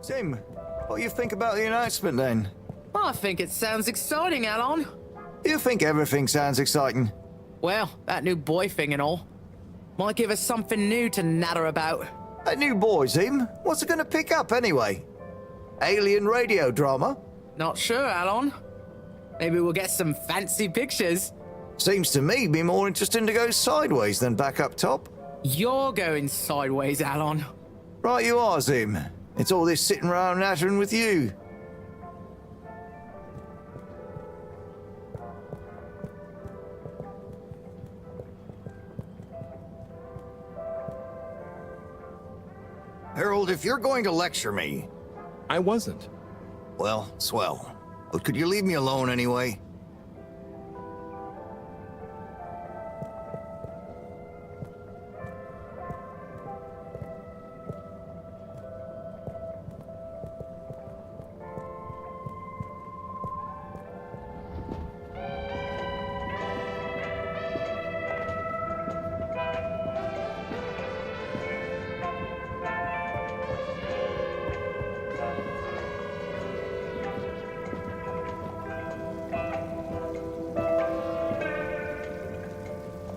Tim, what do you think about the announcement then? I think it sounds exciting, Alon. You think everything sounds exciting? Well, that new boy thing and all. Might give us something new to natter about. That new boy, Tim, what's it gonna pick up anyway? Alien radio drama? Not sure, Alon. Maybe we'll get some fancy pictures. Seems to me be more interesting to go sideways than back up top. You're going sideways, Alon. Right you are, Zim. It's all this sitting around nattering with you. Harold, if you're going to lecture me... I wasn't. Well, swell. But could you leave me alone anyway?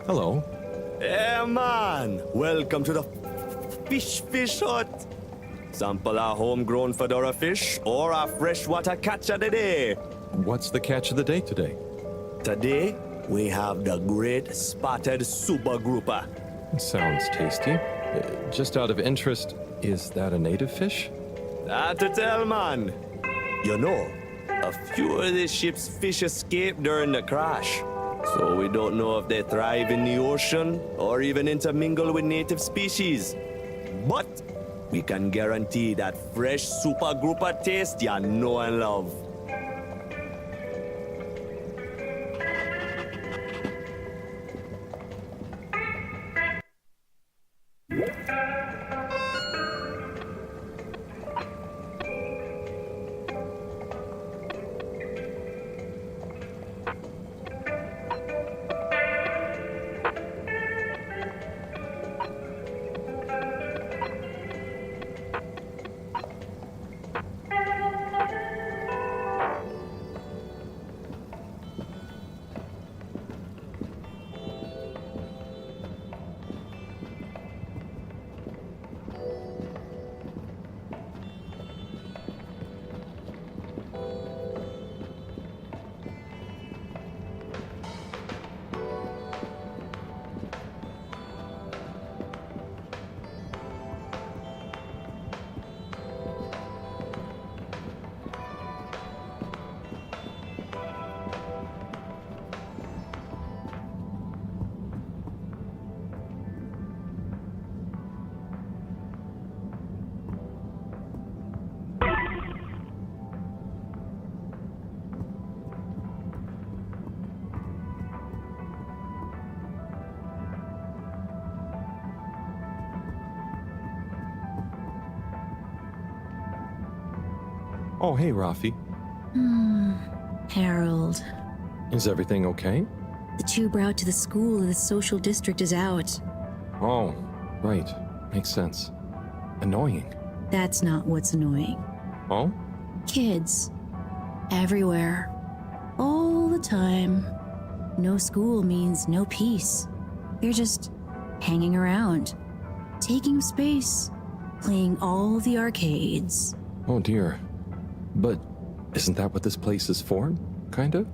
Hello. Yeah, man. Welcome to the fish hut. Sample a homegrown fedora fish or a freshwater catch of the day. What's the catch of the day today? Today, we have the great spotted super grouper. Sounds tasty. Just out of interest, is that a native fish? Hard to tell, man. You know, a few of the ship's fish escaped during the crash. So we don't know if they thrive in the ocean or even intermingle with native species. But we can guarantee that fresh super grouper taste you know and love. Oh, hey, Rafi. Harold. Is everything okay? The tube route to the school in the social district is out. Oh, right. Makes sense. Annoying. That's not what's annoying. Oh? Kids. Everywhere. All the time. No school means no peace. They're just hanging around. Taking space. Playing all the arcades. Oh, dear. But isn't that what this place is for? Kinda?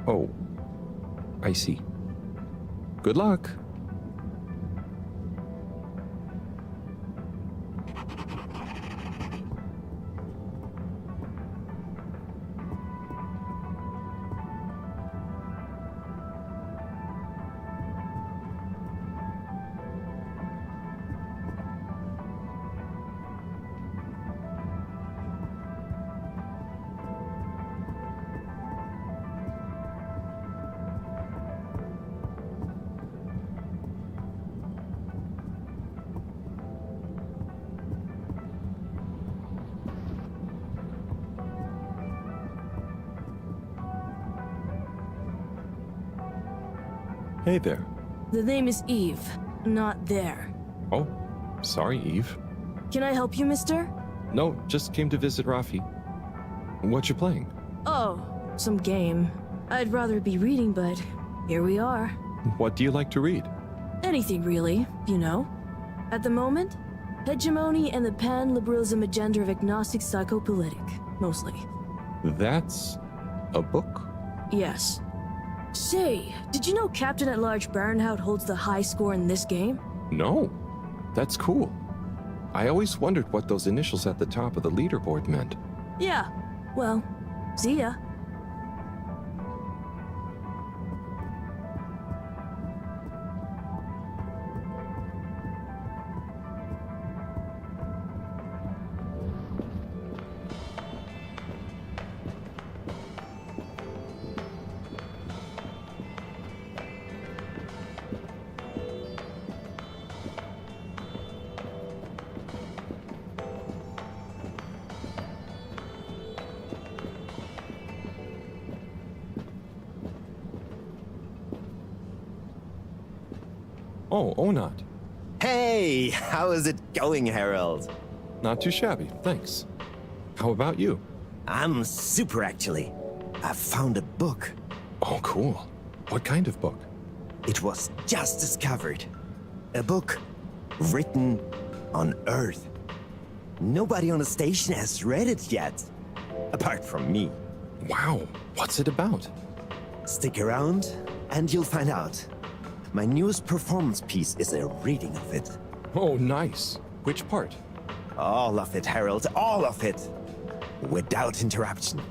Oh, I see. Good luck. Hey there. The name is Eve, not there. Oh, sorry, Eve. Can I help you, mister? No, just came to visit Rafi. What you playing? Oh, some game. I'd rather be reading, but here we are. What do you like to read? Anything really, you know. At the moment, hegemony and the pan-liberalism agenda of agnostic psychopolitic, mostly. That's a book? Yes. Say, did you know Captain-at-Large Baronhout holds the high score in this game? No. That's cool. I always wondered what those initials at the top of the leaderboard meant. Yeah. Well, see ya. Oh, Onat. Hey, how is it going, Harold? Not too shabby, thanks. How about you? I'm super, actually. I found a book. Oh, cool. What kind of book? It was just discovered. A book written on Earth. Nobody on the station has read it yet, apart from me. Wow, what's it about? Stick around, and you'll find out. My newest performance piece is a reading of it. Oh, nice. Which part? All of it, Harold, all of it. Without interruption.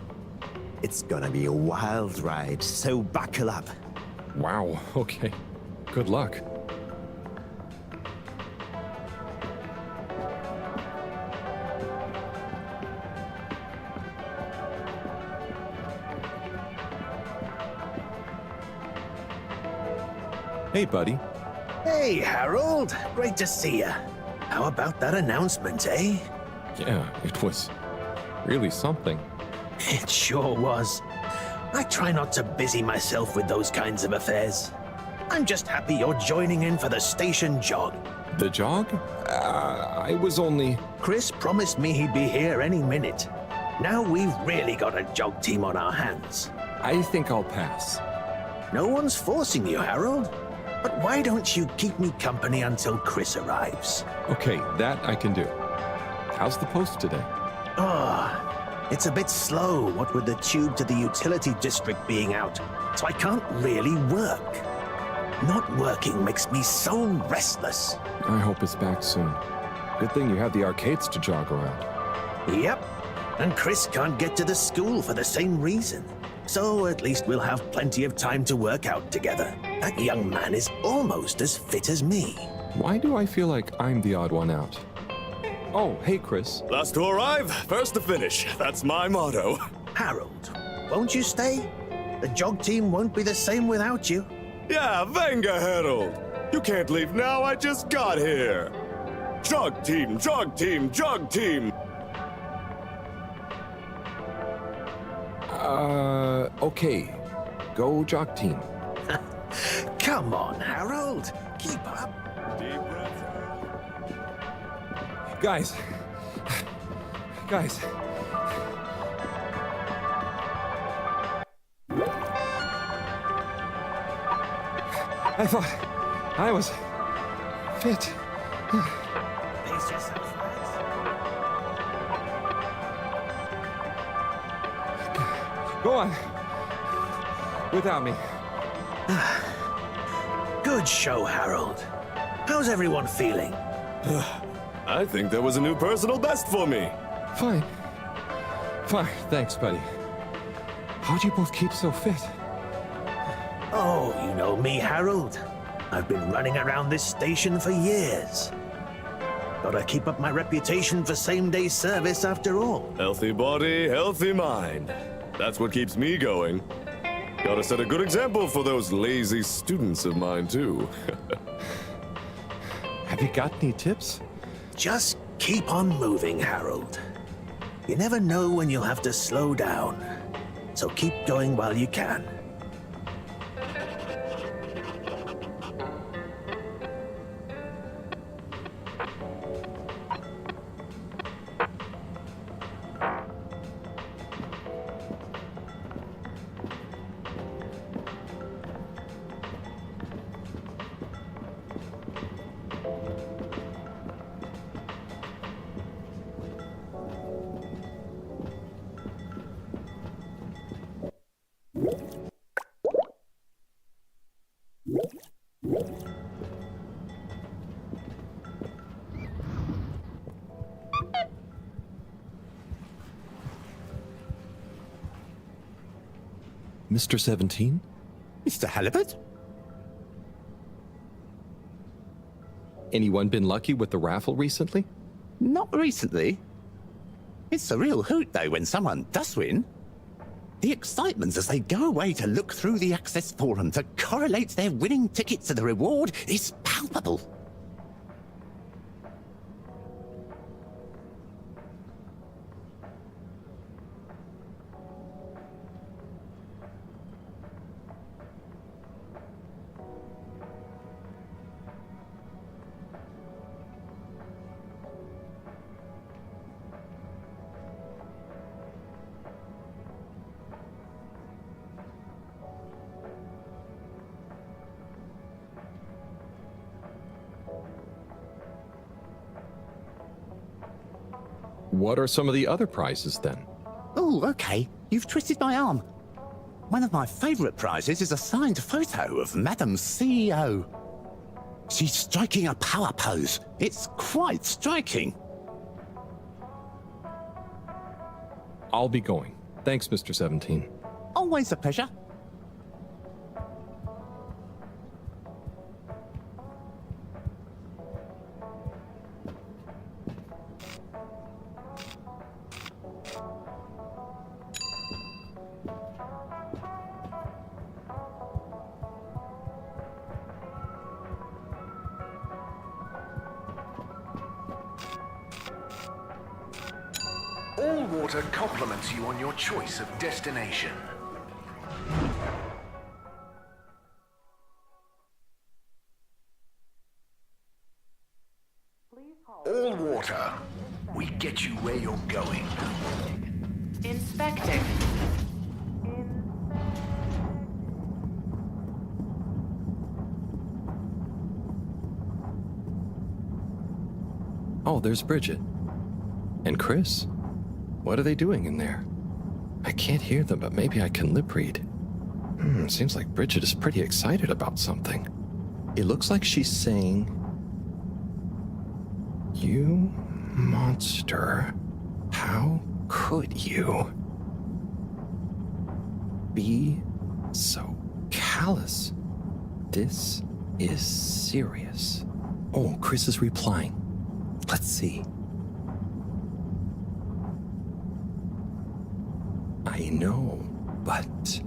It's gonna be a wild ride, so buckle up. Wow, okay. Good luck. Hey, buddy. Hey, Harold. Great to see you. How about that announcement, eh? Yeah, it was really something. It sure was. I try not to busy myself with those kinds of affairs. I'm just happy you're joining in for the station jog. The jog? I was only... Chris promised me he'd be here any minute. Now we've really got a jog team on our hands. I think I'll pass. No one's forcing you, Harold. But why don't you keep me company until Chris arrives? Okay, that I can do. How's the post today? It's a bit slow, what with the tube to the utility district being out, so I can't really work. Not working makes me so restless. I hope it's back soon. Good thing you have the arcades to jog around. Yep, and Chris can't get to the school for the same reason. So at least we'll have plenty of time to work out together. That young man is almost as fit as me. Why do I feel like I'm the odd one out? Oh, hey, Chris. Last to arrive, first to finish. That's my motto. Harold, won't you stay? The jog team won't be the same without you. Yeah, venga, Harold. You can't leave now, I just got here. Jog team, jog team, jog team. Okay. Go jog team. Come on, Harold. Keep up. Deep breath. Guys. I thought I was fit. Pace yourself, lads. Go on. Without me. Good show, Harold. How's everyone feeling? I think there was a new personal best for me. Fine. Fine, thanks, buddy. How'd you both keep so fit? Oh, you know me, Harold. I've been running around this station for years. Gotta keep up my reputation for same-day service after all. Healthy body, healthy mind. That's what keeps me going. Gotta set a good example for those lazy students of mine, too. Have you got any tips? Just keep on moving, Harold. You never know when you'll have to slow down. So keep going while you can. Mr. 17? Mr. Halibut? Anyone been lucky with the raffle recently? Not recently. It's a real hoot, though, when someone does win. The excitement as they go away to look through the access forum to correlate their winning ticket to the reward is palpable. What are some of the other prizes then? Oh, okay. You've twisted my arm. One of my favorite prizes is a signed photo of Madam CEO. She's striking a power pose. It's quite striking. I'll be going. Thanks, Mr. 17. Always a pleasure. All water compliments you on your choice of destination. All water, we get you where you're going. Inspecting. Oh, there's Bridget. And Chris. What are they doing in there? I can't hear them, but maybe I can lip read. Seems like Bridget is pretty excited about something. It looks like she's saying, "You monster, how could you be so callous? This is serious." Oh, Chris is replying. Let's see. I know, but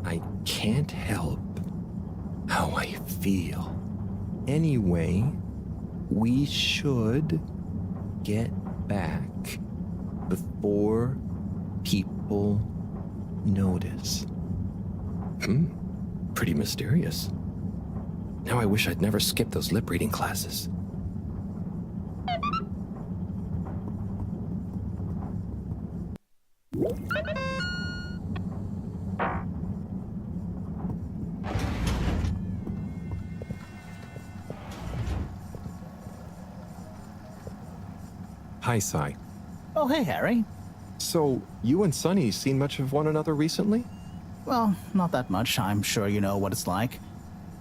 I can't help how I feel. Anyway, we should get back before people notice. Pretty mysterious. Now I wish I'd never skipped those lip reading classes. Hi, Sai. Oh, hey, Harry. So, you and Sunny seen much of one another recently? Well, not that much. I'm sure you know what it's like.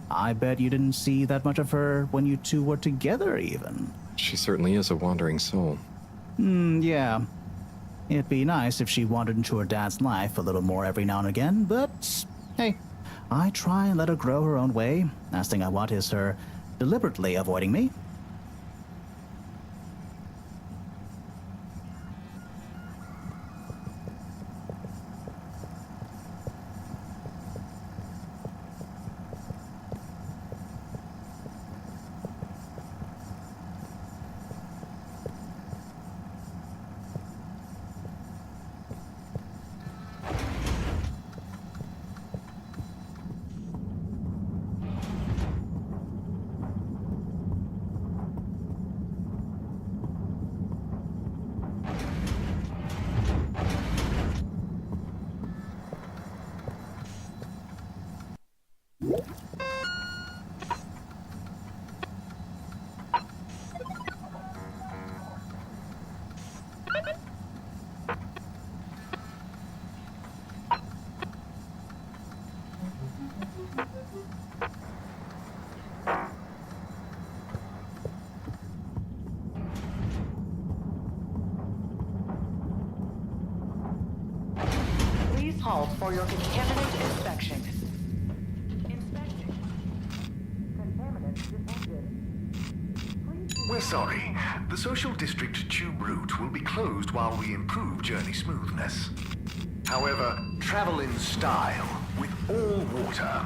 I bet you didn't see that much of her when you two were together, even. She certainly is a wandering soul. Yeah. It'd be nice if she wandered into her dad's life a little more every now and again, but hey, I try and let her grow her own way. Last thing I want is her deliberately avoiding me. Please halt for your contaminant inspection. We're sorry. The Social District Tube route will be closed while we improve journey smoothness. However, travel in style with all water.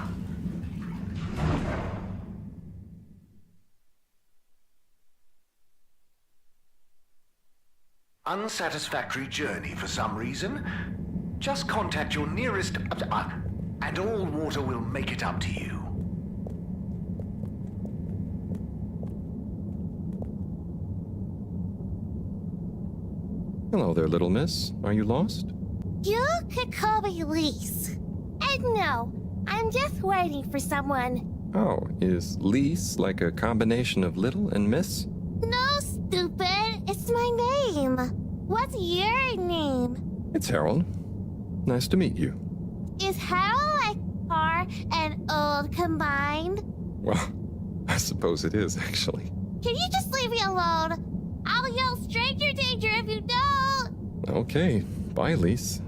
Unsatisfactory journey for some reason? Just contact your nearest... and all water will make it up to you. Hello there, little miss. Are you lost? You could call me Lise. And no, I'm just waiting for someone. Oh, is Lise like a combination of little and miss? No, stupid. It's my name. What's your name? It's Harold. Nice to meet you. Is Harold like far and old combined? Well, I suppose it is, actually. Can you just leave me alone? I'll yell stranger danger if you don't! Okay, bye, Lise.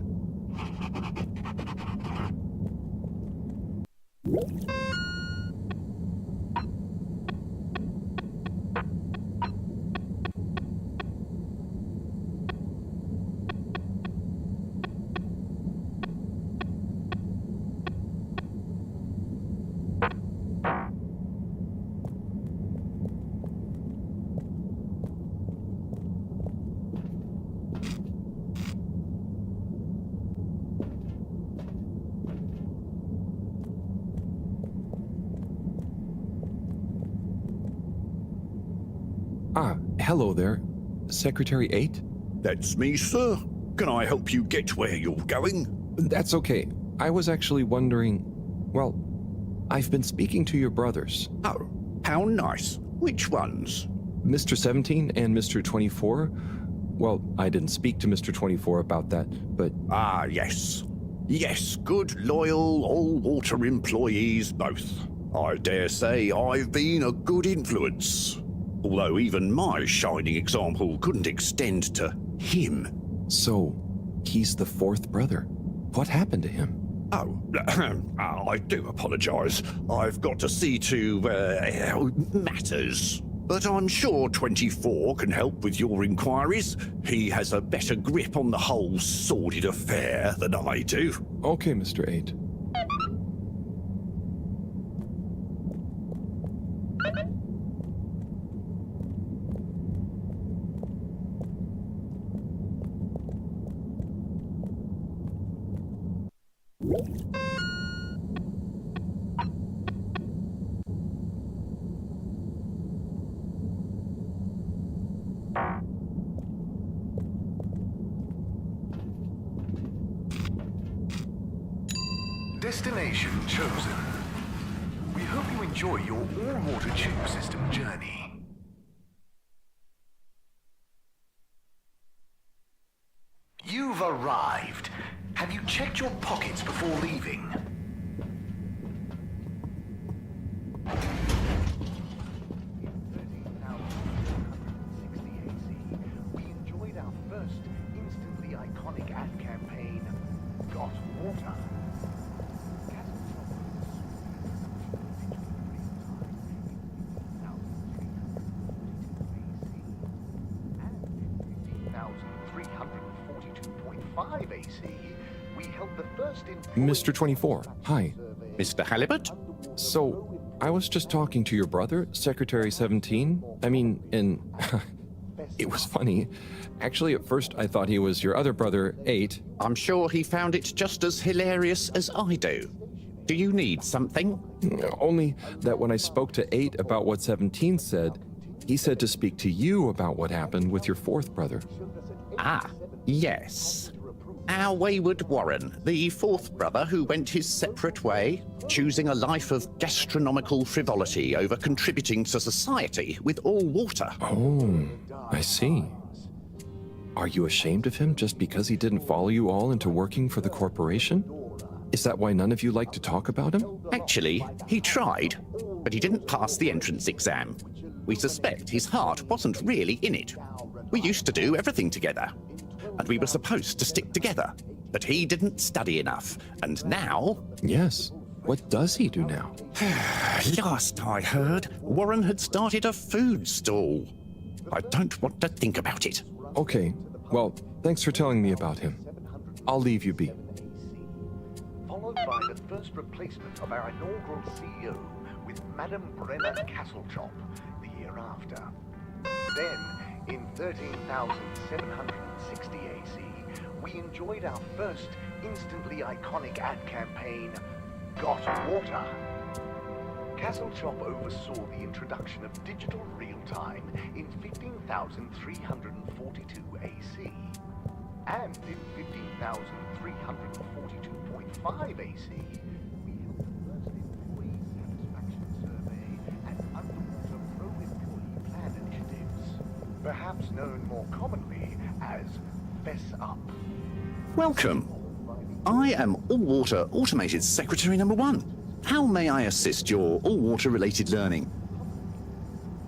Ah, hello there. Secretary 8? That's me, sir. Can I help you get where you're going? That's okay. I was actually wondering... Well, I've been speaking to your brothers. Oh, how nice. Which ones? Mr. 17 and Mr. 24. Well, I didn't speak to Mr. 24 about that, but... Ah, yes. Yes, good, loyal, all-water employees both. I dare say I've been a good influence. Although even my shining example couldn't extend to him. So, he's the fourth brother. What happened to him? Oh, I do apologize. I've got to see to, matters. But I'm sure 24 can help with your inquiries. He has a better grip on the whole sordid affair than I do. Okay, Mr. 8. Destination chosen. We hope you enjoy your all-water tube system journey. You've arrived. Have you checked your pockets before leaving? We enjoyed our first instantly iconic ad campaign, Got Water. We held the first Mr. 24, hi. Mr. Halibut? So, I was just talking to your brother, Secretary 17. It was funny. Actually, at first I thought he was your other brother, 8. I'm sure he found it just as hilarious as I do. Do you need something? Only that when I spoke to 8 about what 17 said, he said to speak to you about what happened with your 4th brother. Ah, yes. Our wayward Warren, the 4th brother who went his separate way, choosing a life of gastronomical frivolity over contributing to society with all water. Oh, I see. Are you ashamed of him just because he didn't follow you all into working for the corporation? Is that why none of you like to talk about him? Actually, he tried, but he didn't pass the entrance exam. We suspect his heart wasn't really in it. We used to do everything together, and we were supposed to stick together, but he didn't study enough, and now... Yes. What does he do now? Last I heard, Warren had started a food stall. I don't want to think about it. Okay, well, thanks for telling me about him. I'll leave you be. Followed by the first replacement of our inaugural CEO with Madame Brenna Castlechop the year after. Then, in 13,760 AC, we enjoyed our first instantly iconic ad campaign, Got Water. Castlechop oversaw the introduction of digital real-time in 15,342 AC. And in 15,342.5 AC, we held the first employee satisfaction survey and underwater pro-employee plan initiatives, perhaps known more commonly as Fess Up. Welcome. I am All-Water Automated Secretary number 1. How may I assist your all-water related learning?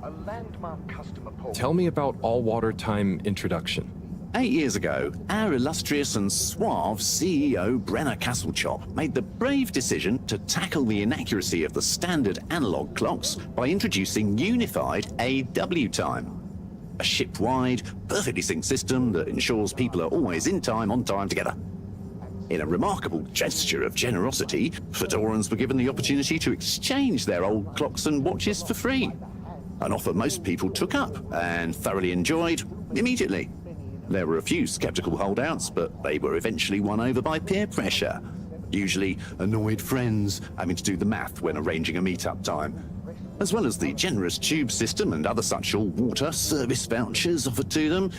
A landmark customer poll. Tell me about all-water time introduction. 8 years ago, our illustrious and suave CEO Brenna Castlechop made the brave decision to tackle the inaccuracy of the standard analog clocks by introducing unified AW time. A ship-wide, perfectly synced system that ensures people are always in time, on time together. In a remarkable gesture of generosity, Fedorans were given the opportunity to exchange their old clocks and watches for free. An offer most people took up and thoroughly enjoyed immediately. There were a few skeptical holdouts, but they were eventually won over by peer pressure. Usually annoyed friends having to do the math when arranging a meet-up time. As well as the generous tube system and other such all-water service vouchers offered to them.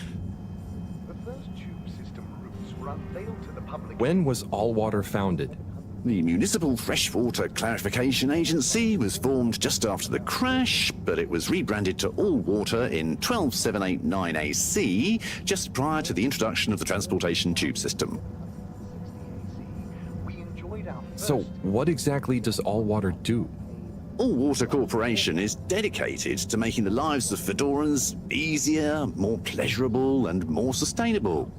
The first tube system routes were unveiled to the public. When was All-Water founded? The Municipal Freshwater Clarification Agency was formed just after the crash, but it was rebranded to All-Water in 12789 AC, just prior to the introduction of the transportation tube system. So, what exactly does All-Water do? All-Water Corporation is dedicated to making the lives of Fedorans easier, more pleasurable, and more sustainable.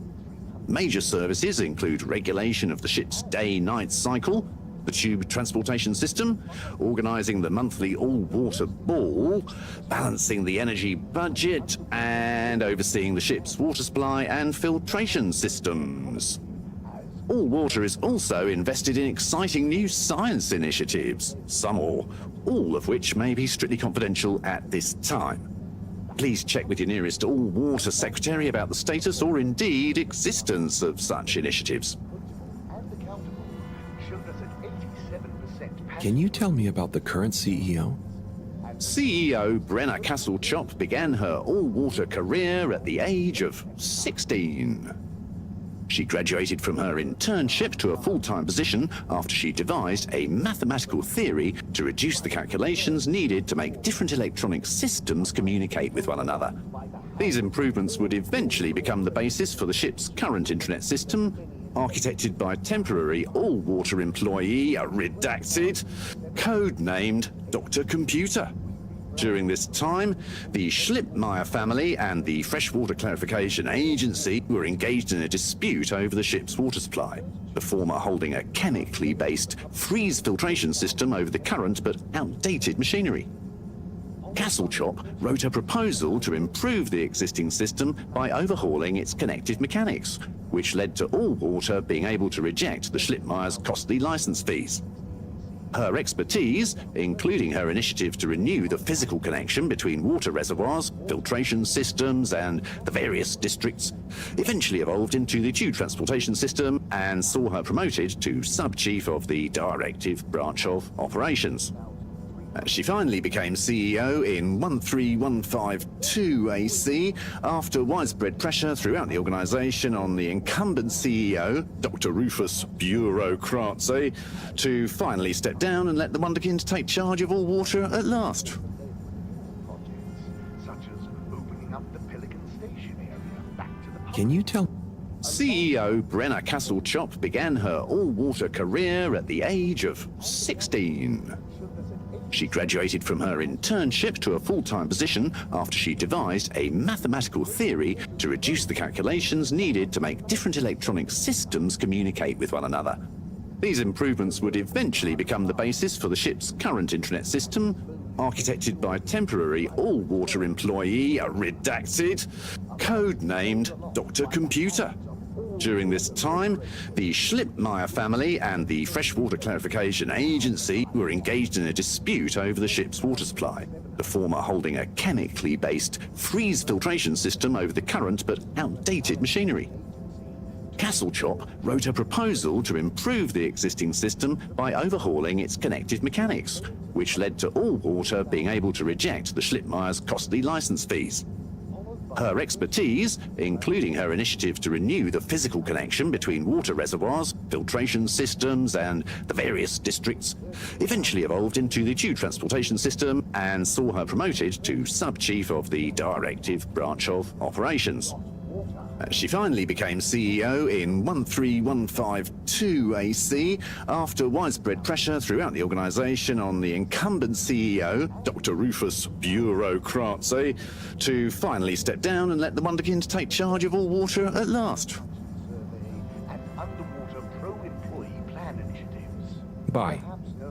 Major services include regulation of the ship's day-night cycle, the tube transportation system, organising the monthly all-water ball, balancing the energy budget, and overseeing the ship's water supply and filtration systems. All-Water is also invested in exciting new science initiatives, some or all of which may be strictly confidential at this time. Please check with your nearest all-water secretary about the status or indeed existence of such initiatives. Can you tell me about the current CEO? CEO Brenna Castlechop began her all-water career at the age of 16. She graduated from her internship to a full-time position after she devised a mathematical theory to reduce the calculations needed to make different electronic systems communicate with one another. These improvements would eventually become the basis for the ship's current intranet system, architected by temporary all-water employee, redacted, codenamed Dr. Computer. During this time, the Schlippmeyer family and the Freshwater Clarification Agency were engaged in a dispute over the ship's water supply, the former holding a chemically based freeze filtration system over the current but outdated machinery. Castlechop wrote a proposal to improve the existing system by overhauling its connective mechanics, which led to all water being able to reject the Schlippmeyer's costly license fees. Her expertise, including her initiative to renew the physical connection between water reservoirs, filtration systems, and the various districts, eventually evolved into the tube transportation system and saw her promoted to sub-chief of the directive branch of operations. She finally became CEO in 13152 AC after widespread pressure throughout the organization on the incumbent CEO, Dr. Rufus Bureaucratze, to finally step down and let the Wonderkind take charge of all water at last. Can you tell? CEO Brenna Castlechop began her all-water career at the age of 16. She graduated from her internship to a full-time position after she devised a mathematical theory to reduce the calculations needed to make different electronic systems communicate with one another. These improvements would eventually become the basis for the ship's current internet system, architected by temporary all-water employee, redacted, codenamed Dr. Computer. During this time, the Schlippmeyer family and the Freshwater Clarification Agency were engaged in a dispute over the ship's water supply, the former holding a chemically based freeze filtration system over the current but outdated machinery. Castlechop wrote a proposal to improve the existing system by overhauling its connective mechanics, which led to all water being able to reject the Schlippmeyer's costly license fees. Her expertise, including her initiative to renew the physical connection between water reservoirs, filtration systems, and the various districts, eventually evolved into the tube transportation system and saw her promoted to sub-chief of the directive branch of operations. She finally became CEO in 13152 AC after widespread pressure throughout the organization on the incumbent CEO, Dr. Rufus Bureaucratze, to finally step down and let the Wonderkind take charge of all water at last. Bye.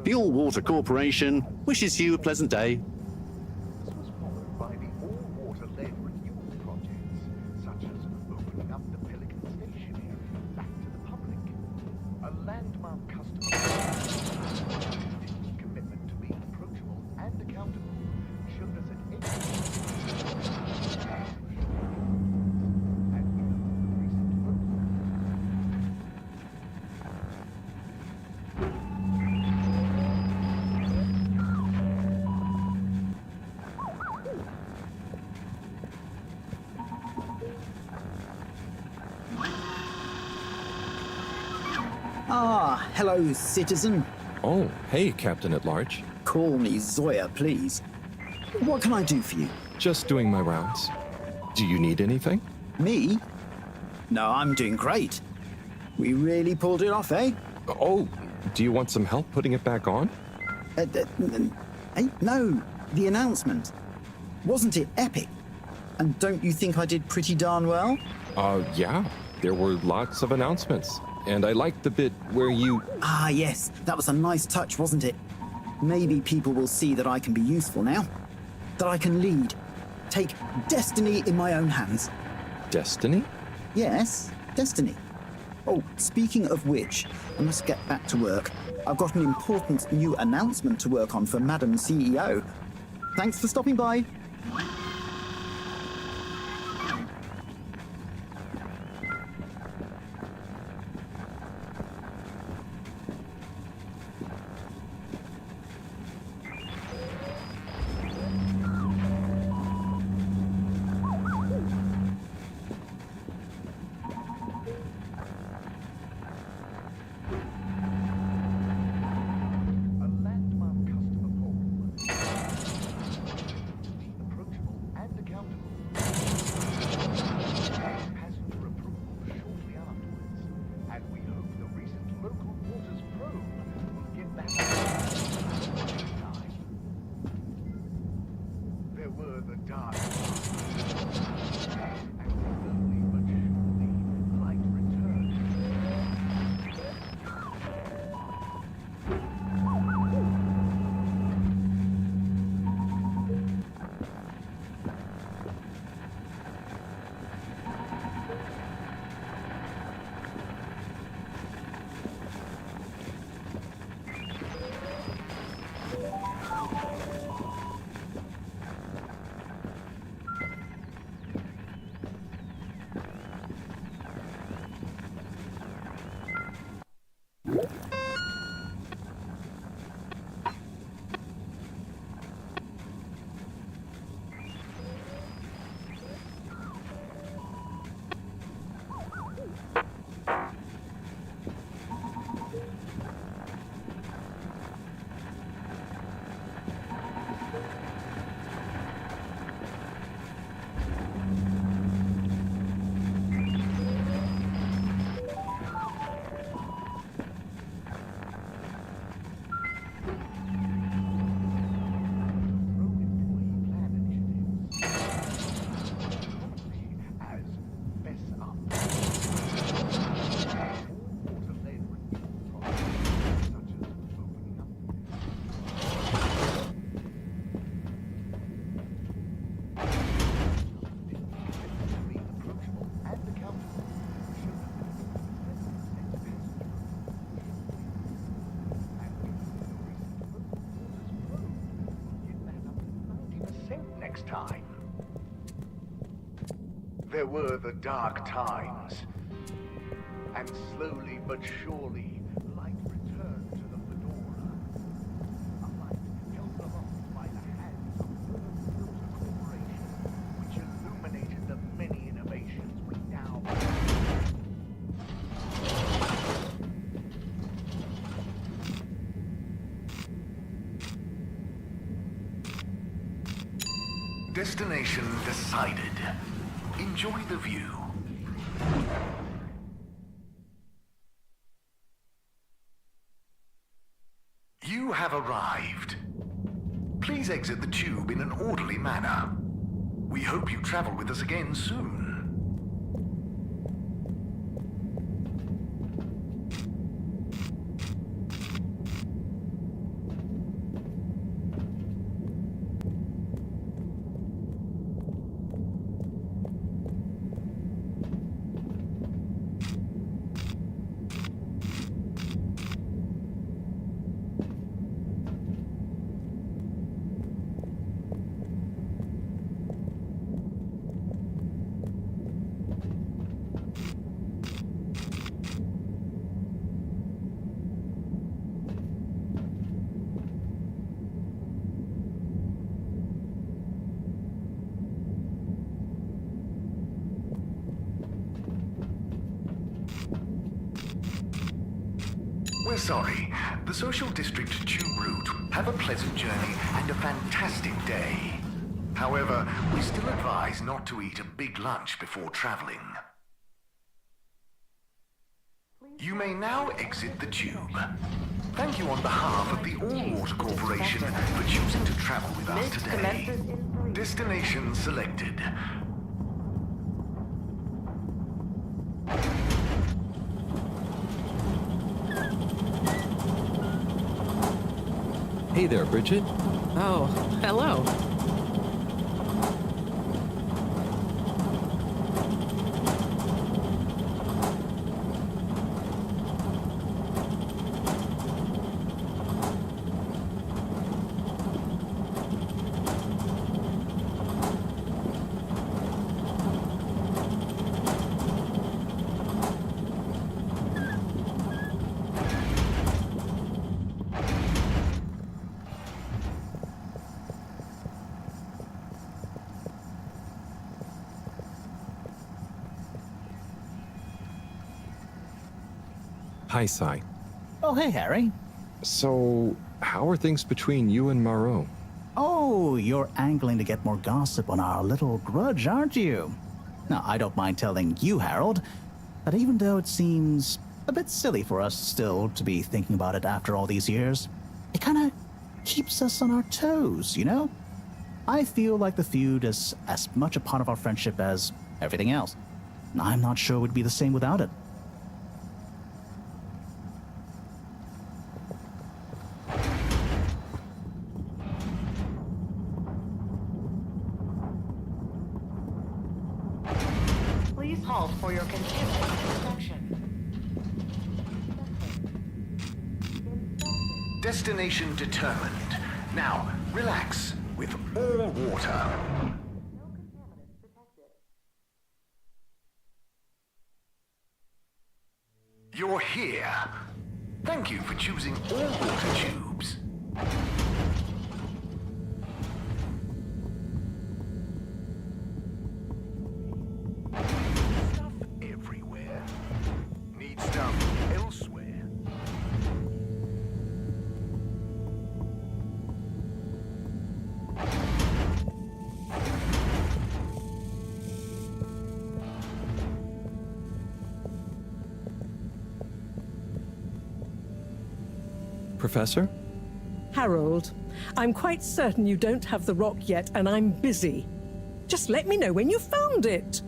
The All Water Corporation wishes you a pleasant day. Ah, hello, citizen. Oh, hey, Captain at Large. Call me Zoya, please. What can I do for you? Just doing my rounds. Do you need anything? Me? No, I'm doing great. We really pulled it off, eh? Oh, do you want some help putting it back on? No, the announcement. Wasn't it epic? And don't you think I did pretty darn well? Yeah. There were lots of announcements. And I liked the bit where you... Ah, yes. That was a nice touch, wasn't it? Maybe people will see that I can be useful now. That I can lead. Take destiny in my own hands. Destiny? Yes, destiny. Oh, speaking of which, I must get back to work. I've got an important new announcement to work on for Madam CEO. Thanks for stopping by. were the dark times, and slowly but surely light returned. Next time. There were the dark times, and slowly but surely light returned to the Fedora. A light held aloft by the hands of the Corporation, which illuminated the many innovations we now Destination decided. Enjoy the view. You have arrived. Please exit the tube in an orderly manner. We hope you travel with us again soon. We're sorry. The Social District Tube route. Have a pleasant journey and a fantastic day. However, we still advise not to eat a big lunch before traveling. You may now exit the tube. Thank you on behalf of the All-Water Corporation for choosing to travel with us today. Destination selected. Hey there, Bridget. Oh, hello. Hi, Sai. Oh, hey, Harry. So, how are things between you and Marot? Oh, you're angling to get more gossip on our little grudge, aren't you? Now, I don't mind telling you, Harold, that even though it seems a bit silly for us still to be thinking about it after all these years, it kind of keeps us on our toes, you know? I feel like the feud is as much a part of our friendship as everything else. I'm not sure we'd be the same without it. Please halt for your continued inspection. Destination determined. Now, relax with all water. You're here. Thank you for choosing all water tubes. Stuff everywhere. Need stuff elsewhere. Professor? Harold, I'm quite certain you don't have the rock yet, and I'm busy. Just let me know when you found it.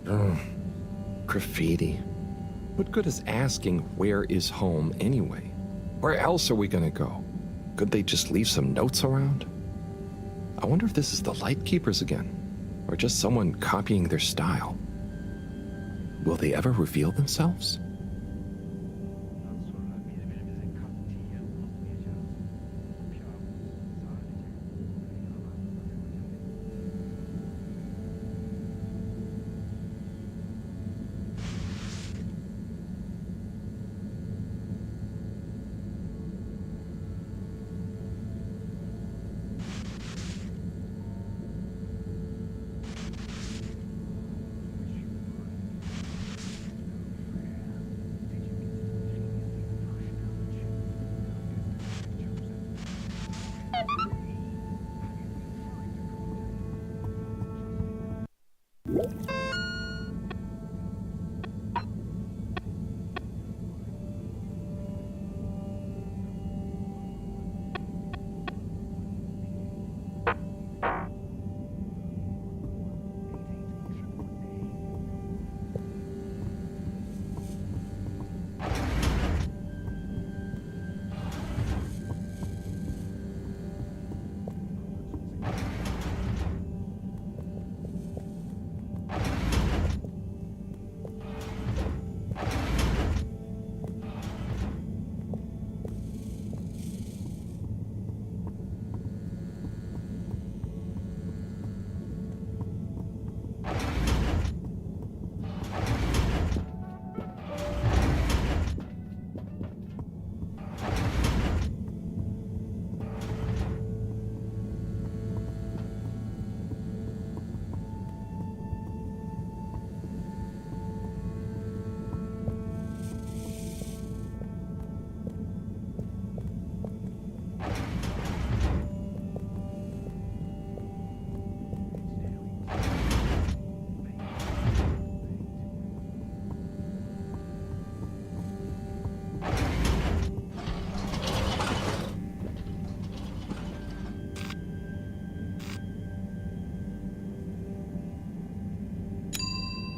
Oh, graffiti. What good is asking where is home anyway? Where else are we gonna go? Could they just leave some notes around? I wonder if this is the Lightkeepers again, or just someone copying their style. Will they ever reveal themselves?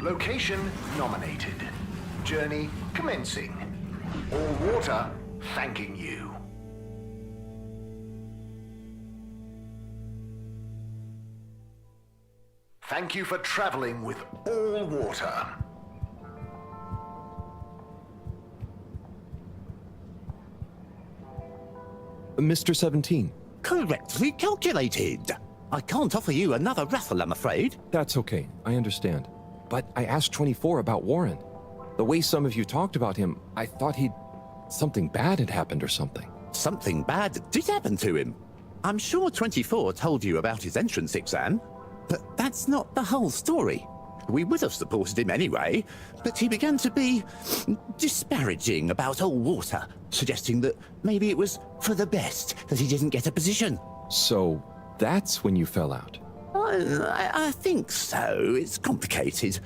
Location nominated. Journey commencing. All water thanking you. Thank you for traveling with all water. Mr. 17. Correctly calculated. I can't offer you another raffle, I'm afraid. That's okay, I understand. But I asked 24 about Warren. The way some of you talked about him, I thought something bad had happened or something. Something bad did happen to him. I'm sure 24 told you about his entrance exam, but that's not the whole story. We would have supported him anyway, but he began to be disparaging about old water, suggesting that maybe it was for the best that he didn't get a position. So that's when you fell out? I think so. It's complicated.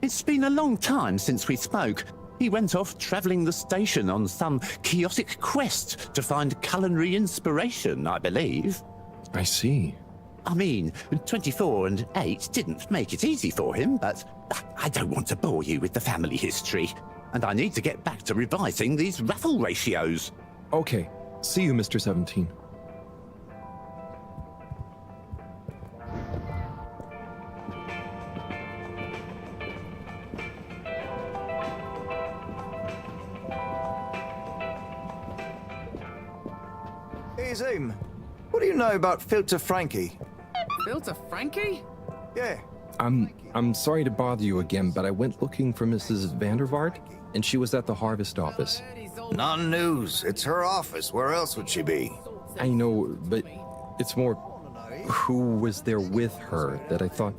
It's been a long time since we spoke. He went off travelling the station on some chaotic quest to find culinary inspiration, I believe. I see. I mean, 24 and 8 didn't make it easy for him, but I don't want to bore you with the family history. And I need to get back to revising these raffle ratios. Okay. See you, Mr. 17. Hey, Zoom. What do you know about Filter Frankie? Filter Frankie? Yeah. I'm sorry to bother you again, but I went looking for Mrs. Vandervaart, and she was at the harvest office. Non-news. It's her office. Where else would she be? I know, but it's more who was there with her that I thought,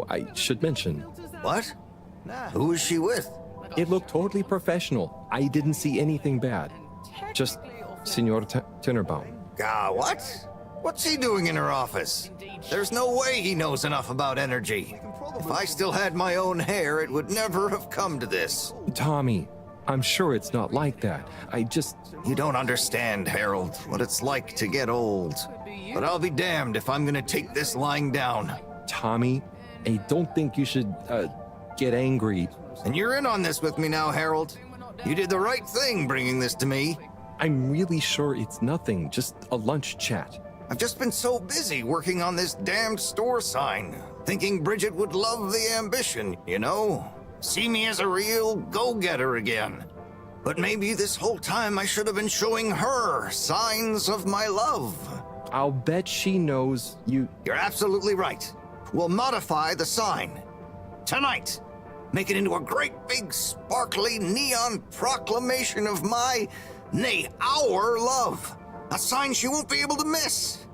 I should mention. What? Who was she with? It looked totally professional. I didn't see anything bad. Just Senor Tinnerbaum. What? What's he doing in her office? There's no way he knows enough about energy. If I still had my own hair, it would never have come to this. Tommy, I'm sure it's not like that. You don't understand, Harold, what it's like to get old. But I'll be damned if I'm gonna take this lying down. Tommy, I don't think you should, get angry. And you're in on this with me now, Harold. You did the right thing bringing this to me. I'm really sure it's nothing, just a lunch chat. I've just been so busy working on this damned store sign, thinking Bridget would love the ambition, See me as a real go-getter again. But maybe this whole time I should have been showing her signs of my love. I'll bet she knows you... You're absolutely right. We'll modify the sign. Tonight. Make it into a great big sparkly neon proclamation of our love. A sign she won't be able to miss.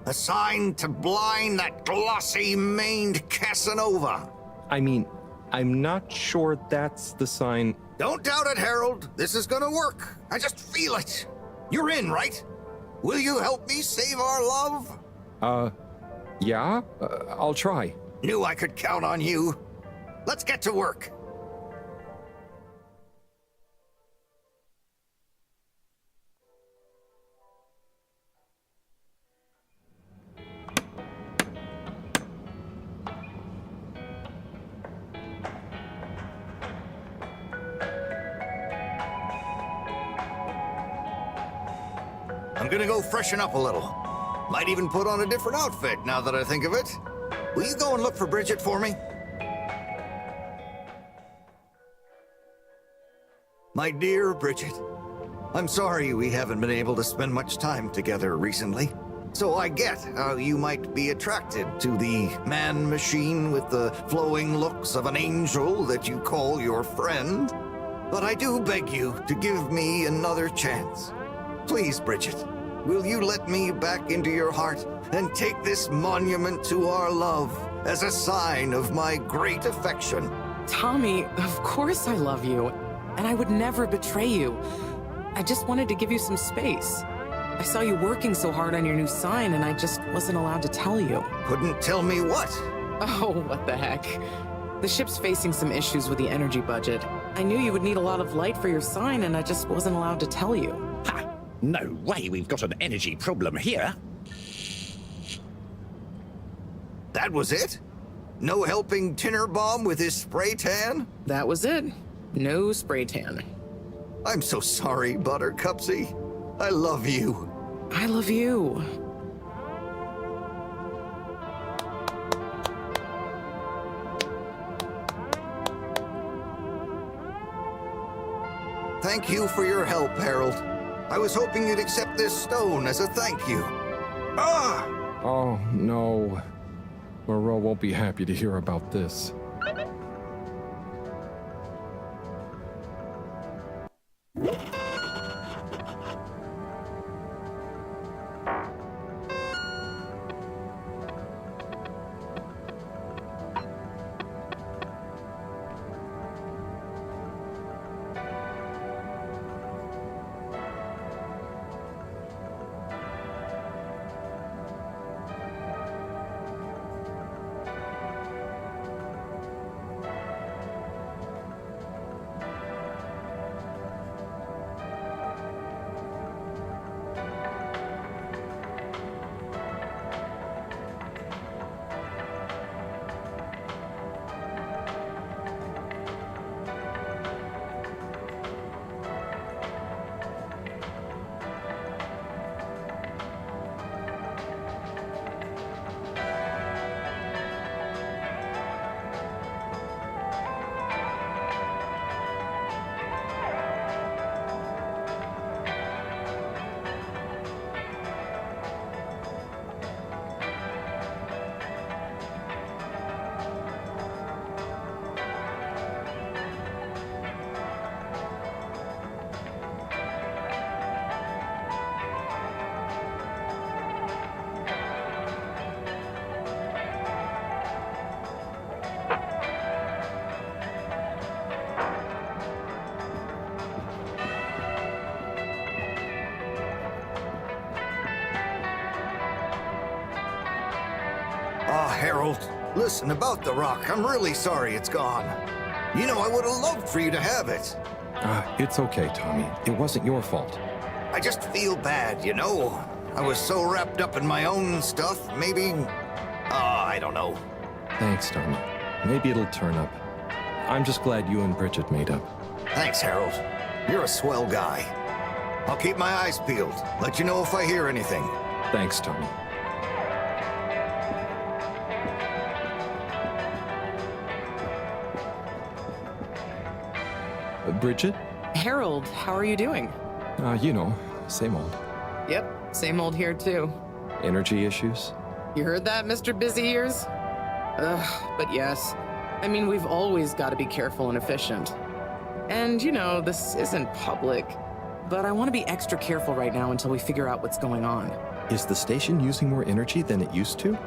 A sign to blind that glossy-maned Casanova. I mean, I'm not sure that's the sign. Don't doubt it, Harold. This is gonna work. I just feel it. You're in, right? Will you help me save our love? Yeah? I'll try. Knew I could count on you. Let's get to work. I'm gonna go freshen up a little. Might even put on a different outfit now that I think of it. Will you go and look for Bridget for me? My dear Bridget, I'm sorry we haven't been able to spend much time together recently. So I get how you might be attracted to the man-machine with the flowing looks of an angel that you call your friend. But I do beg you to give me another chance. Please, Bridget, will you let me back into your heart and take this monument to our love as a sign of my great affection? Tommy, of course I love you. And I would never betray you. I just wanted to give you some space. I saw you working so hard on your new sign, and I just wasn't allowed to tell you. Couldn't tell me what? Oh, what the heck. The ship's facing some issues with the energy budget. I knew you would need a lot of light for your sign, and I just wasn't allowed to tell you. Ha! No way we've got an energy problem here. That was it? No helping Tinnerbaum with his spray tan? That was it. No spray tan. I'm so sorry, Buttercupsy. I love you. I love you. Thank you for your help, Harold. I was hoping you'd accept this stone as a thank you. Ah! Oh, no. Moreau won't be happy to hear about this. Harold, listen, about the rock, I'm really sorry it's gone. You know, I would have loved for you to have it. It's okay, Tommy. It wasn't your fault. I just feel bad, you know? I was so wrapped up in my own stuff, maybe... I don't know. Thanks, Tommy. Maybe it'll turn up. I'm just glad you and Bridget made up. Thanks, Harold. You're a swell guy. I'll keep my eyes peeled. Let you know if I hear anything. Thanks, Tommy. Bridget? Harold, how are you doing? You know, same old. Yep, same old here too. Energy issues? You heard that, Mr. Busy Ears? But yes. I mean, we've always got to be careful and efficient. And, you know, this isn't public, but I want to be extra careful right now until we figure out what's going on. Is the station using more energy than it used to?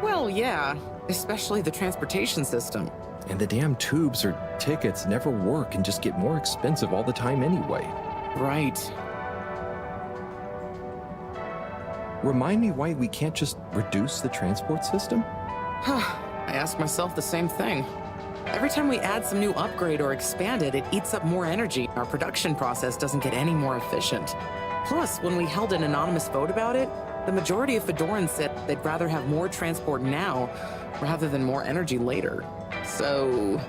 Well, yeah, especially the transportation system. And the damn tubes or tickets never work and just get more expensive all the time anyway. Right. Remind me why we can't just reduce the transport system? I ask myself the same thing. Every time we add some new upgrade or expand it, it eats up more energy. Our production process doesn't get any more efficient. Plus, when we held an anonymous vote about it, the majority of Fedorans said they'd rather have more transport now rather than more energy later. So...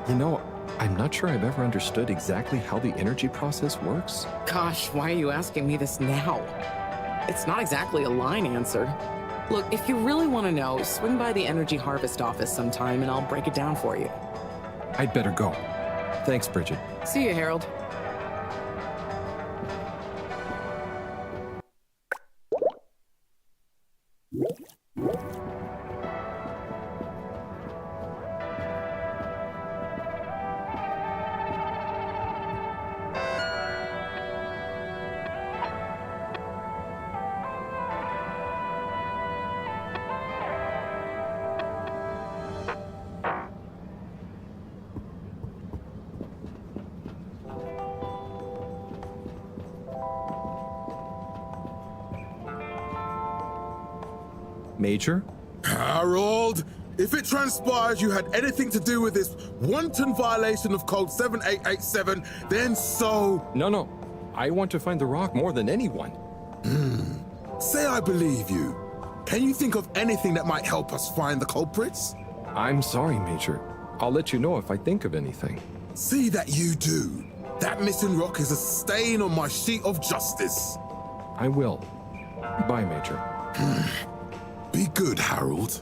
You know, I'm not sure I've ever understood exactly how the energy process works. Gosh, why are you asking me this now? It's not exactly a line answer. Look, if you really want to know, swing by the Energy Harvest office sometime and I'll break it down for you. I'd better go. Thanks, Bridget. See you, Harold. Major? Harold, if it transpires you had anything to do with this wanton violation of Code 7887, then so... No. I want to find the rock more than anyone. Say I believe you. Can you think of anything that might help us find the culprits? I'm sorry, Major. I'll let you know if I think of anything. See that you do. That missing rock is a stain on my sheet of justice. I will. Bye, Major. Be good, Harold.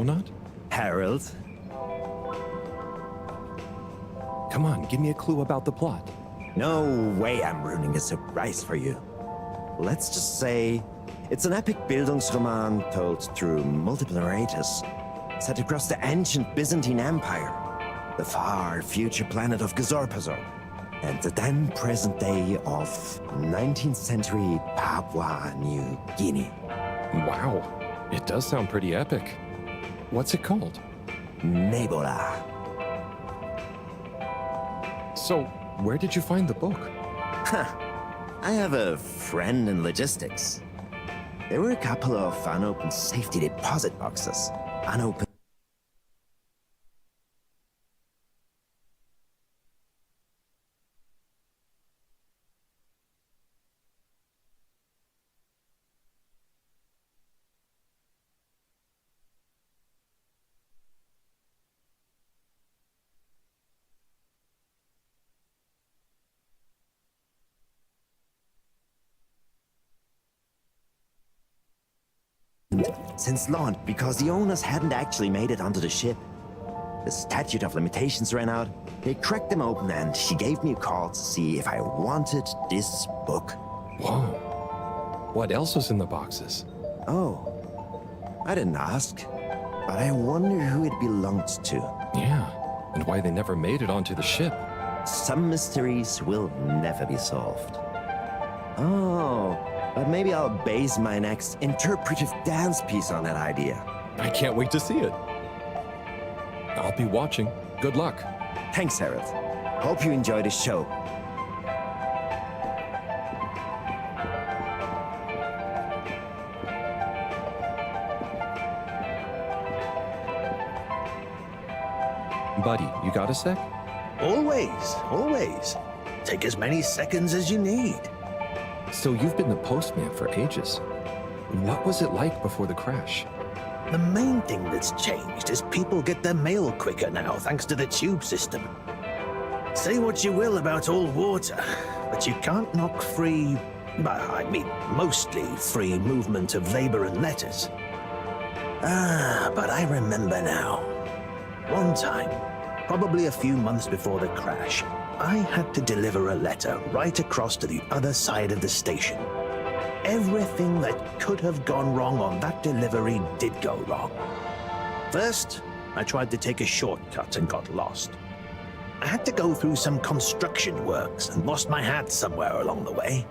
donut? Harold? Come on, give me a clue about the plot. No way I'm ruining a surprise for you. Let's just say it's an epic Bildungsroman told through multiple narrators, set across the ancient Byzantine Empire, the far future planet of Gazorpazor, and the then present day of 19th century Papua New Guinea. Wow, it does sound pretty epic. What's it called? Nebola. So, where did you find the book? I have a friend in logistics. There were a couple of unopened safety deposit boxes. Unopened. Since launch because the owners hadn't actually made it onto the ship. The statute of limitations ran out, they cracked them open and she gave me a call to see if I wanted this book. Whoa. What else was in the boxes? Oh, I didn't ask, but I wonder who it belonged to. Yeah, and why they never made it onto the ship. Some mysteries will never be solved. Oh, but maybe I'll base my next interpretive dance piece on that idea. I can't wait to see it. I'll be watching. Good luck. Thanks, Harold. Hope you enjoy the show. Buddy, you got a sec? Always, always. Take as many seconds as you need. So you've been the postman for ages. What was it like before the crash? The main thing that's changed is people get their mail quicker now, thanks to the tube system. Say what you will about all water, but you can't knock free, mostly free movement of labor and letters. But I remember now. One time, probably a few months before the crash, I had to deliver a letter right across to the other side of the station. Everything that could have gone wrong on that delivery did go wrong. First, I tried to take a shortcut and got lost. I had to go through some construction works and lost my hat somewhere along the way.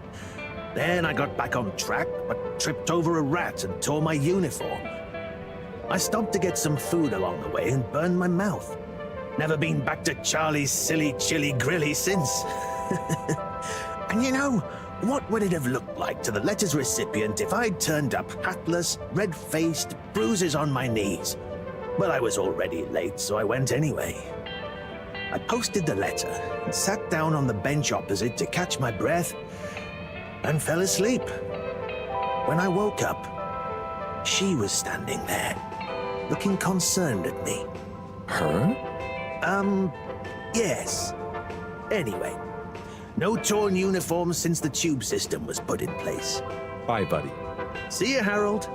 Then I got back on track, but tripped over a rat and tore my uniform. I stopped to get some food along the way and burned my mouth. Never been back to Charlie's silly chili grilly since. And you know, what would it have looked like to the letter's recipient if I'd turned up hatless, red-faced, bruises on my knees? But I was already late, so I went anyway. I posted the letter and sat down on the bench opposite to catch my breath and fell asleep. When I woke up, she was standing there, looking concerned at me. Her? Yes. Anyway, no torn uniforms since the tube system was put in place. Bye, buddy. See you, Harold.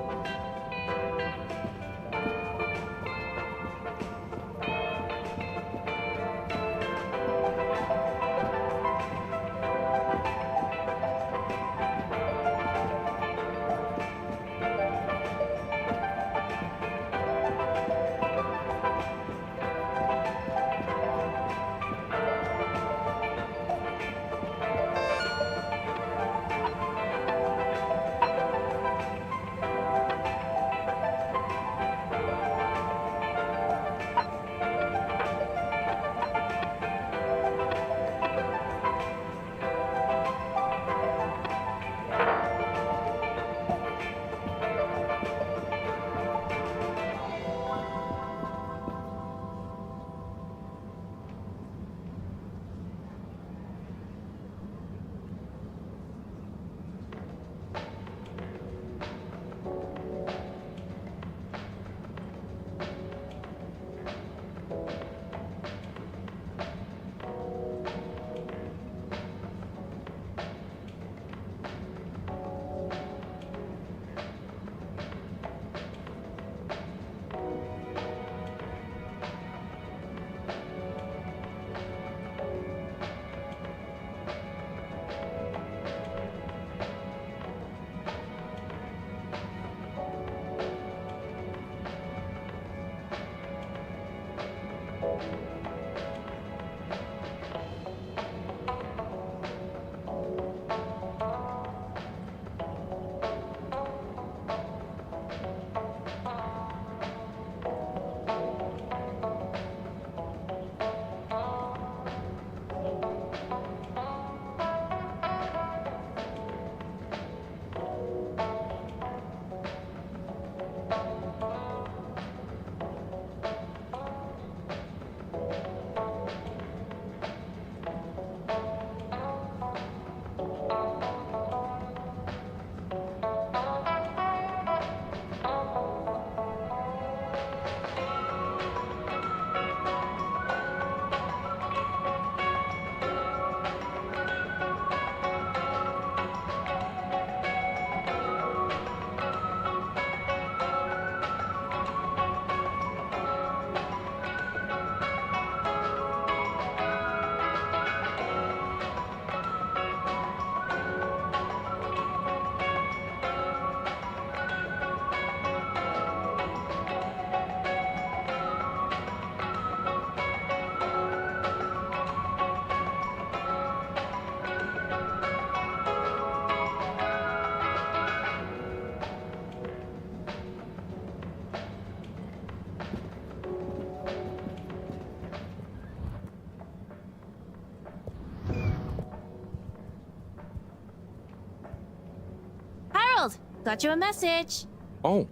got you a message. Oh,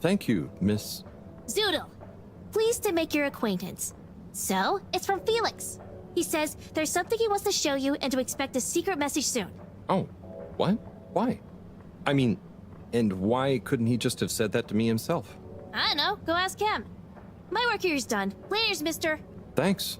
thank you, Miss... Zoodle, pleased to make your acquaintance. So, it's from Felix. He says there's something he wants to show you and to expect a secret message soon. Oh, what? Why? I mean, and why couldn't he just have said that to me himself? I don't know, go ask him. My work here's done. Laters, mister. Thanks.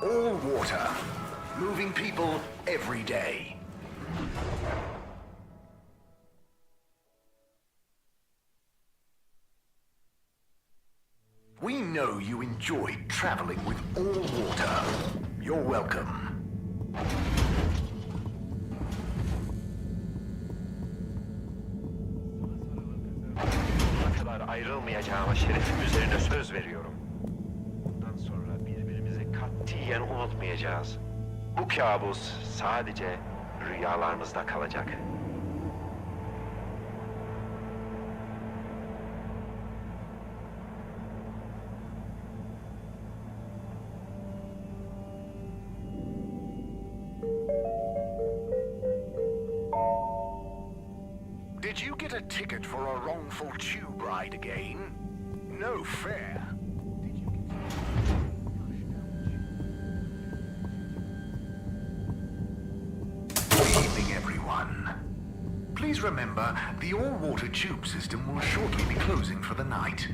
All water. Moving people every day. We know you enjoyed traveling with all water. You're welcome. Sonuna kadar ayrılmayacağıma şerefim üzerine söz veriyorum. Bundan sonra birbirimizi katiyen unutmayacağız. Bu kabus sadece rüyalarımızda kalacak. Did you get a ticket for a wrongful tube ride again? No fair. Good evening, everyone. Please remember, the all-water tube system will shortly be closing for the night.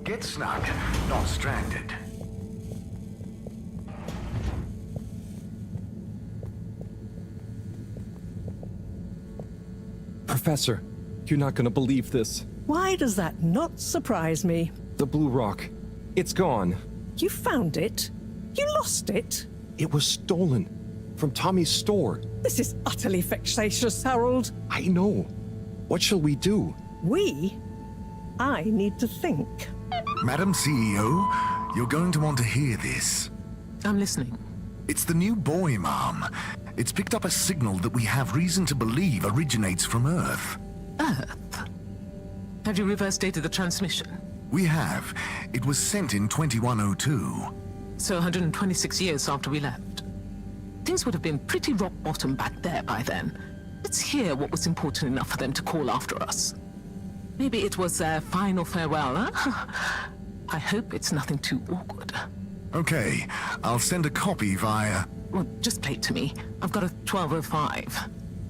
Get snug, not stranded. Professor, you're not gonna believe this. Why does that not surprise me? The blue rock. It's gone. You found it? You lost it? It was stolen from Tommy's store. This is utterly vexatious, Harold. I know. What shall we do? We? I need to think. Madam CEO, you're going to want to hear this. I'm listening. It's the new boy, Mom. It's picked up a signal that we have reason to believe originates from Earth. Earth? Have you reverse dated the transmission? We have. It was sent in 2102. So 126 years after we left. Things would have been pretty rock bottom back there by then. Let's hear what was important enough for them to call after us. Maybe it was their final farewell, huh? I hope it's nothing too awkward. Okay, I'll send a copy via... Well, just play it to me. I've got a 1205.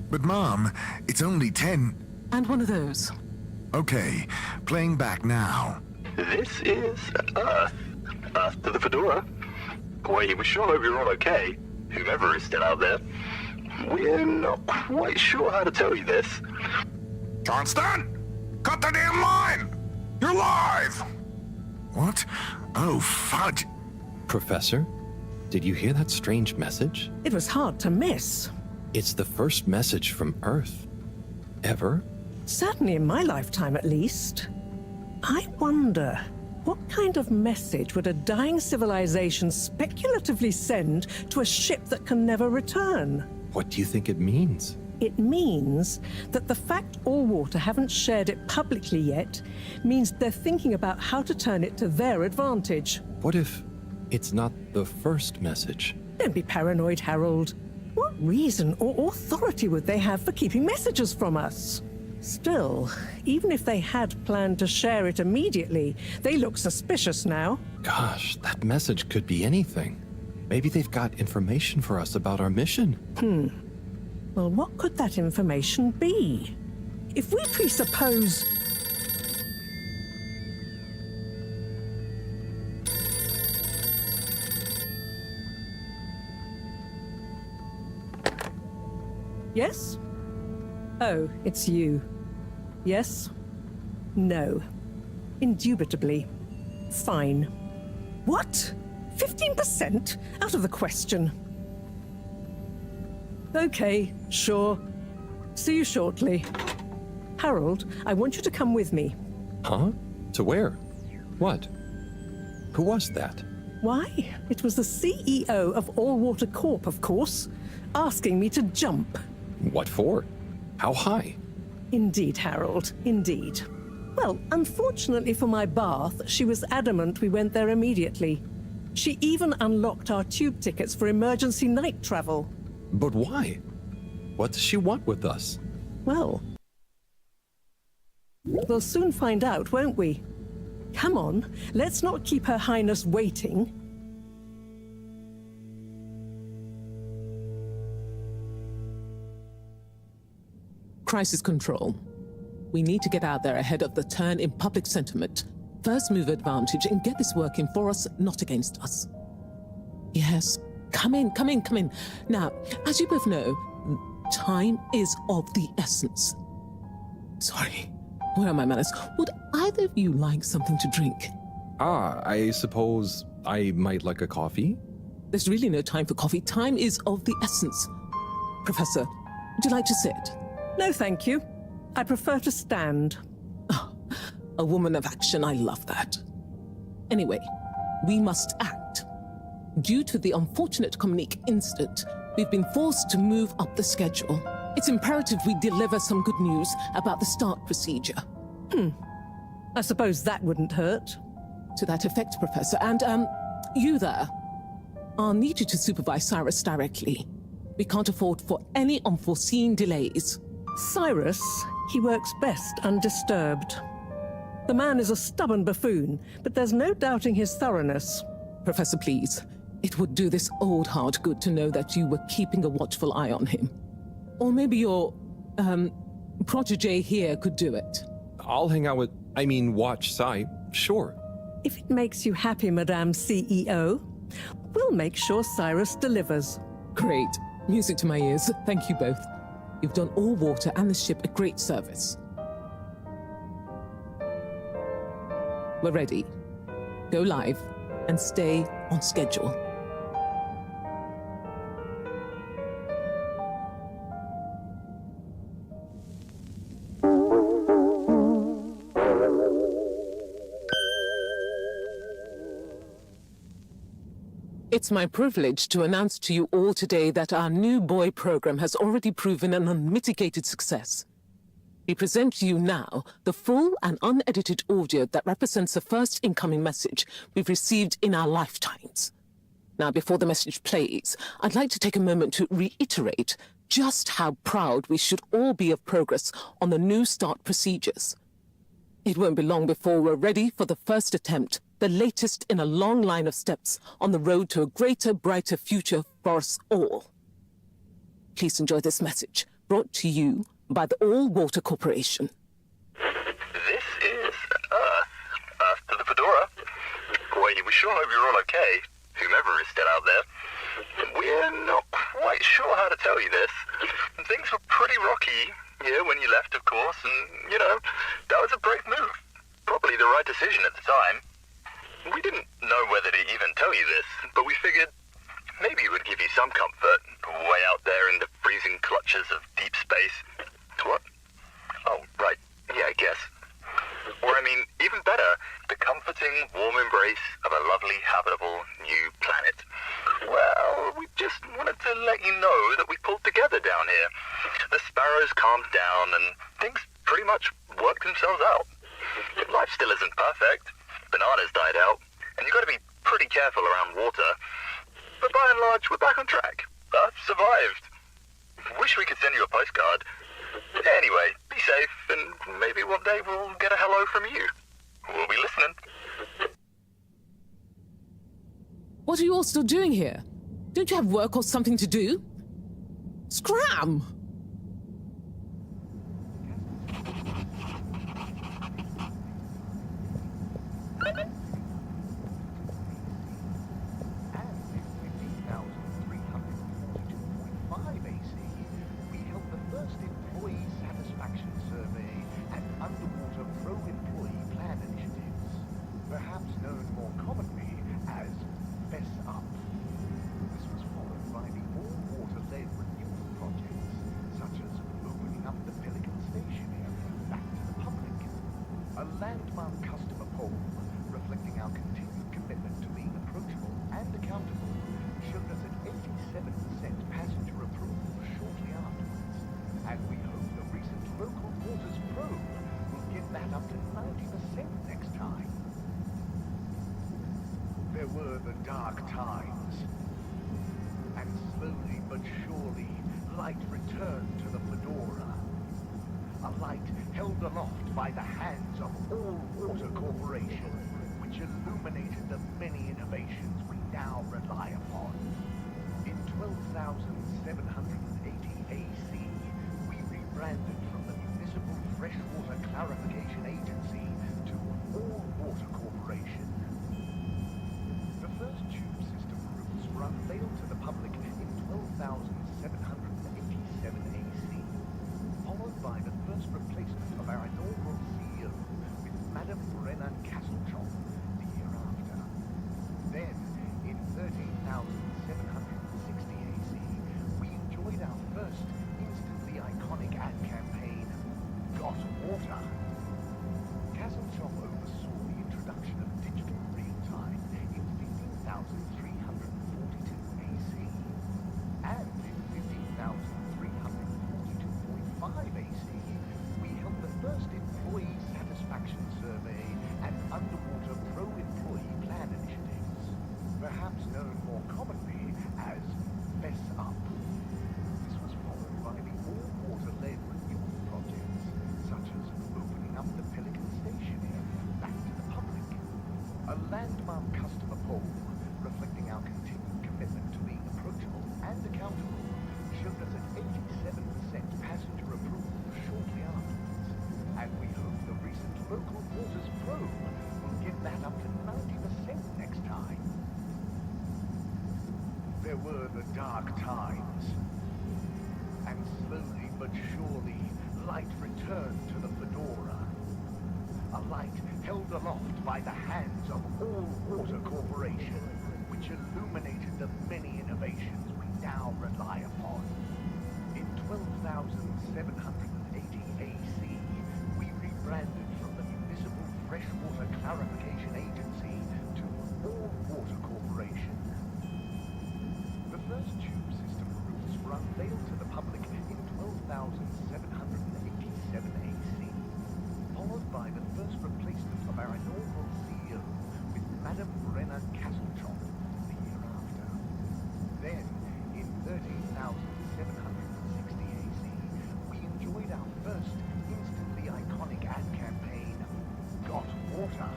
But Mom, it's only 10... And one of those. Okay, playing back now. This is Earth. Earth to the Fedora. We sure hope you're all okay, whoever is still out there. We're not quite sure how to tell you this. Johnston! Cut the damn line! You're live! What? Oh, fudge. Professor, did you hear that strange message? It was hard to miss. It's the first message from Earth. Ever? Certainly in my lifetime, at least. I wonder, what kind of message would a dying civilization speculatively send to a ship that can never return? What do you think it means? It means that the fact Allwater haven't shared it publicly yet means they're thinking about how to turn it to their advantage. What if it's not the first message? Don't be paranoid, Harold. What reason or authority would they have for keeping messages from us? Still, even if they had planned to share it immediately, they look suspicious now. Gosh, that message could be anything. Maybe they've got information for us about our mission. Well, what could that information be? If we presuppose... Yes? Oh, it's you. Yes? No. Indubitably. Fine. What? 15%? Out of the question. Okay, sure. See you shortly. Harold, I want you to come with me. Huh? To where? What? Who was that? Why? It was the CEO of All Water Corp, of course, asking me to jump. What for? How high? Indeed, Harold, indeed. Well, unfortunately for my bath, she was adamant we went there immediately. She even unlocked our tube tickets for emergency night travel. But why? What does she want with us? Well, we'll soon find out, won't we? Come on, let's not keep Her Highness waiting. Crisis control. We need to get out there ahead of the turn in public sentiment. First move advantage and get this working for us, not against us. Yes, come in, come in, come in. Now, as you both know, time is of the essence. Sorry, where are my manners? Would either of you like something to drink? I suppose I might like a coffee? There's really no time for coffee. Time is of the essence. Professor, would you like to sit? No, thank you. I prefer to stand. Oh, a woman of action, I love that. Anyway, we must act. Due to the unfortunate Communique incident, we've been forced to move up the schedule. It's imperative we deliver some good news about the start procedure. I suppose that wouldn't hurt. To that effect, Professor. And, you there. I'll need you to supervise Cyrus directly. We can't afford for any unforeseen delays. Cyrus, he works best undisturbed. The man is a stubborn buffoon, but there's no doubting his thoroughness. Professor, please. It would do this old heart good to know that you were keeping a watchful eye on him. Or maybe your, protege here could do it. I'll hang out with, watch Cy, sure. If it makes you happy, Madame CEO, we'll make sure Cyrus delivers. Great. Music to my ears. Thank you both. You've done All Water and the ship a great service. We're ready. Go live and stay on schedule. It's my privilege to announce to you all today that our new boy program has already proven an unmitigated success. We present to you now the full and unedited audio that represents the first incoming message we've received in our lifetimes. Now, before the message plays, I'd like to take a moment to reiterate just how proud we should all be of progress on the new start procedures. It won't be long before we're ready for the first attempt, the latest in a long line of steps on the road to a greater, brighter future for us all. Please enjoy this message, brought to you by the All Water Corporation. This is Earth to the Fedora. We sure hope you're all okay, whomever is still out there. We're not quite sure how to tell you this. Things were pretty rocky here when you left, of course, and, that was a brave move. Probably the right decision at the time. We didn't know whether to even tell you this, but we figured maybe it would give you some comfort, way out there in the freezing clutches of deep space. What? Oh, right. Yeah, I guess. Or, even better, the comforting, warm embrace of a lovely, habitable new planet. Well, we just wanted to let you know that we pulled together down here. The sparrows calmed down and things pretty much worked themselves out. Life still isn't perfect. Bananas died out, and you got to be pretty careful around water. But by and large, we're back on track. Earth survived. Wish we could send you a postcard. Anyway, be safe, and maybe one day we'll get a hello from you. We'll be listening. What are you all still doing here? Don't you have work or something to do? Scram! Underwater pro-employee plan initiatives, perhaps known landmark customer poll, reflecting our continued commitment to being approachable and accountable, showed us an 87% passenger approval shortly afterwards. And we hope the recent local waters probe will get that up to 90% next time. There were the dark times. And slowly but surely, light returned to the Fedora. A light held aloft by the hands of All Water Corporation, which illuminated the many innovations we now rely upon. In 12,780 AC, we rebranded from the Municipal Freshwater Clarification Agency to All Water Corporation. The first tube system routes were unveiled to the public in 12,787 AC, followed by the first replacement of our inaugural CEO with Madame Brennan Castletop the year after. Then, in 13,760 AC, we enjoyed our first instantly iconic ad campaign, Got Water. Castletop oversaw the introduction of digital real-time in 15,342 AC, and in 15,342.5 AC, we held the first employee satisfaction survey and underwater pro-employee plan initiatives, perhaps known more commonly as Fess Up. This was followed by the all-water-led renewal projects, such as opening up the Pelican Station area back to the public. A landmark customer poll, reflecting our continued commitment to being approachable and accountable, showed us an 87% passenger approval shortly afterwards, and we hope the recent local waters probe will get that up to 90% next time. There were the dark times, and slowly but surely, light returned to the Fedora. A light held aloft by the hands of All Water Corporation, which illuminated the many innovations we now rely upon. In 12,780 AC, we rebranded from the Municipal Freshwater Clarification Agency to All Water Corporation. The first tube system routes were unveiled to the public in 12,787 AC, followed by the first replacement of our inaugural CEO with Madame Brennan Castletop the year after. Then, in 13,760 AC, we enjoyed our first instantly iconic ad campaign, Got Water.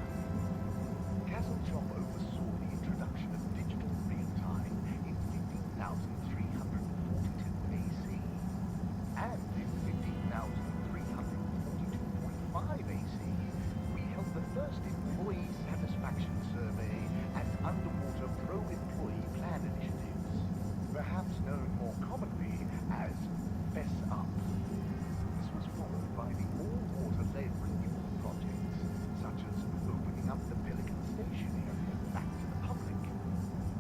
Castletop oversaw the introduction of digital real-time in 15,342 AC, and in 15,342.5 AC, we held the first employee satisfaction survey and underwater pro-employee plan initiatives, perhaps known more commonly as Fess Up. This was followed by the all-water-led renewal projects, such as opening up the Pelican Station area back to the public.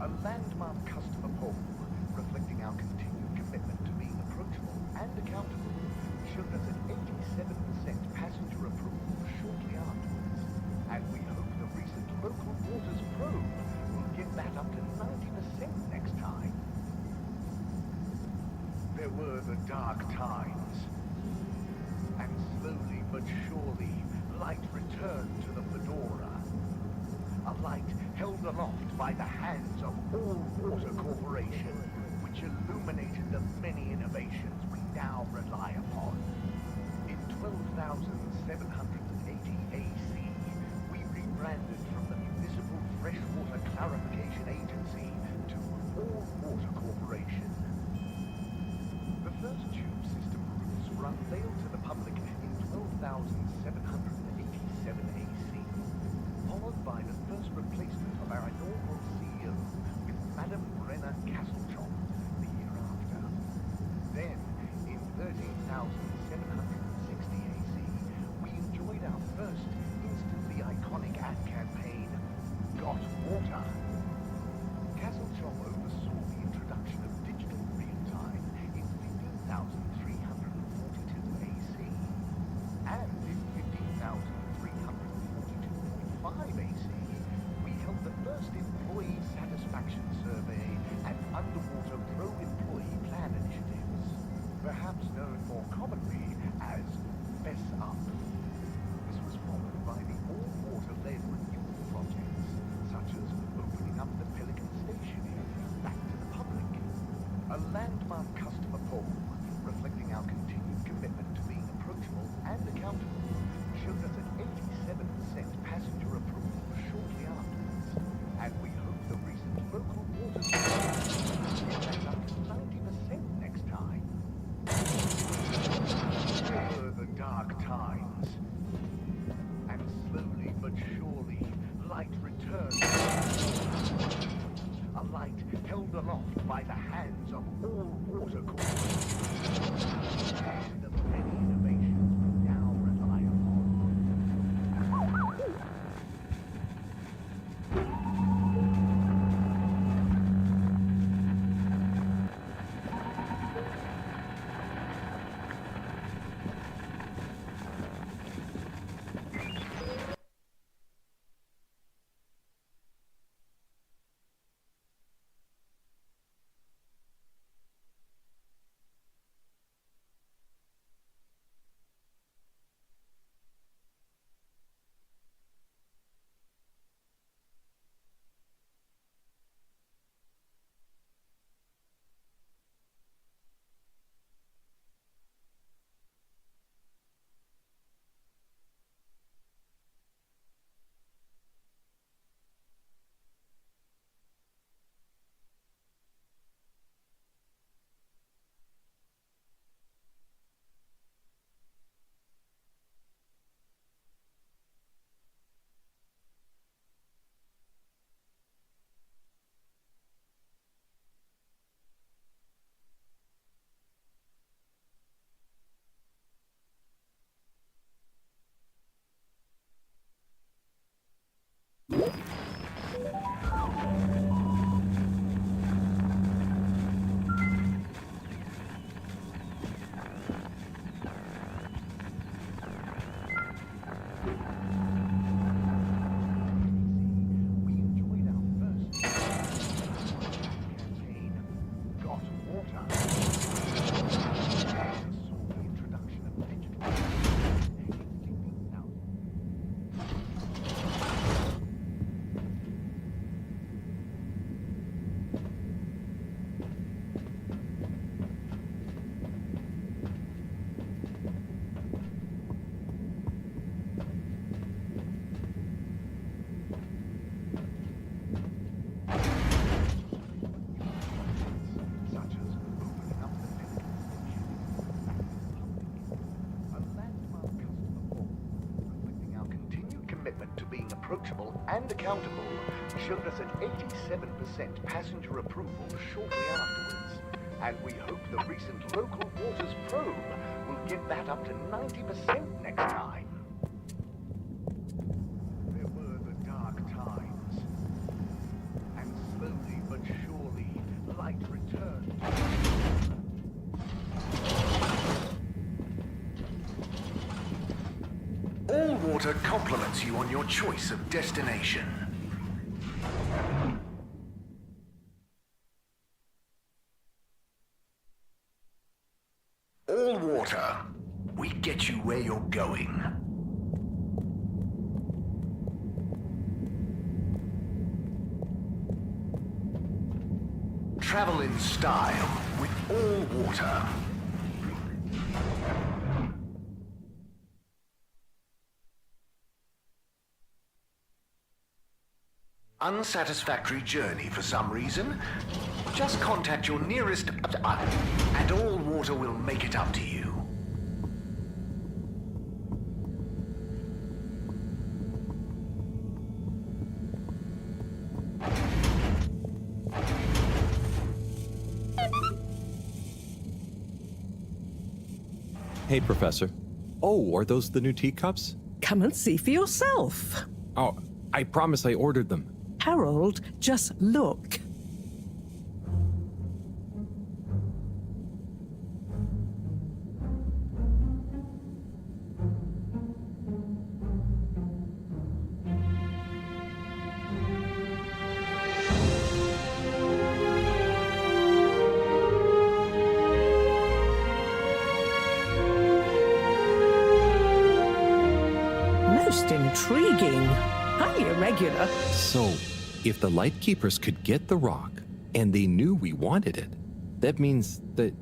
A landmark customer poll, reflecting our continued commitment to being approachable and accountable, showed us an 87% passenger approval shortly afterwards, and we hope the recent local waters probe will get that up to 90% next time. There were the dark times, and slowly but surely, light returned to the Fedora. A light held aloft by the hands of All Water Corporation, which illuminated the many innovations we now rely upon. In 12,780 AC, we rebranded from the Municipal Freshwater Clarification Agency to All Water Corporation. The first tube system routes were unveiled to the public in 12,787 AC, followed by the first replacement of our inaugural CEO with Madame Brennan Castletop the year after. Then, in 13,760 AC, we enjoyed our first instantly iconic ad campaign, Got Water. Castletop oversaw the introduction of digital real-time in 15,342 AC, and in 15,342.5 aloft by the hands of all water corporations. The many innovations we now rely upon. Approachable and accountable showed us at 87% passenger approval shortly afterwards. And we hope the recent local waters probe will get that up to 90% next time. There were the dark times. And slowly but surely, light returned. All water compliments you on your choice of destination. All water, we get you where you're going. Travel in style with all water. Unsatisfactory journey for some reason? Just contact your nearest and all water will make it up to you. Hey, Professor. Oh, are those the new teacups? Come and see for yourself. Oh, I promise I ordered them. Harold, just look. Most intriguing. Highly irregular. So, if the Lightkeepers could get the rock, and they knew we wanted it, that means that,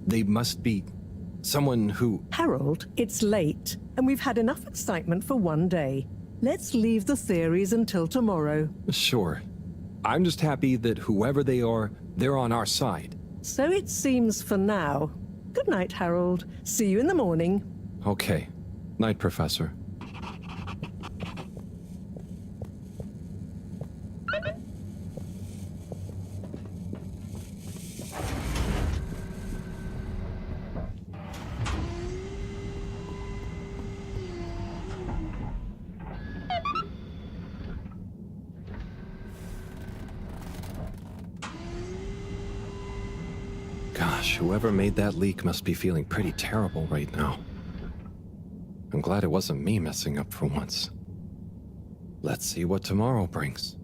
they must be someone who... Harold, it's late, and we've had enough excitement for one day. Let's leave the theories until tomorrow. Sure. I'm just happy that whoever they are, they're on our side. So it seems for now. Good night, Harold. See you in the morning. Okay. Night, Professor. whoever made that leak must be feeling pretty terrible right now. I'm glad it wasn't me messing up for once. Let's see what tomorrow brings.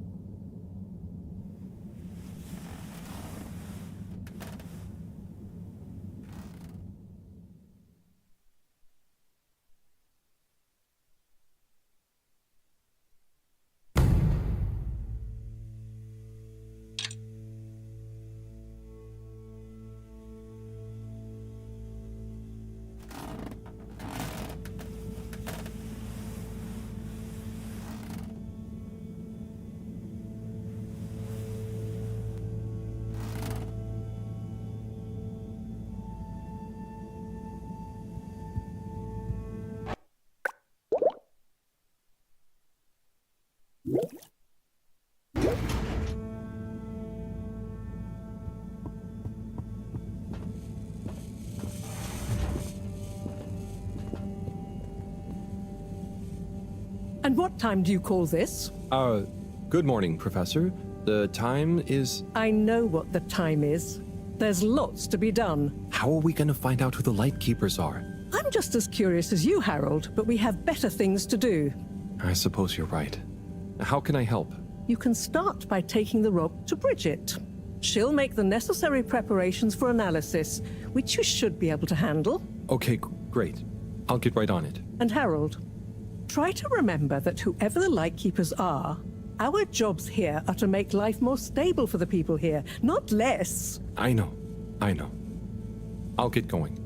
And what time do you call this? Good morning, Professor. The time is... I know what the time is. There's lots to be done. How are we going to find out who the Lightkeepers are? I'm just as curious as you, Harold, but we have better things to do. I suppose you're right. How can I help? You can start by taking the robe to Bridget. She'll make the necessary preparations for analysis, which you should be able to handle. Okay, great. I'll get right on it. And Harold, try to remember that whoever the Lightkeepers are, our jobs here are to make life more stable for the people here, not less. I know. I'll get going.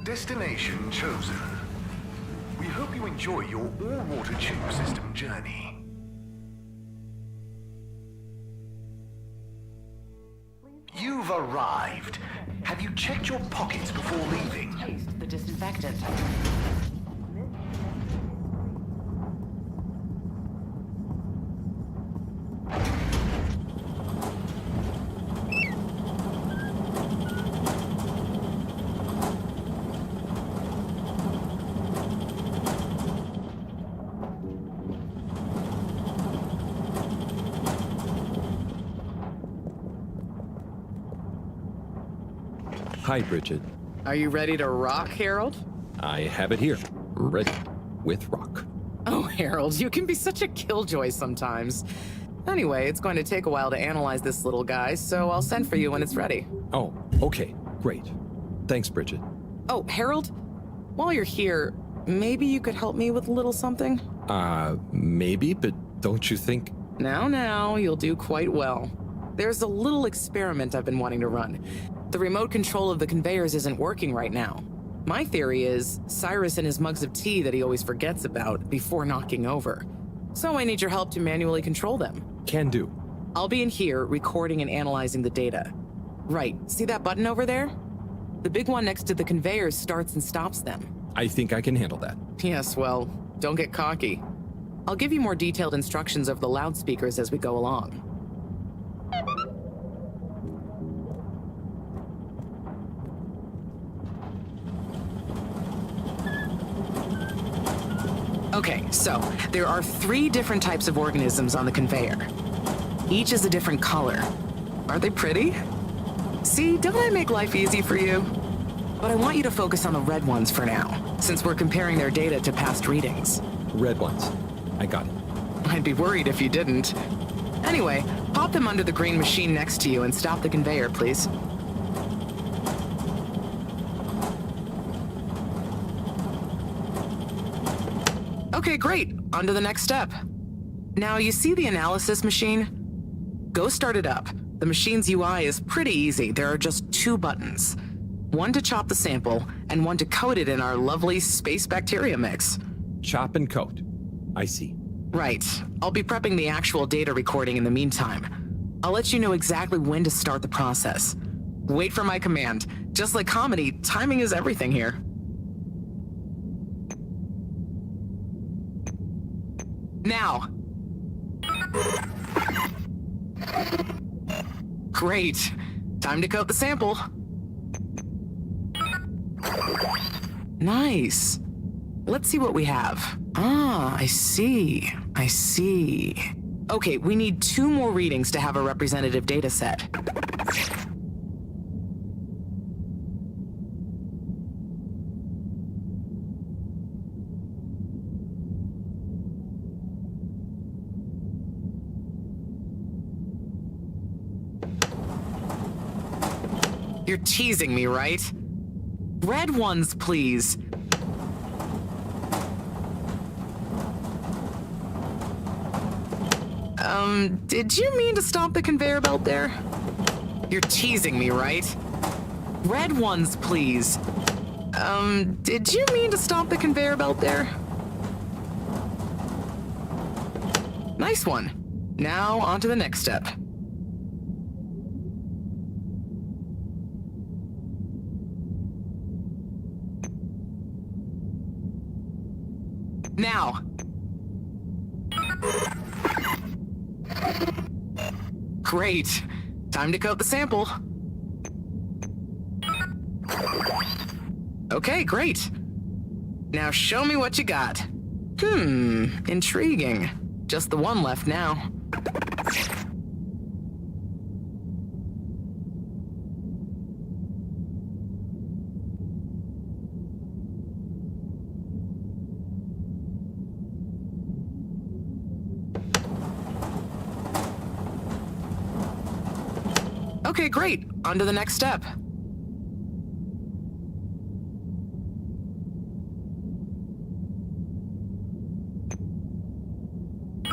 Destination chosen. We hope you enjoy your all-water tube system journey. You've arrived. Have you checked your pockets before leaving? Taste the disinfectant. Hi, Bridget. Are you ready to rock, Harold? I have it here. Ready. With rock. Oh, Harold, you can be such a killjoy sometimes. Anyway, it's going to take a while to analyze this little guy, so I'll send for you when it's ready. Oh, okay. Great. Thanks, Bridget. Oh, Harold, while you're here, maybe you could help me with a little something? Maybe, but don't you think... Now, you'll do quite well. There's a little experiment I've been wanting to run. The remote control of the conveyors isn't working right now. My theory is Cyrus and his mugs of tea that he always forgets about before knocking over. So I need your help to manually control them. Can do. I'll be in here recording and analyzing the data. Right, see that button over there? The big one next to the conveyors starts and stops them. I think I can handle that. Yes, well, don't get cocky. I'll give you more detailed instructions over the loudspeakers as we go along. Okay, so there are 3 different types of organisms on the conveyor. Each is a different color. Aren't they pretty? See, don't I make life easy for you? But I want you to focus on the red ones for now, since we're comparing their data to past readings. Red ones. I got it. I'd be worried if you didn't. Anyway, pop them under the green machine next to you and stop the conveyor, please. Okay, great. On to the next step. Now, you see the analysis machine? Go start it up. The machine's UI is pretty easy. There are just 2 buttons. One to chop the sample, and one to coat it in our lovely space bacteria mix. Chop and coat. I see. Right. I'll be prepping the actual data recording in the meantime. I'll let you know exactly when to start the process. Wait for my command. Just like comedy, timing is everything here. Now. Great. Time to coat the sample. Nice. Let's see what we have. Ah, I see. I see. Okay, we need 2 more readings to have a representative data set. You're teasing me, right? Red ones, please. Did you mean to stop the conveyor belt there? You're teasing me, right? Red ones, please. Did you mean to stop the conveyor belt there? Nice one. Now, on to the next step. Now. Great. Time to coat the sample. Okay, great. Now show me what you got. Intriguing. Just the one left now. Okay, great. On to the next step.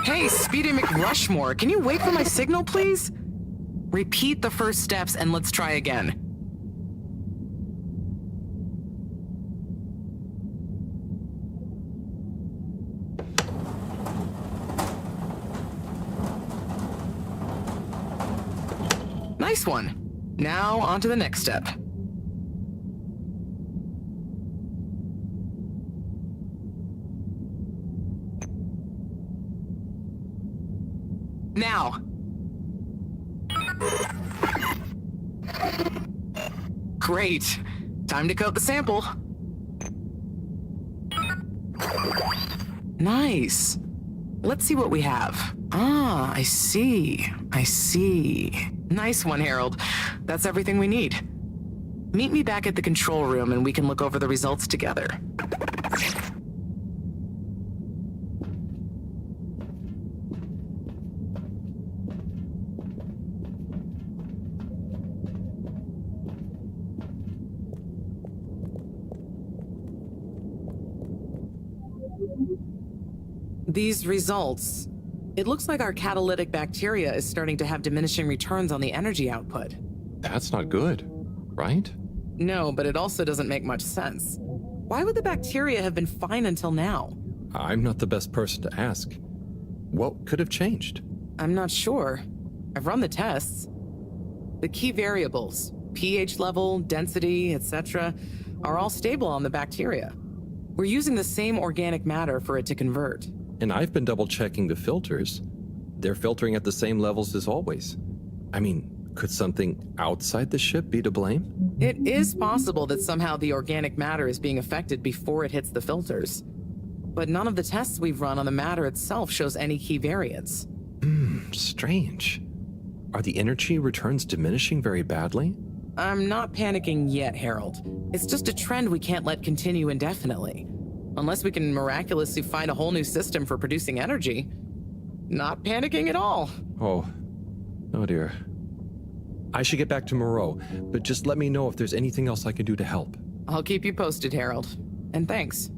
Hey, Speedy McRushmore, can you wait for my signal, please? Repeat the first steps and let's try again. Nice one. Now, on to the next step. Now. Great. Time to coat the sample. Nice. Let's see what we have. Ah, I see. I see. Nice one, Harold. That's everything we need. Meet me back at the control room and we can look over the results together. These results, it looks like our catalytic bacteria is starting to have diminishing returns on the energy output. That's not good, right? No, but it also doesn't make much sense. Why would the bacteria have been fine until now? I'm not the best person to ask. What could have changed? I'm not sure. I've run the tests. The key variables, pH level, density, etc., are all stable on the bacteria. We're using the same organic matter for it to convert. And I've been double-checking the filters. They're filtering at the same levels as always. I mean, could something outside the ship be to blame? It is possible that somehow the organic matter is being affected before it hits the filters. But none of the tests we've run on the matter itself shows any key variants. Strange. Are the energy returns diminishing very badly? I'm not panicking yet, Harold. It's just a trend we can't let continue indefinitely. Unless we can miraculously find a whole new system for producing energy. Not panicking at all. Oh dear. I should get back to Moreau, but just let me know if there's anything else I can do to help. I'll keep you posted, Harold. And thanks.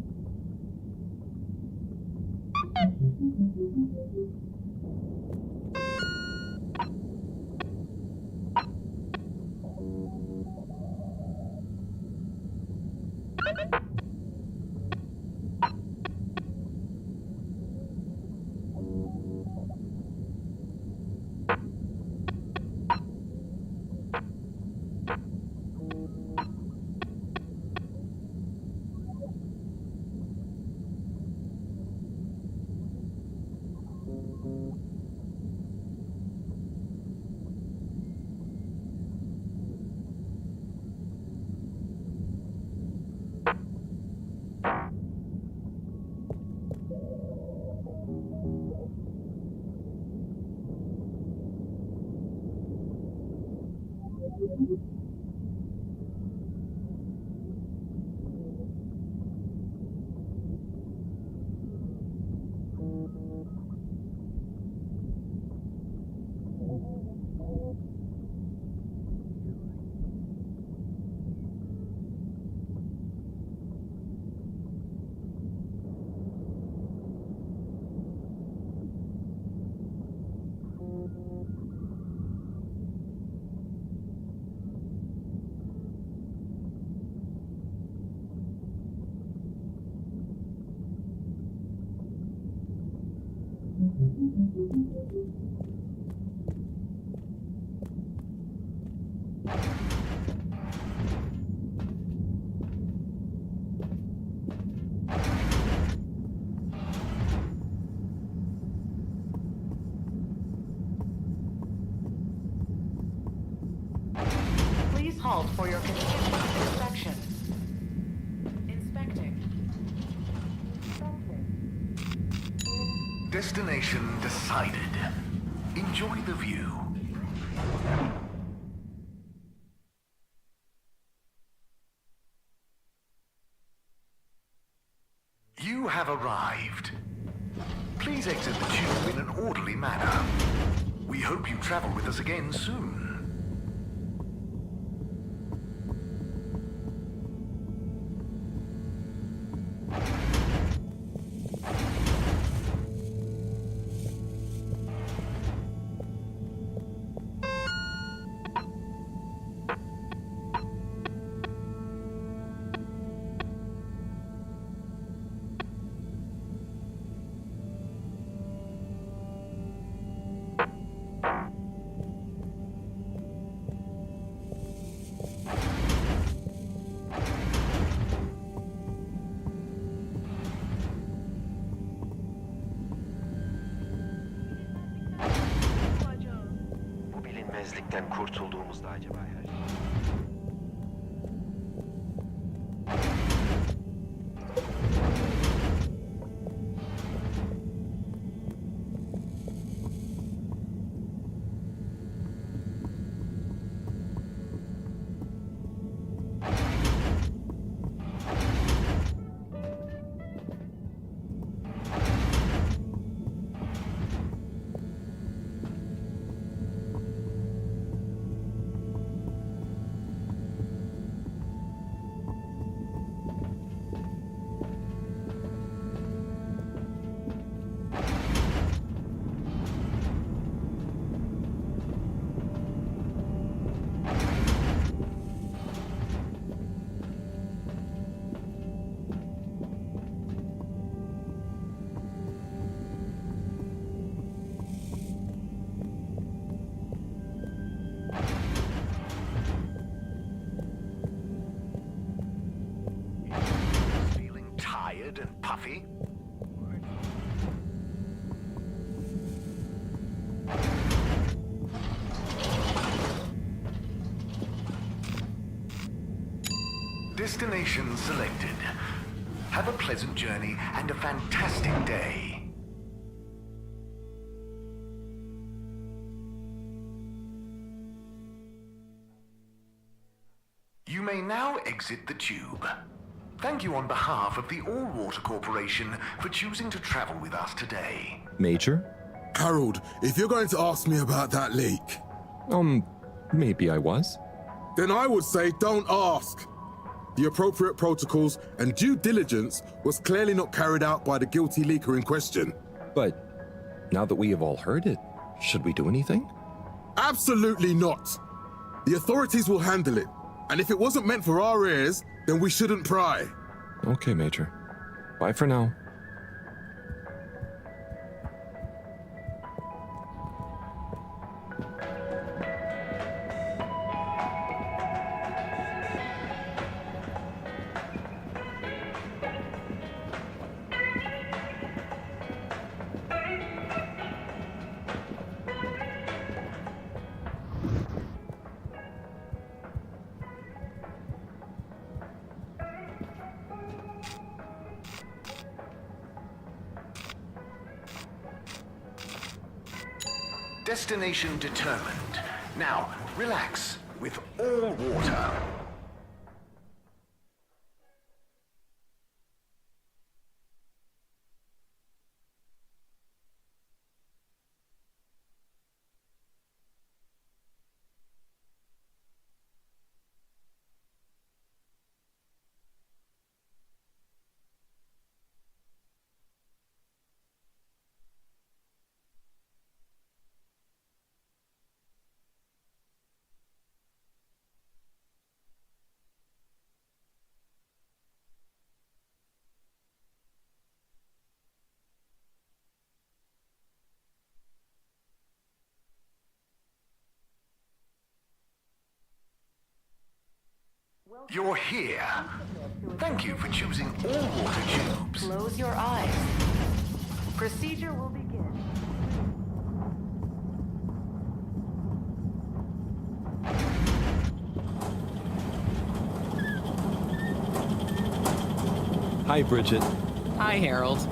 Please halt for your continued inspection. Inspecting. Destination decided. Enjoy the view. You have arrived. Please exit the tube in an orderly manner. We hope you travel with us again soon. Bilinmezlikten kurtulduğumuzda acaba her şey. weird and puffy. Destination selected. Have a pleasant journey and a fantastic day. You may now exit the tube. Thank you on behalf of the All-Water Corporation for choosing to travel with us today. Major? Harold, if you're going to ask me about that leak, Maybe I was. then I would say don't ask. The appropriate protocols and due diligence was clearly not carried out by the guilty leaker in question. But now that we have all heard it, should we do anything? Absolutely not. The authorities will handle it. And if it wasn't meant for our ears, then we shouldn't pry. Okay, Major. Bye for now. Destination determined. Now, relax with all water. You're here. Thank you for choosing all water tubes. Close your eyes. Procedure will begin. Hi, Bridget. Hi, Harold.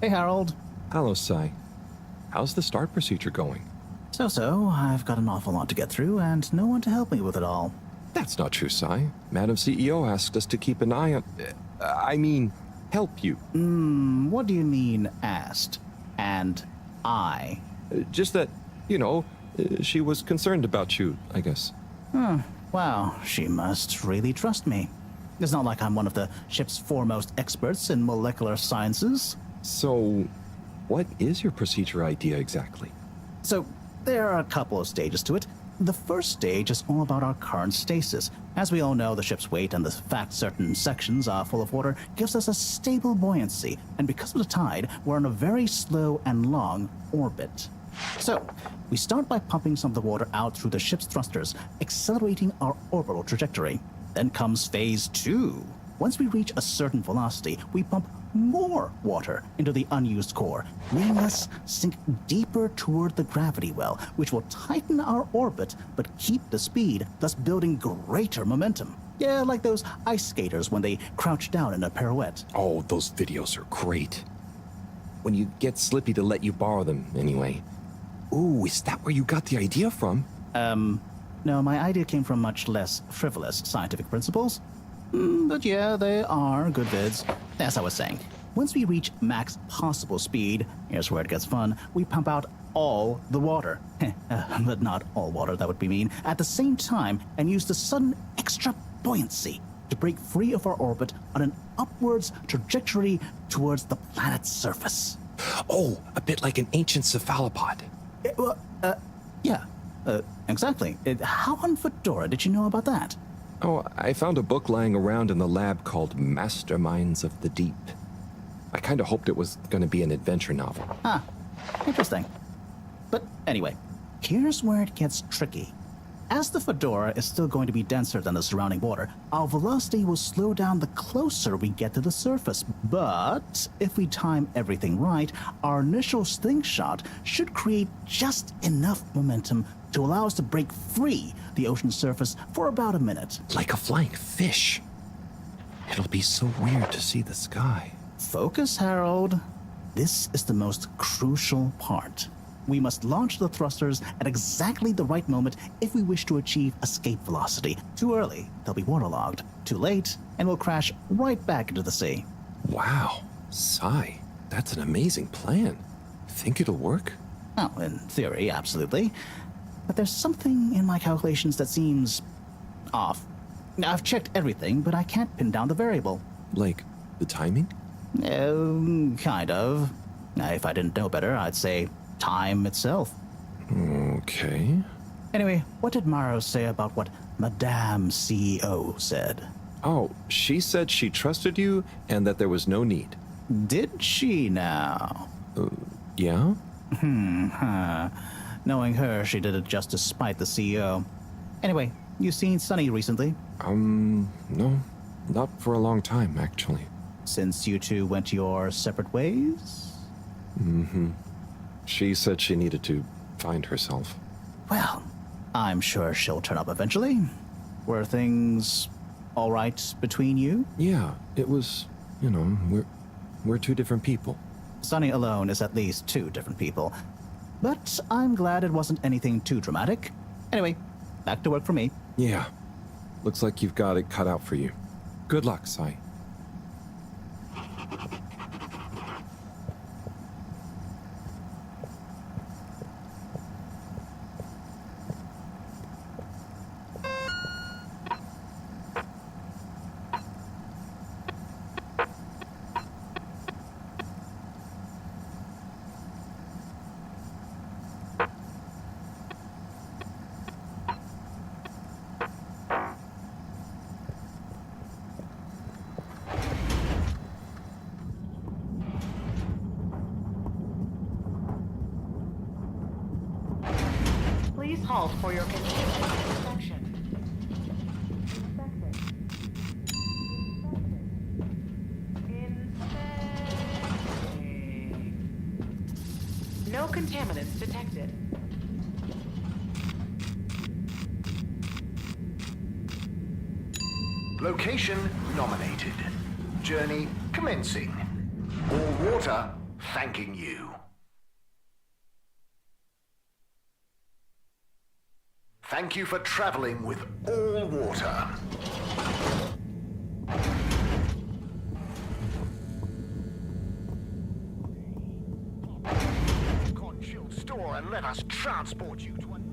Hey, Harold. Hello, Sai. How's the start procedure going? So, I've got an awful lot to get through and no one to help me with it all. That's not true, Sai. Madam CEO asked us to keep an eye on... help you. What do you mean, asked? And I? Just that, she was concerned about you, I guess. Wow, she must really trust me. It's not like I'm one of the ship's foremost experts in molecular sciences. So, what is your procedure idea exactly? So, there are a couple of stages to it. The first stage is all about our current stasis. As we all know, the ship's weight and the fact certain sections are full of water gives us a stable buoyancy, and because of the tide, we're on a very slow and long orbit. So, we start by pumping some of the water out through the ship's thrusters, accelerating our orbital trajectory. Then comes phase 2. Once we reach a certain velocity, we pump more water into the unused core, letting us sink deeper toward the gravity well, which will tighten our orbit but keep the speed, thus building greater momentum. Yeah, like those ice skaters when they crouch down in a pirouette. Oh, those videos are great. When you get Slippy to let you borrow them, anyway. Ooh, is that where you got the idea from? No, my idea came from much less frivolous scientific principles. But yeah, they are good vids. As I was saying, once we reach max possible speed, here's where it gets fun, we pump out all the water. But not all water, that would be mean. At the same time, and use the sudden extra buoyancy to break free of our orbit on an upwards trajectory towards the planet's surface. Oh, a bit like an ancient cephalopod. Yeah, exactly. How on Fedora did you know about that? Oh, I found a book lying around in the lab called Masterminds of the Deep. I kind of hoped it was going to be an adventure novel. Interesting. But anyway, here's where it gets tricky. As the Fedora is still going to be denser than the surrounding water, our velocity will slow down the closer we get to the surface. But if we time everything right, our initial slingshot should create just enough momentum to allow us to break free the ocean surface for about a minute. Like a flying fish. It'll be so weird to see the sky. Focus, Harold. This is the most crucial part. We must launch the thrusters at exactly the right moment if we wish to achieve escape velocity. Too early, they'll be waterlogged. Too late, and we'll crash right back into the sea. Wow, Sai, that's an amazing plan. Think it'll work? Oh, in theory, absolutely. But there's something in my calculations that seems off. I've checked everything, but I can't pin down the variable. Like the timing? Kind of. If I didn't know better, I'd say time itself. Okay. Anyway, what did Maro say about what Madame CEO said? Oh, she said she trusted you and that there was no need. Did she now? Yeah? Knowing her, she did it just to spite the CEO. Anyway, you seen Sunny recently? No. Not for a long time, actually. Since you two went your separate ways? She said she needed to find herself. Well, I'm sure she'll turn up eventually. Were things all right between you? Yeah, it was, we're two different people. Sunny alone is at least two different people. But I'm glad it wasn't anything too dramatic. Anyway, back to work for me. Yeah. Looks like you've got it cut out for you. Good luck, Sai. Please halt for your continued inspection. No contaminants detected. Location nominated. Journey commencing. All water thanking you. Thank you for traveling with all water. Congealed store and let us transport you to another.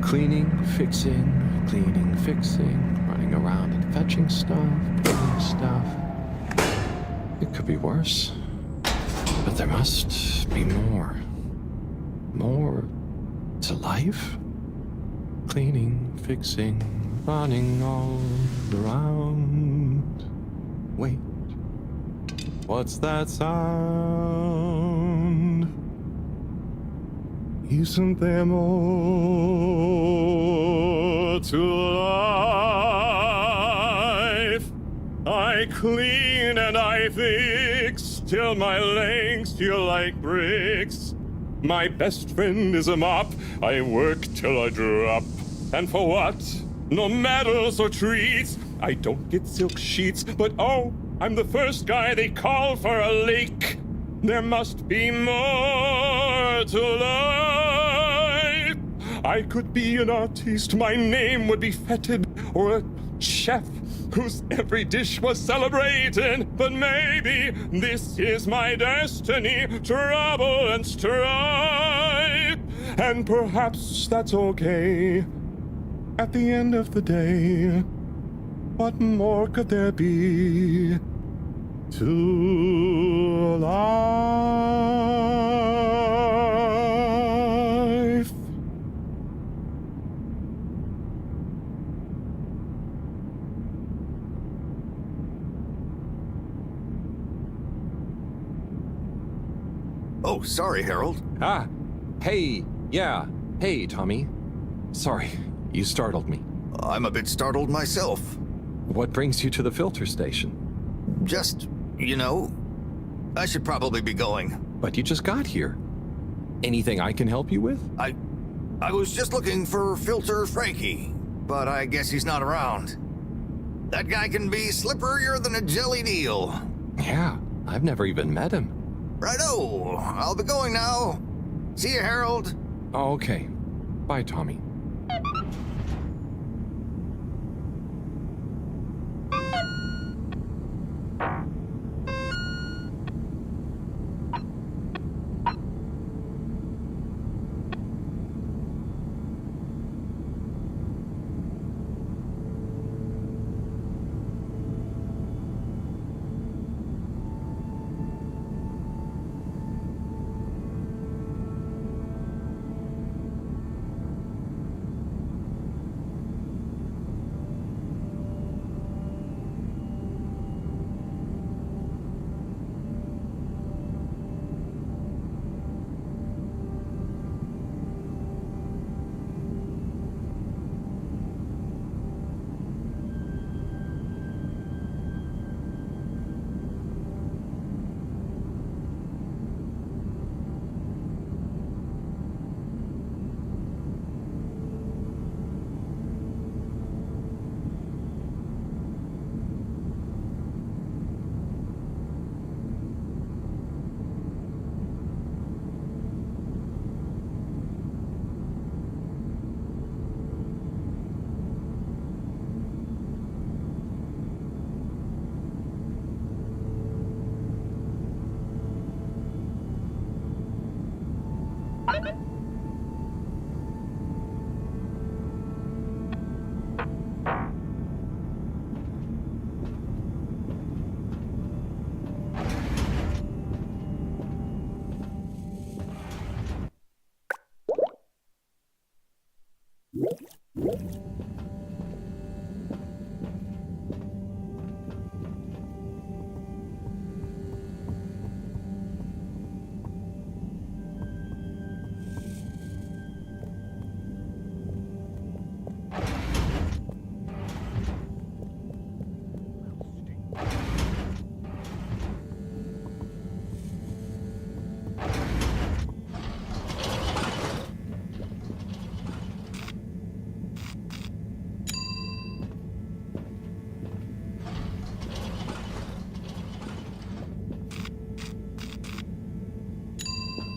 Cleaning, fixing, running around and fetching stuff, doing stuff. It could be worse. But there must be more. More to life? Cleaning, fixing, running all around. Wait. What's that sound? Isn't there more to life? I clean and I fix till my legs feel like bricks. My best friend is a mop. I work till I drop. And for what? No medals or treats. I don't get silk sheets, but oh, I'm the first guy they call for a leak. There must be more to life. I could be an artiste, my name would be feted, or a chef whose every dish was celebrated. But maybe this is my destiny, trouble and strife. And perhaps that's okay. At the end of the day, what more could there be to life? Oh, sorry, Harold. Ah, hey, yeah. Hey, Tommy. Sorry, you startled me. I'm a bit startled myself. What brings you to the filter station? Just, I should probably be going. But you just got here. Anything I can help you with? I was just looking for Filter Frankie, but I guess he's not around. That guy can be slipperier than a jellied eel. Yeah, I've never even met him. Righto, I'll be going now. See you, Harold. Oh, okay. Bye, Tommy.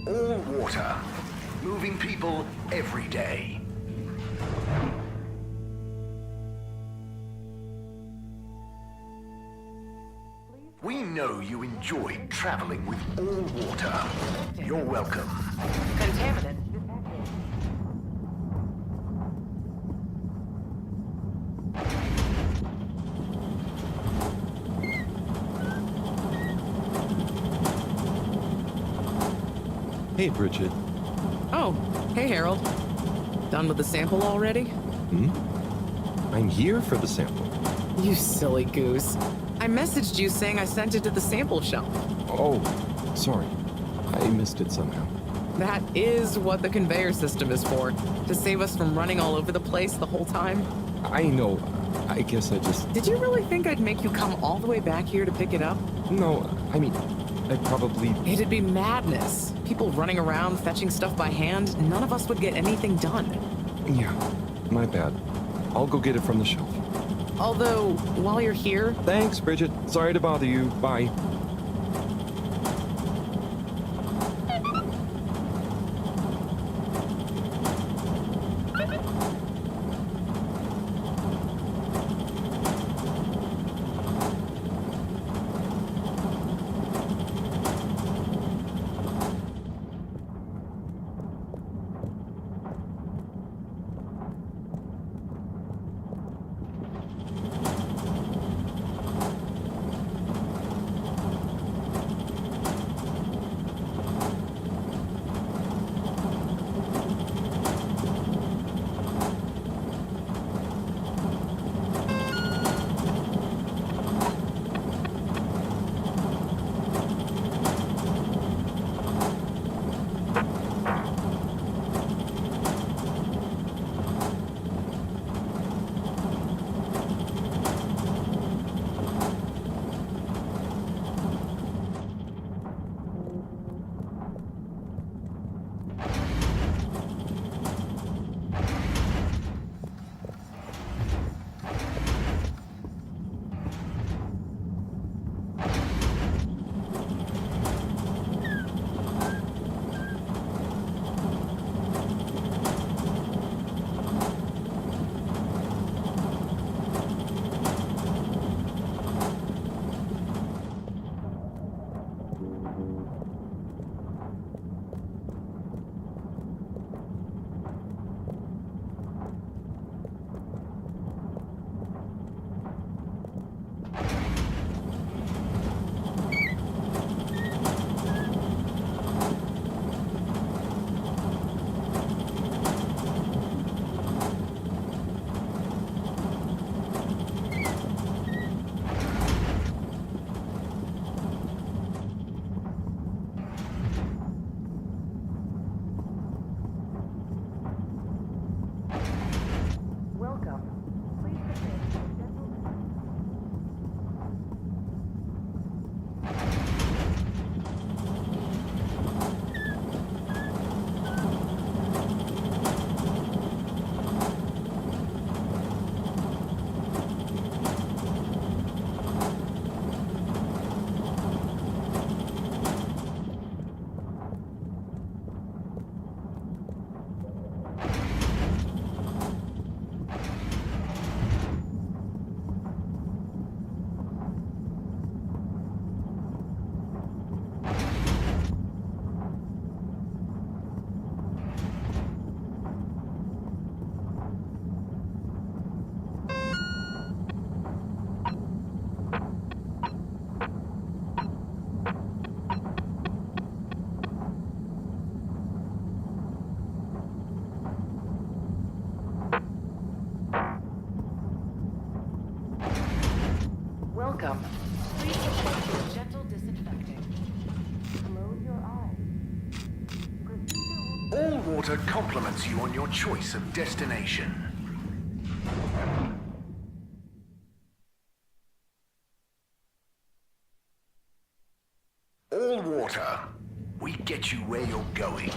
All water, moving people every day. We know you enjoy traveling with all water. You're welcome. Contaminant. Hey, Bridget. Oh, hey, Harold. Done with the sample already? I'm here for the sample. You silly goose. I messaged you saying I sent it to the sample shelf. Oh, sorry. I missed it somehow. That is what the conveyor system is for, to save us from running all over the place the whole time. I know. I guess I just... Did you really think I'd make you come all the way back here to pick it up? No, I mean, I probably... It'd be madness. People running around fetching stuff by hand, none of us would get anything done. Yeah, my bad. I'll go get it from the shelf. Although, while you're here... Thanks, Bridget. Sorry to bother you. Bye. router compliments you on your choice of destination. All water. We get you where you're going.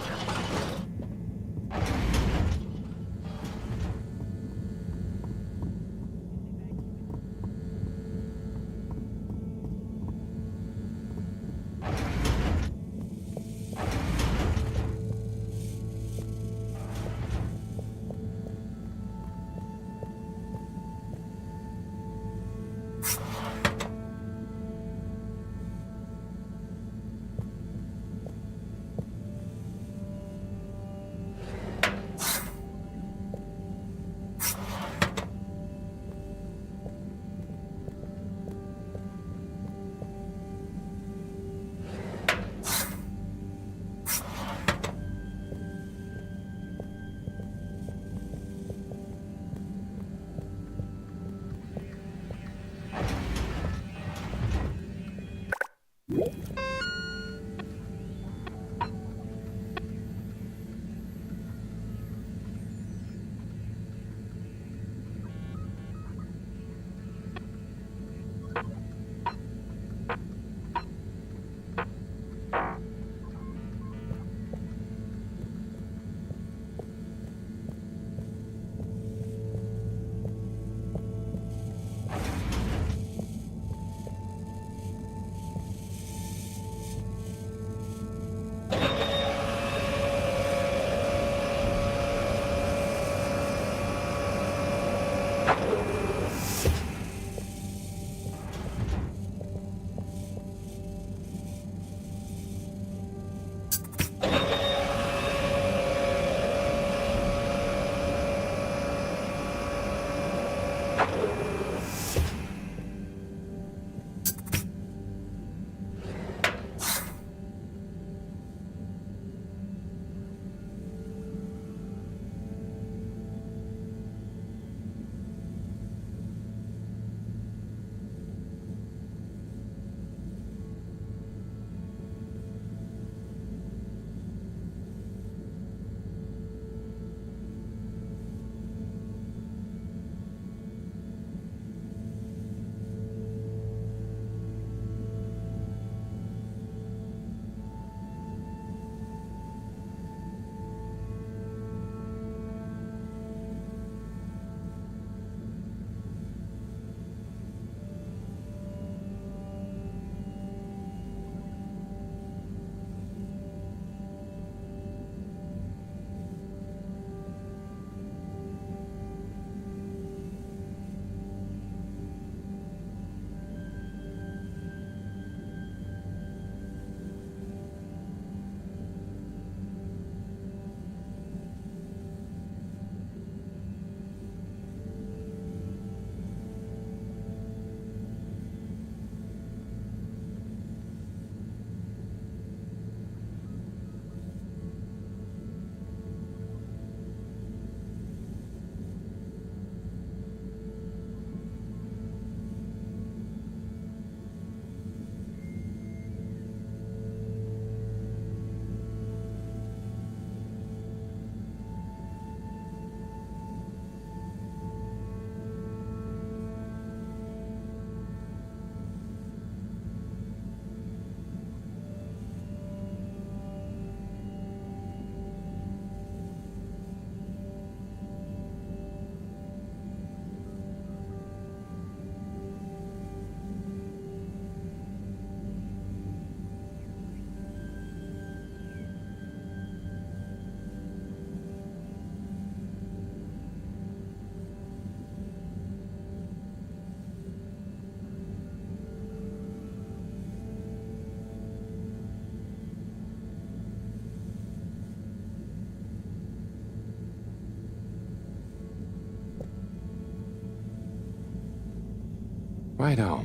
Righto.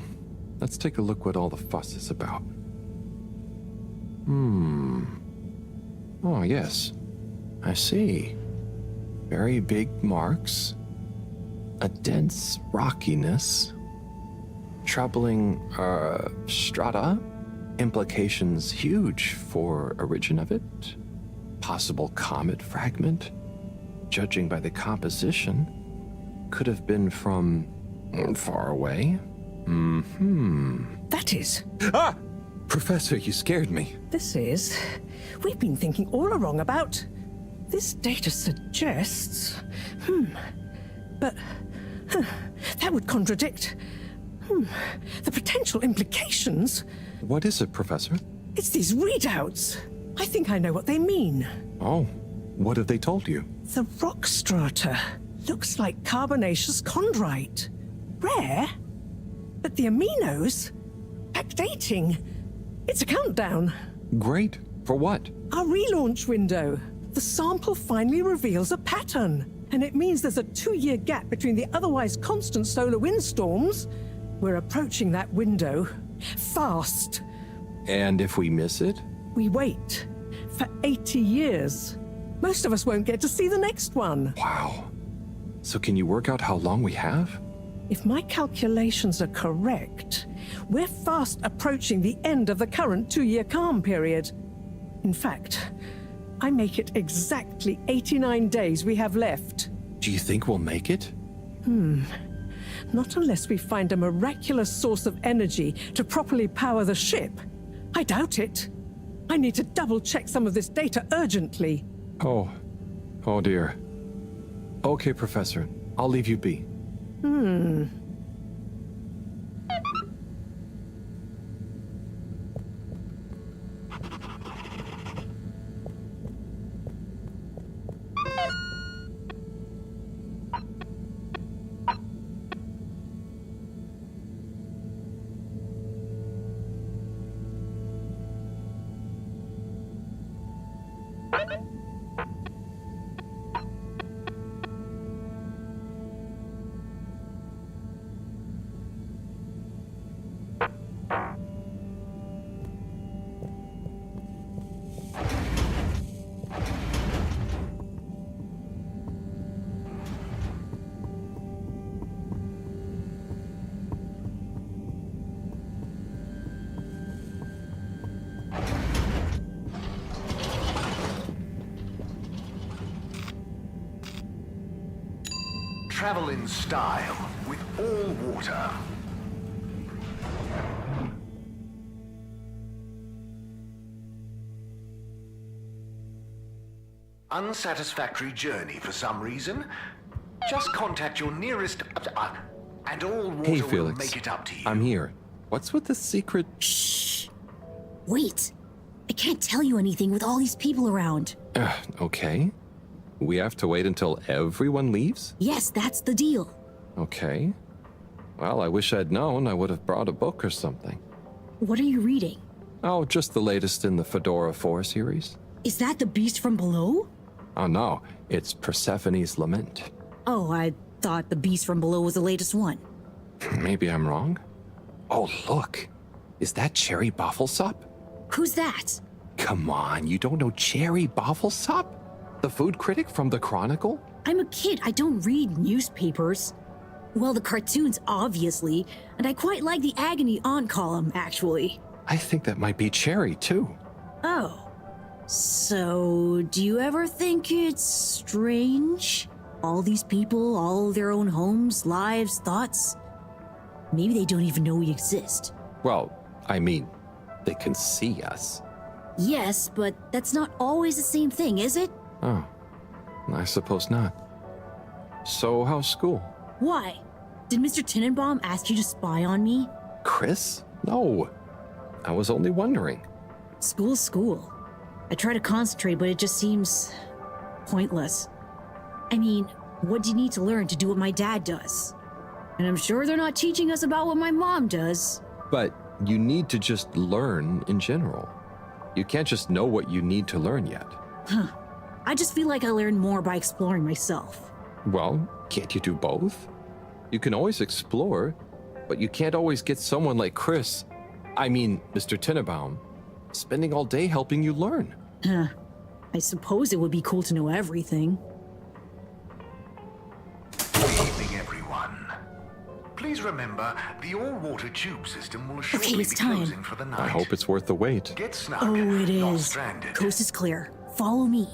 Let's take a look what all the fuss is about. Oh, yes. I see. Very big marks. A dense rockiness. Troubling, strata. Implications huge for origin of it. possible comet fragment, judging by the composition, could have been from far away. That is. Ah! Professor, you scared me. This is. We've been thinking all along about. This data suggests. But. That would contradict. The potential implications. What is it, Professor? It's these readouts. I think I know what they mean. Oh, what have they told you? The rock strata looks like carbonaceous chondrite. Rare, but the aminos backdating. It's a countdown. Great. For what? Our relaunch window. The sample finally reveals a pattern, and it means there's a 2-year gap between the otherwise constant solar windstorms. We're approaching that window fast. And if we miss it? We wait for 80 years. Most of us won't get to see the next one. Wow. So can you work out how long we have? If my calculations are correct, we're fast approaching the end of the current 2-year calm period. In fact, I make it exactly 89 days we have left. Do you think we'll make it? Not unless we find a miraculous source of energy to properly power the ship. I doubt it. I need to double-check some of this data urgently. Oh dear. Okay, Professor. I'll leave you be. Travel in style with all water. Unsatisfactory journey for some reason? Just contact your nearest and all water Hey, will Felix. make it up to you. I'm here. What's with the secret? Shh. Wait. I can't tell you anything with all these people around. Okay. We have to wait until everyone leaves? Yes, that's the deal. Okay. Well, I wish I'd known. I would have brought a book or something. What are you reading? Oh, just the latest in the Fedora 4 series. Is that the beast from below? Oh no, it's Persephone's Lament. Oh, I thought the beast from below was the latest one. Maybe I'm wrong. Oh, look. Is that Cherry Bofflesop? Who's that? Come on, you don't know Cherry Bofflesop? The food critic from the Chronicle? I'm a kid. I don't read newspapers. Well, the cartoons, obviously. And I quite like the Agony On column, actually. I think that might be Cherry, too. Oh. So, do you ever think it's strange? All these people, all their own homes, lives, thoughts? Maybe they don't even know we exist. Well, I mean, they can see us. Yes, but that's not always the same thing, is it? Oh, I suppose not. So, how's school? Why? Did Mr. Tenenbaum ask you to spy on me? Chris? No. I was only wondering. School's school. I try to concentrate, but it just seems pointless. I mean, what do you need to learn to do what my dad does? And I'm sure they're not teaching us about what my mom does. But you need to just learn in general. You can't just know what you need to learn yet. Huh. I just feel like I learn more by exploring myself. Well, can't you do both? You can always explore, but you can't always get someone like Chris, Mr. Tenenbaum, spending all day helping you learn. Huh. I suppose it would be cool to know everything. Good evening, everyone. Please remember, the all-water tube system will shortly it's be time. closing for the night. I hope it's worth the wait. Get snug, Oh, it not is. stranded. Coast is clear. follow me.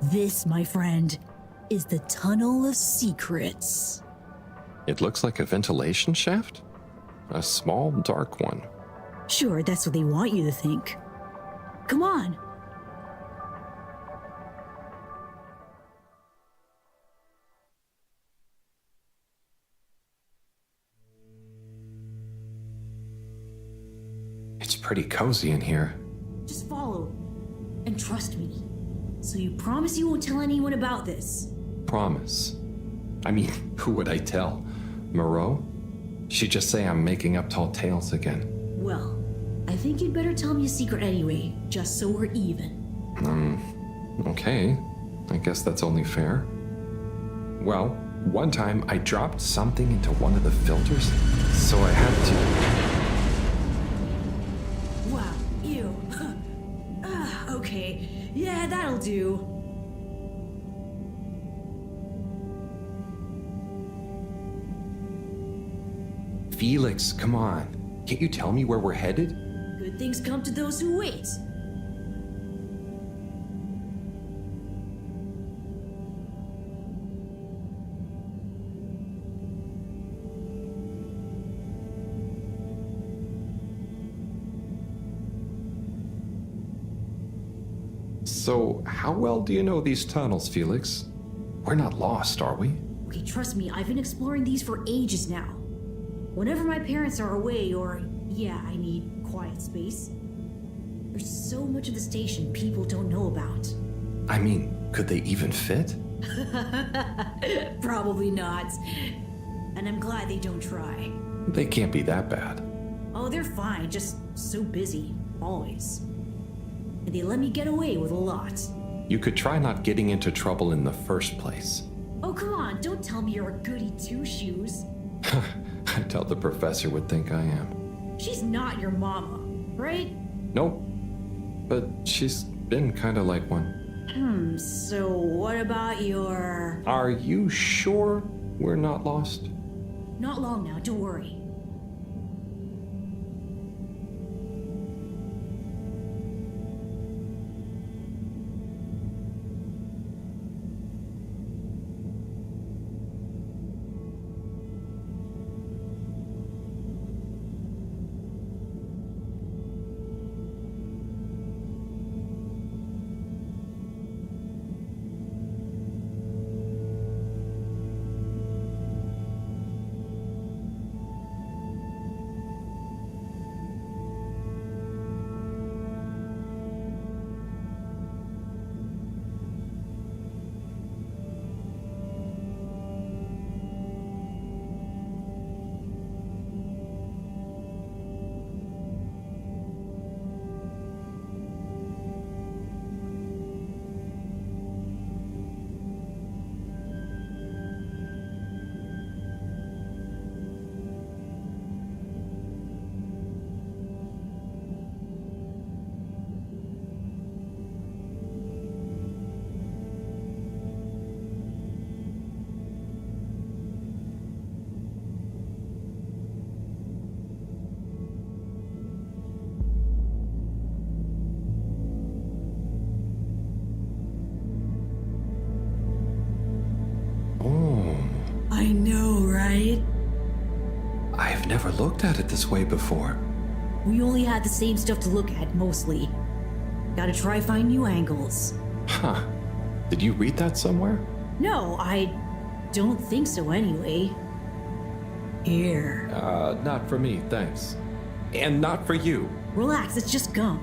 This, my friend, is the Tunnel of Secrets. It looks like a ventilation shaft? A small, dark one. Sure, that's what they want you to think. Come on. It's pretty cozy in here. Just follow. And trust me. So you promise you won't tell anyone about this? Promise. I mean, who would I tell? Moreau? She'd just say I'm making up tall tales again. Well, I think you'd better tell me a secret anyway, just so we're even. Okay. I guess that's only fair. Well, one time I dropped something into one of the filters, so I had to... Wow, ew. Okay, yeah, that'll do. Felix, come on. Can't you tell me where we're headed? Good things come to those who wait. So, how well do you know these tunnels, Felix? We're not lost, are we? Okay, trust me, I've been exploring these for ages now. Whenever my parents are away or, yeah, I need quiet space, there's so much of the station people don't know about. I mean, could they even fit? Probably not. And I'm glad they don't try. They can't be that bad. Oh, they're fine, just so busy, always. And they let me get away with a lot. You could try not getting into trouble in the first place. Oh, come on, don't tell me you're a goody two-shoes. I doubt the professor would think I am. She's not your mama, right? Nope. But she's been kind of like one. So what about your... Are you sure we're not lost? Not long now, don't worry. I know, right? I've never looked at it this way before. We only had the same stuff to look at, mostly. Gotta try find new angles. Huh. Did you read that somewhere? No, I don't think so anyway. Here. Not for me, thanks. And not for you. Relax, it's just gum.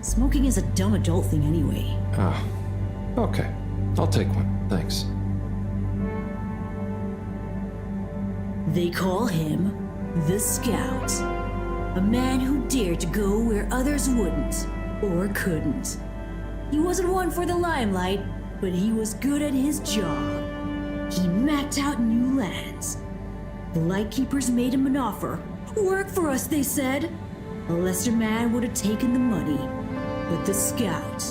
Smoking is a dumb adult thing anyway. Ah, okay. I'll take one, thanks. They call him the Scout. A man who dared to go where others wouldn't, or couldn't. He wasn't one for the limelight, but he was good at his job. He mapped out new lands. The Lightkeepers made him an offer. Work for us, they said. A lesser man would have taken the money. But the Scout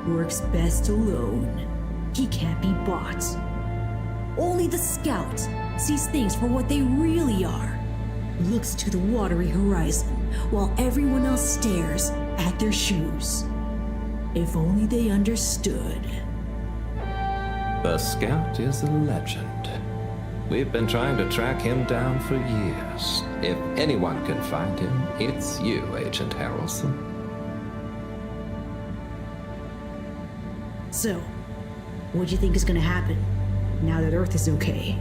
works best alone. He can't be bought. Only the scout sees things for what they really are, looks to the watery horizon while everyone else stares at their shoes. If only they understood. The Scout is a legend. We've been trying to track him down for years. If anyone can find him, it's you, Agent Harrelson. So, what do you think is gonna happen now that Earth is okay?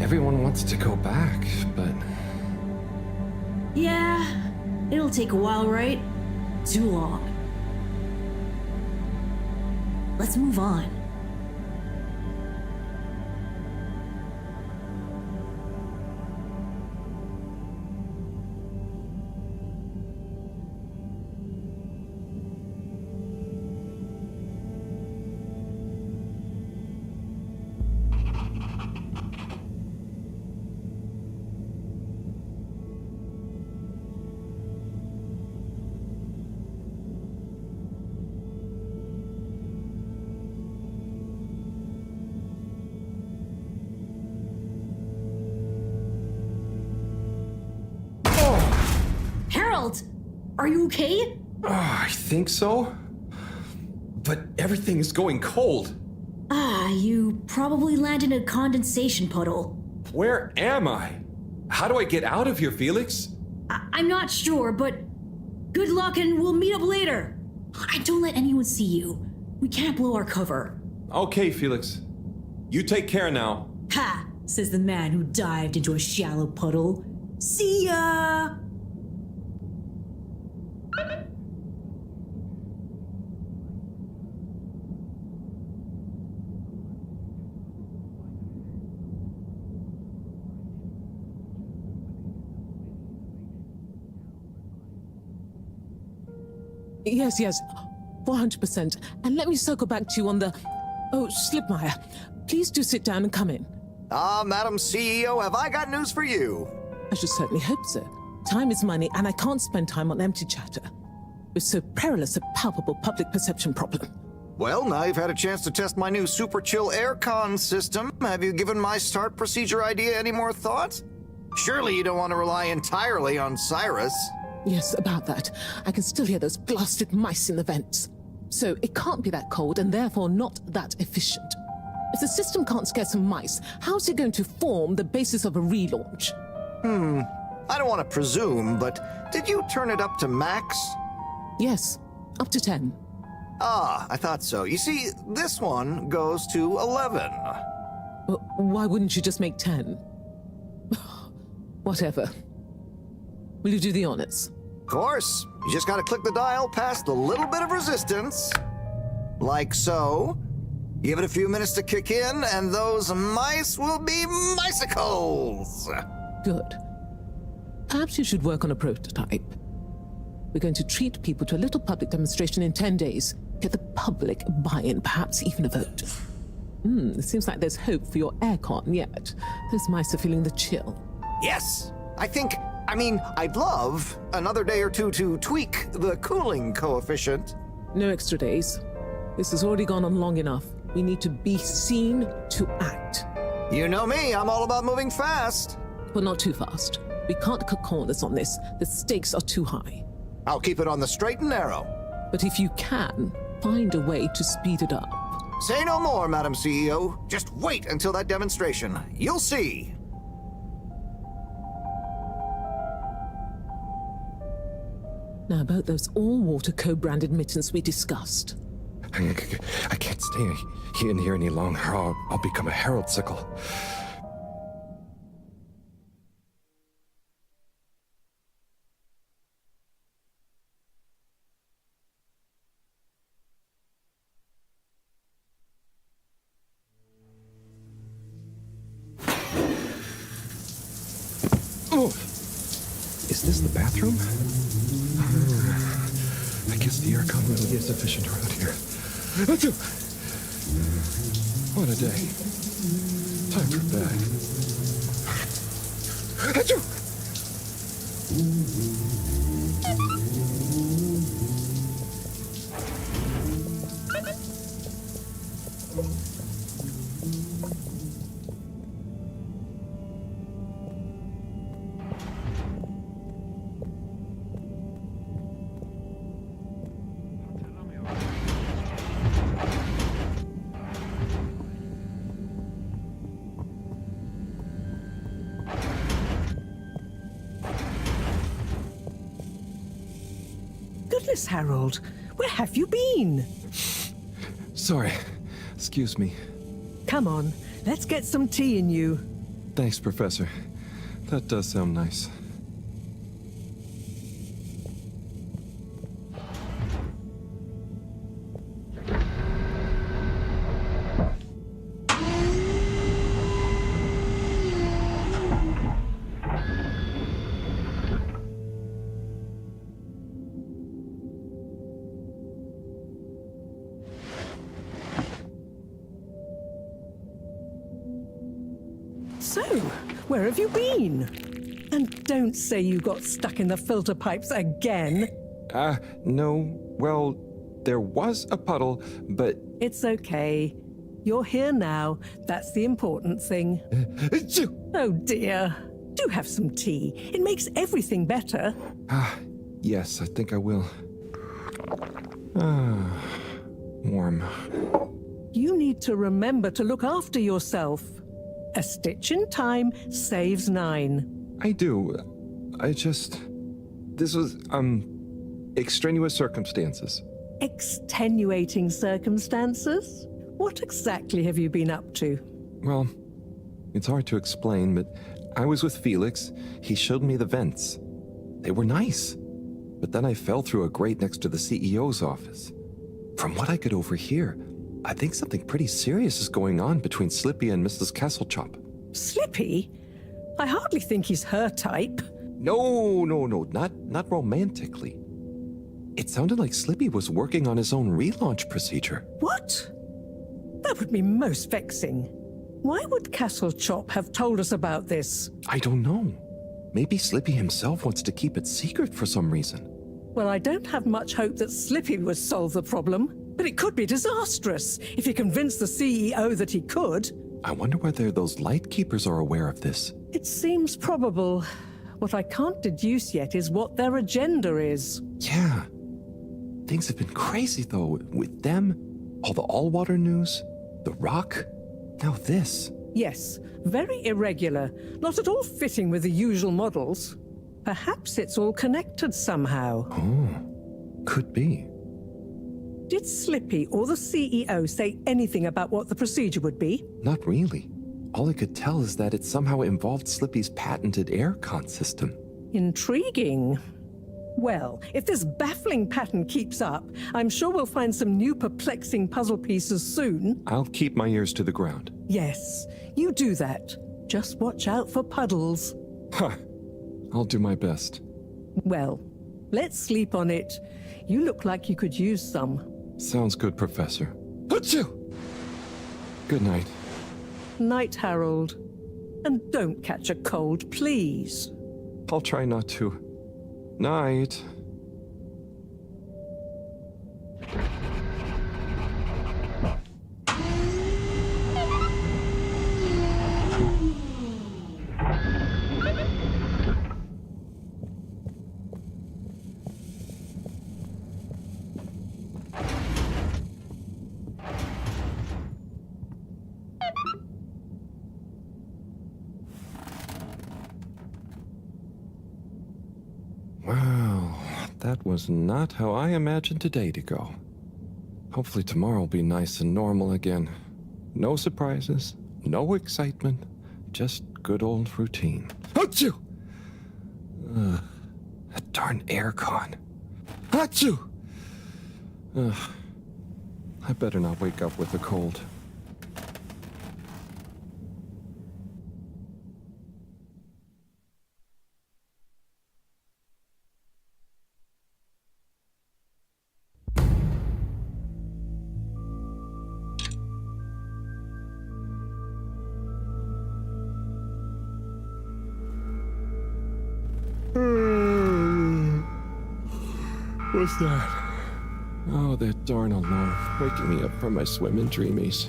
Everyone wants to go back, but Yeah, it'll take a while, right? Too long. Let's move on. Harold, are you okay? I think so. But everything is going cold. You probably landed in a condensation puddle. Where am I? How do I get out of here, Felix? I'm not sure, but good luck and we'll meet up later. Don't let anyone see you. We can't blow our cover. Okay, Felix. You take care now. Ha! Says the man who dived into a shallow puddle. See ya! Yes, 400%. And let me circle back to you on the... Oh, Slipmeyer, please do sit down and come in. Madam CEO, have I got news for you? I should certainly hope so. Time is money, and I can't spend time on empty chatter. With so perilous a palpable public perception problem. Well, now you've had a chance to test my new super chill aircon system. Have you given my start procedure idea any more thought? Surely you don't want to rely entirely on Cyrus. Yes, about that. I can still hear those blasted mice in the vents. So it can't be that cold and therefore not that efficient. If the system can't scare some mice, how's it going to form the basis of a relaunch? I don't want to presume, but did you turn it up to max? Yes, up to 10. I thought so. You see, this one goes to 11. Well, why wouldn't you just make 10? Whatever. Will you do the honors? Of course. You just gotta click the dial past the little bit of resistance. Like so. Give it a few minutes to kick in, and those mice will be micicles! Good. Perhaps you should work on a prototype. We're going to treat people to a little public demonstration in 10 days. Get the public buy-in, perhaps even a vote. It seems like there's hope for your aircon yet. Those mice are feeling the chill. Yes! I'd love another day or two to tweak the cooling coefficient. No extra days. This has already gone on long enough. We need to be seen to act. You know me, I'm all about moving fast. But not too fast. We can't cut corners on this. The stakes are too high. I'll keep it on the straight and narrow. But if you can, find a way to speed it up. Say no more, Madam CEO. Just wait until that demonstration. You'll see. Now about those all-water co-branded mittens we discussed. I can't stay in here any longer. I'll become a herald sickle. Oh! Is this the bathroom? I guess the aircon really is efficient around here. Achoo! What a day. Time for bed. Achoo! goodness, Harold. Where have you been? Sorry. Excuse me. Come on, let's get some tea in you. Thanks, Professor. That does sound nice. So, where have you been? And don't say you got stuck in the filter pipes again. No. Well, there was a puddle, but... It's okay. You're here now. That's the important thing. Oh dear. Do have some tea. It makes everything better. Yes, I think I will. Warm. You need to remember to look after yourself. A stitch in time saves 9. I do. This was, extraneous circumstances. Extenuating circumstances? What exactly have you been up to? Well, it's hard to explain, but I was with Felix. He showed me the vents. They were nice. But then I fell through a grate next to the CEO's office. From what I could overhear, I think something pretty serious is going on between Slippy and Mrs. Kesselchop. Slippy? I hardly think he's her type. No, not romantically. It sounded like Slippy was working on his own relaunch procedure. What? That would be most vexing. Why would Kesselchop have told us about this? I don't know. Maybe Slippy himself wants to keep it secret for some reason. Well, I don't have much hope that Slippy would solve the problem, but it could be disastrous if he convinced the CEO that he could. I wonder whether those Lightkeepers are aware of this. It seems probable. What I can't deduce yet is what their agenda is. Yeah. Things have been crazy, though, with them, all the all-water news, the rock, now this. Yes, very irregular, not at all fitting with the usual models. Perhaps it's all connected somehow. Oh, could be. Did Slippy or the CEO say anything about what the procedure would be? Not really. All I could tell is that it somehow involved Slippy's patented aircon system. Intriguing. Well, if this baffling pattern keeps up, I'm sure we'll find some new perplexing puzzle pieces soon. I'll keep my ears to the ground. Yes, you do that. Just watch out for puddles. Huh. I'll do my best. Well, let's sleep on it. You look like you could use some. Sounds good, Professor. Achoo! Good night. Night, Harold. And don't catch a cold, please. I'll try not to. Night. Well, that was not how I imagined today to go. Hopefully tomorrow will be nice and normal again. No surprises, no excitement, just good old routine. Achoo! That darn aircon. Achoo! I better not wake up with a cold. What's that? Oh, that darn alarm, waking me up from my swimming dreamies.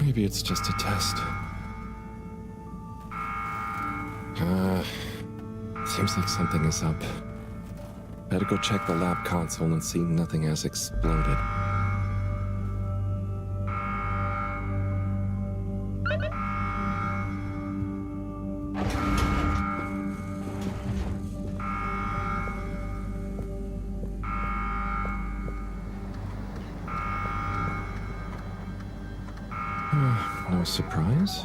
Maybe it's just a test. Seems like something is up. Better go check the lab console and see nothing has exploded. No surprise.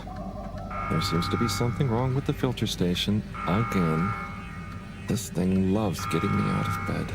There seems to be something wrong with the filter station again. This thing loves getting me out of bed.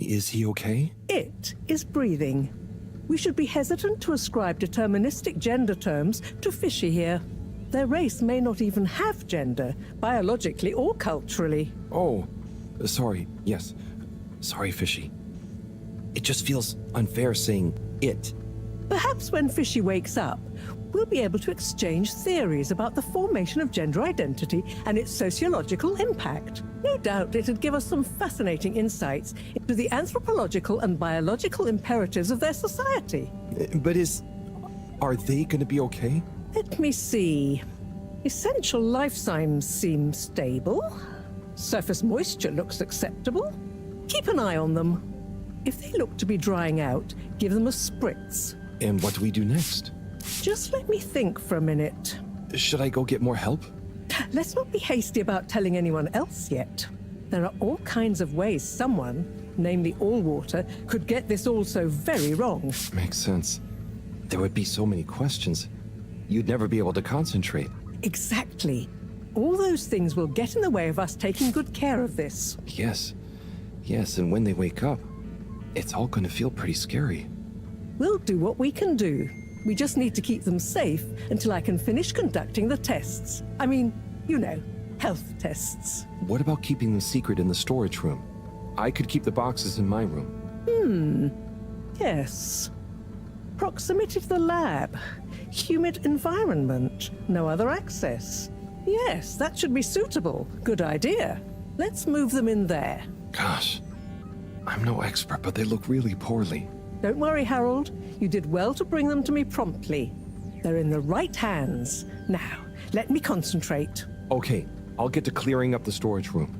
Is he okay? It is breathing. We should be hesitant to ascribe deterministic gender terms to Fishy here. Their race may not even have gender, biologically or culturally. Oh, sorry. Yes. Sorry, Fishy. It just feels unfair saying it. Perhaps when Fishy wakes up, we'll be able to exchange theories about the formation of gender identity and its sociological impact. No doubt it'd give us some fascinating insights into the anthropological and biological imperatives of their society. But are they going to be okay? Let me see. Essential life signs seem stable. Surface moisture looks acceptable. Keep an eye on them. If they look to be drying out, give them a spritz. And what do we do next? Just let me think for a minute. Should I go get more help? Let's not be hasty about telling anyone else yet. There are all kinds of ways someone, namely Allwater, could get this all so very wrong. Makes sense. There would be so many questions. You'd never be able to concentrate. Exactly. All those things will get in the way of us taking good care of this. Yes. Yes, and when they wake up, it's all going to feel pretty scary. We'll do what we can do. We just need to keep them safe until I can finish conducting the tests. I mean, you know, health tests. What about keeping them secret in the storage room? I could keep the boxes in my room. Yes. Proximity to the lab. Humid environment. No other access. Yes, that should be suitable. Good idea. Let's move them in there. Gosh, I'm no expert, but they look really poorly. Don't worry, Harold. You did well to bring them to me promptly. They're in the right hands. Now, let me concentrate. Okay, I'll get to clearing up the storage room.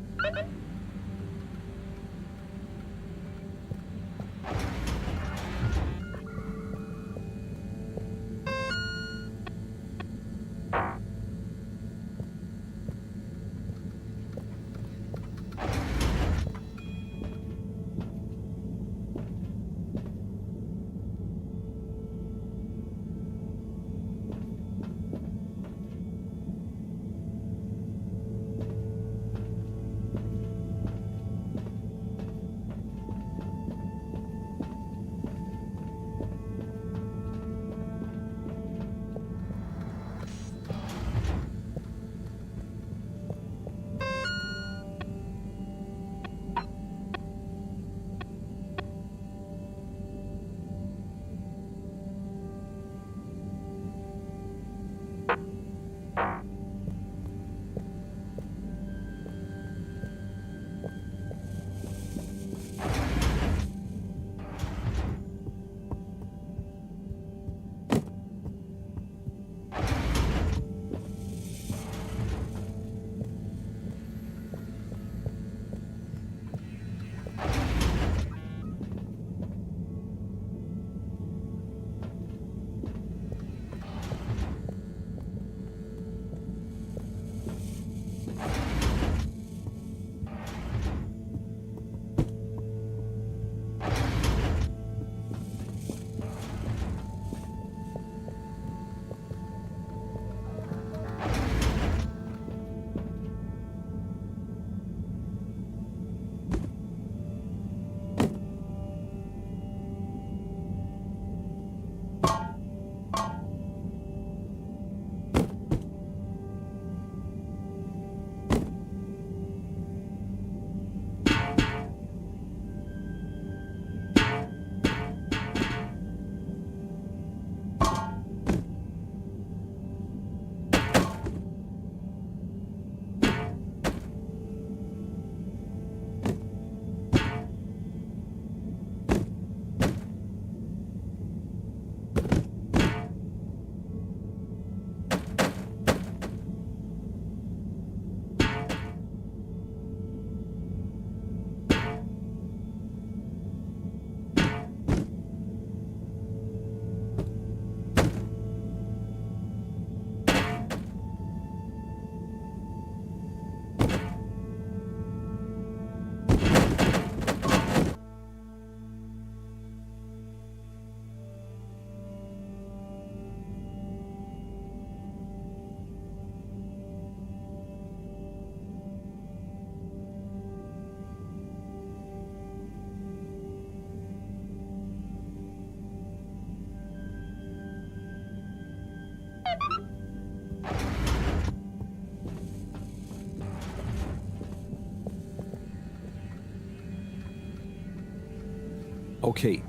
Okay,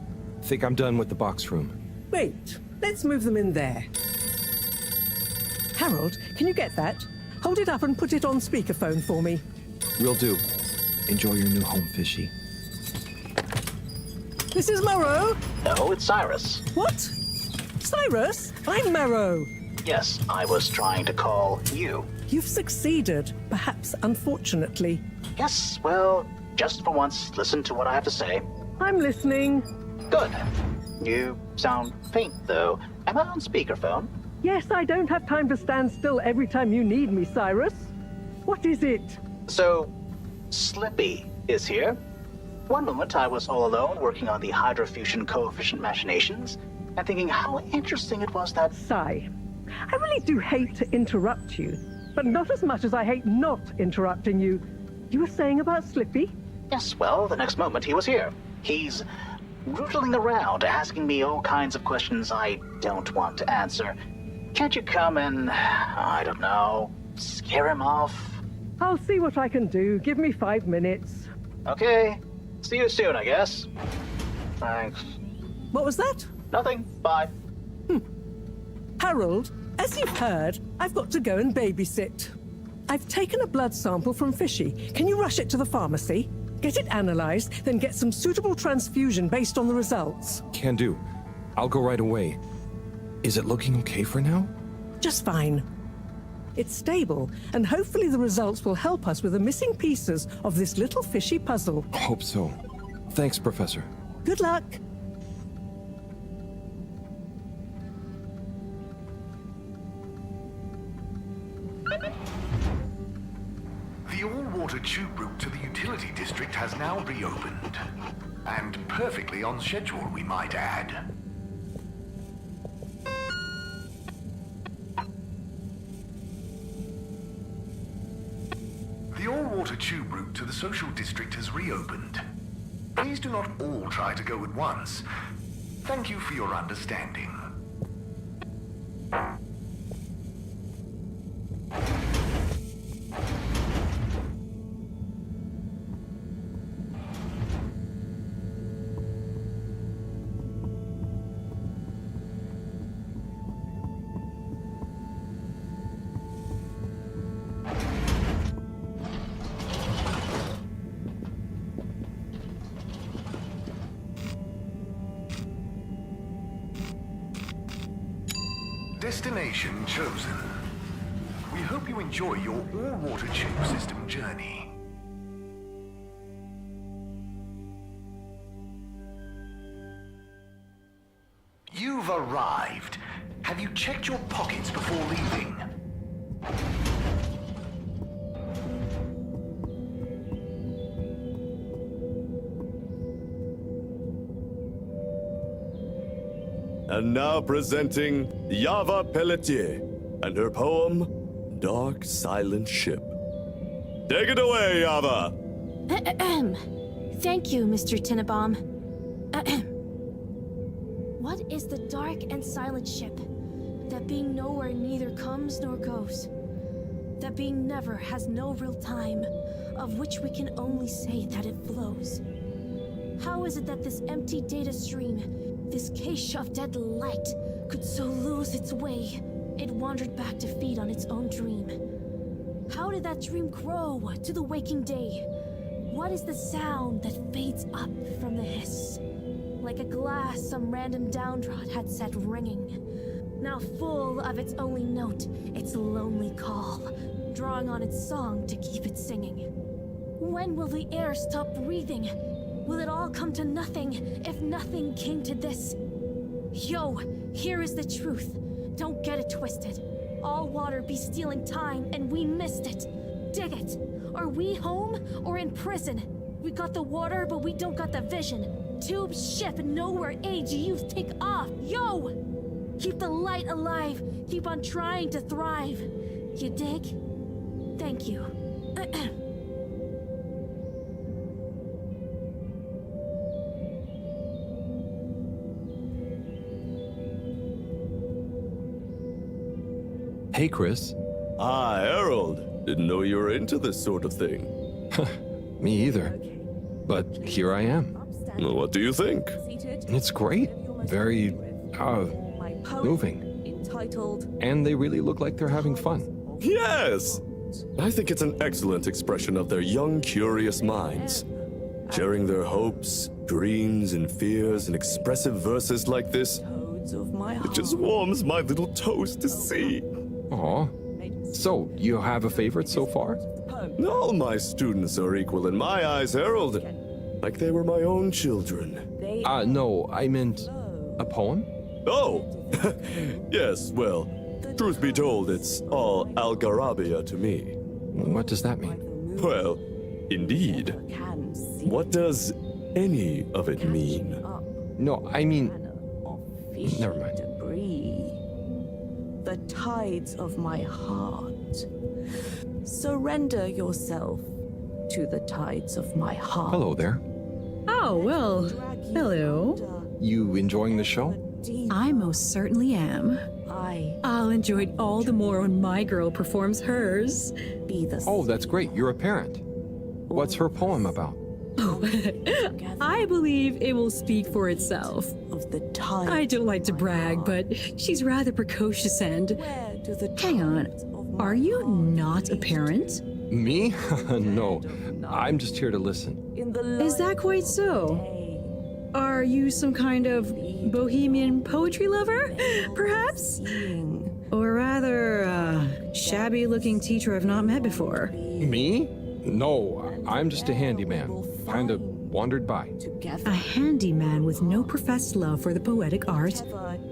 think I'm done with the box room. Wait, let's move them in there. Harold, can you get that? Hold it up and put it on speakerphone for me. Will do. Enjoy your new home, Fishy. This is Morrow. No, it's Cyrus. What? Cyrus? I'm Morrow. Yes, I was trying to call you. You've succeeded, perhaps unfortunately. Yes, well, just for once, listen to what I have to say. I'm listening. Good. You sound faint, though. Am I on speakerphone? Yes, I don't have time to stand still every time you need me, Cyrus. What is it? So, Slippy is here. One moment I was all alone working on the hydrofusion coefficient machinations and thinking how interesting it was that... Sigh. I really do hate to interrupt you, but not as much as I hate not interrupting you. You were saying about Slippy? Yes, well, the next moment he was here. He's rootling around, asking me all kinds of questions I don't want to answer. Can't you come and, I don't know, scare him off? I'll see what I can do. Give me 5 minutes. Okay. See you soon, I guess. Thanks. What was that? Nothing. Bye. Harold, as you've heard, I've got to go and babysit. I've taken a blood sample from Fishy. Can you rush it to the pharmacy? Get it analyzed, then get some suitable transfusion based on the results. Can do. I'll go right away. Is it looking okay for now? Just fine. It's stable, and hopefully the results will help us with the missing pieces of this little fishy puzzle. Hope so. Thanks, Professor. Good luck. The all-water tube route to the utility district has now reopened. And perfectly on schedule, we might add. The all-water tube route to the social district has reopened. Please do not all try to go at once. Thank you for your understanding. Destination chosen. We hope you enjoy your all-water tube system journey. You've arrived. Have you checked your pockets before leaving? And now presenting Yava Pelletier and her poem, Dark Silent Ship. Take it away, Yava! Thank you, Mr. Tinnabaum. What is the dark and silent ship? That being nowhere neither comes nor goes. That being never has no real time, of which we can only say that it flows. How is it that this empty data stream, this cache of dead light, could so lose its way? It wandered back to feed on its own dream. How did that dream grow to the waking day? What is the sound that fades up from the hiss? Like a glass some random downdraught had set ringing. Now full of its only note, its lonely call, drawing on its song to keep it singing. When will the air stop breathing? Will it all come to nothing if nothing came to this? Yo, here is the truth. Don't get it twisted. All water be stealing time and we missed it. Dig it. Are we home or in prison? We got the water but we don't got the vision. Tube ship nowhere age youth take off. Yo! Keep the light alive. Keep on trying to thrive. You dig? Thank you. Hey, Chris. Ah, Harold. Didn't know you were into this sort of thing. Me either. But here I am. What do you think? It's great. Very, moving. And they really look like they're having fun. Yes! I think it's an excellent expression of their young, curious minds. Sharing their hopes, dreams, and fears in expressive verses like this, it just warms my little toes to see. Aw. So, you have a favorite so far? All my students are equal in my eyes, Harold. Like they were my own children. No, I meant a poem? Oh! Yes, well, truth be told, it's all Algarabia to me. What does that mean? Well, Indeed. What does any of it mean? No, I mean... Never mind. Debris. The tides of my heart. Surrender yourself to the tides of my heart. Hello there. Oh, well, hello. You enjoying the show? I most certainly am. I'll enjoy it all the more when my girl performs hers. Oh, that's great. You're a parent. What's her poem about? I believe it will speak for itself. I don't like to brag, but she's rather precocious and... Hang on, are you not a parent? Me? No, I'm just here to listen. Is that quite so? Are you some kind of bohemian poetry lover, perhaps? Or rather, shabby-looking teacher I've not met before? Me? No, I'm just a handyman. Kinda wandered by. A handyman with no professed love for the poetic art,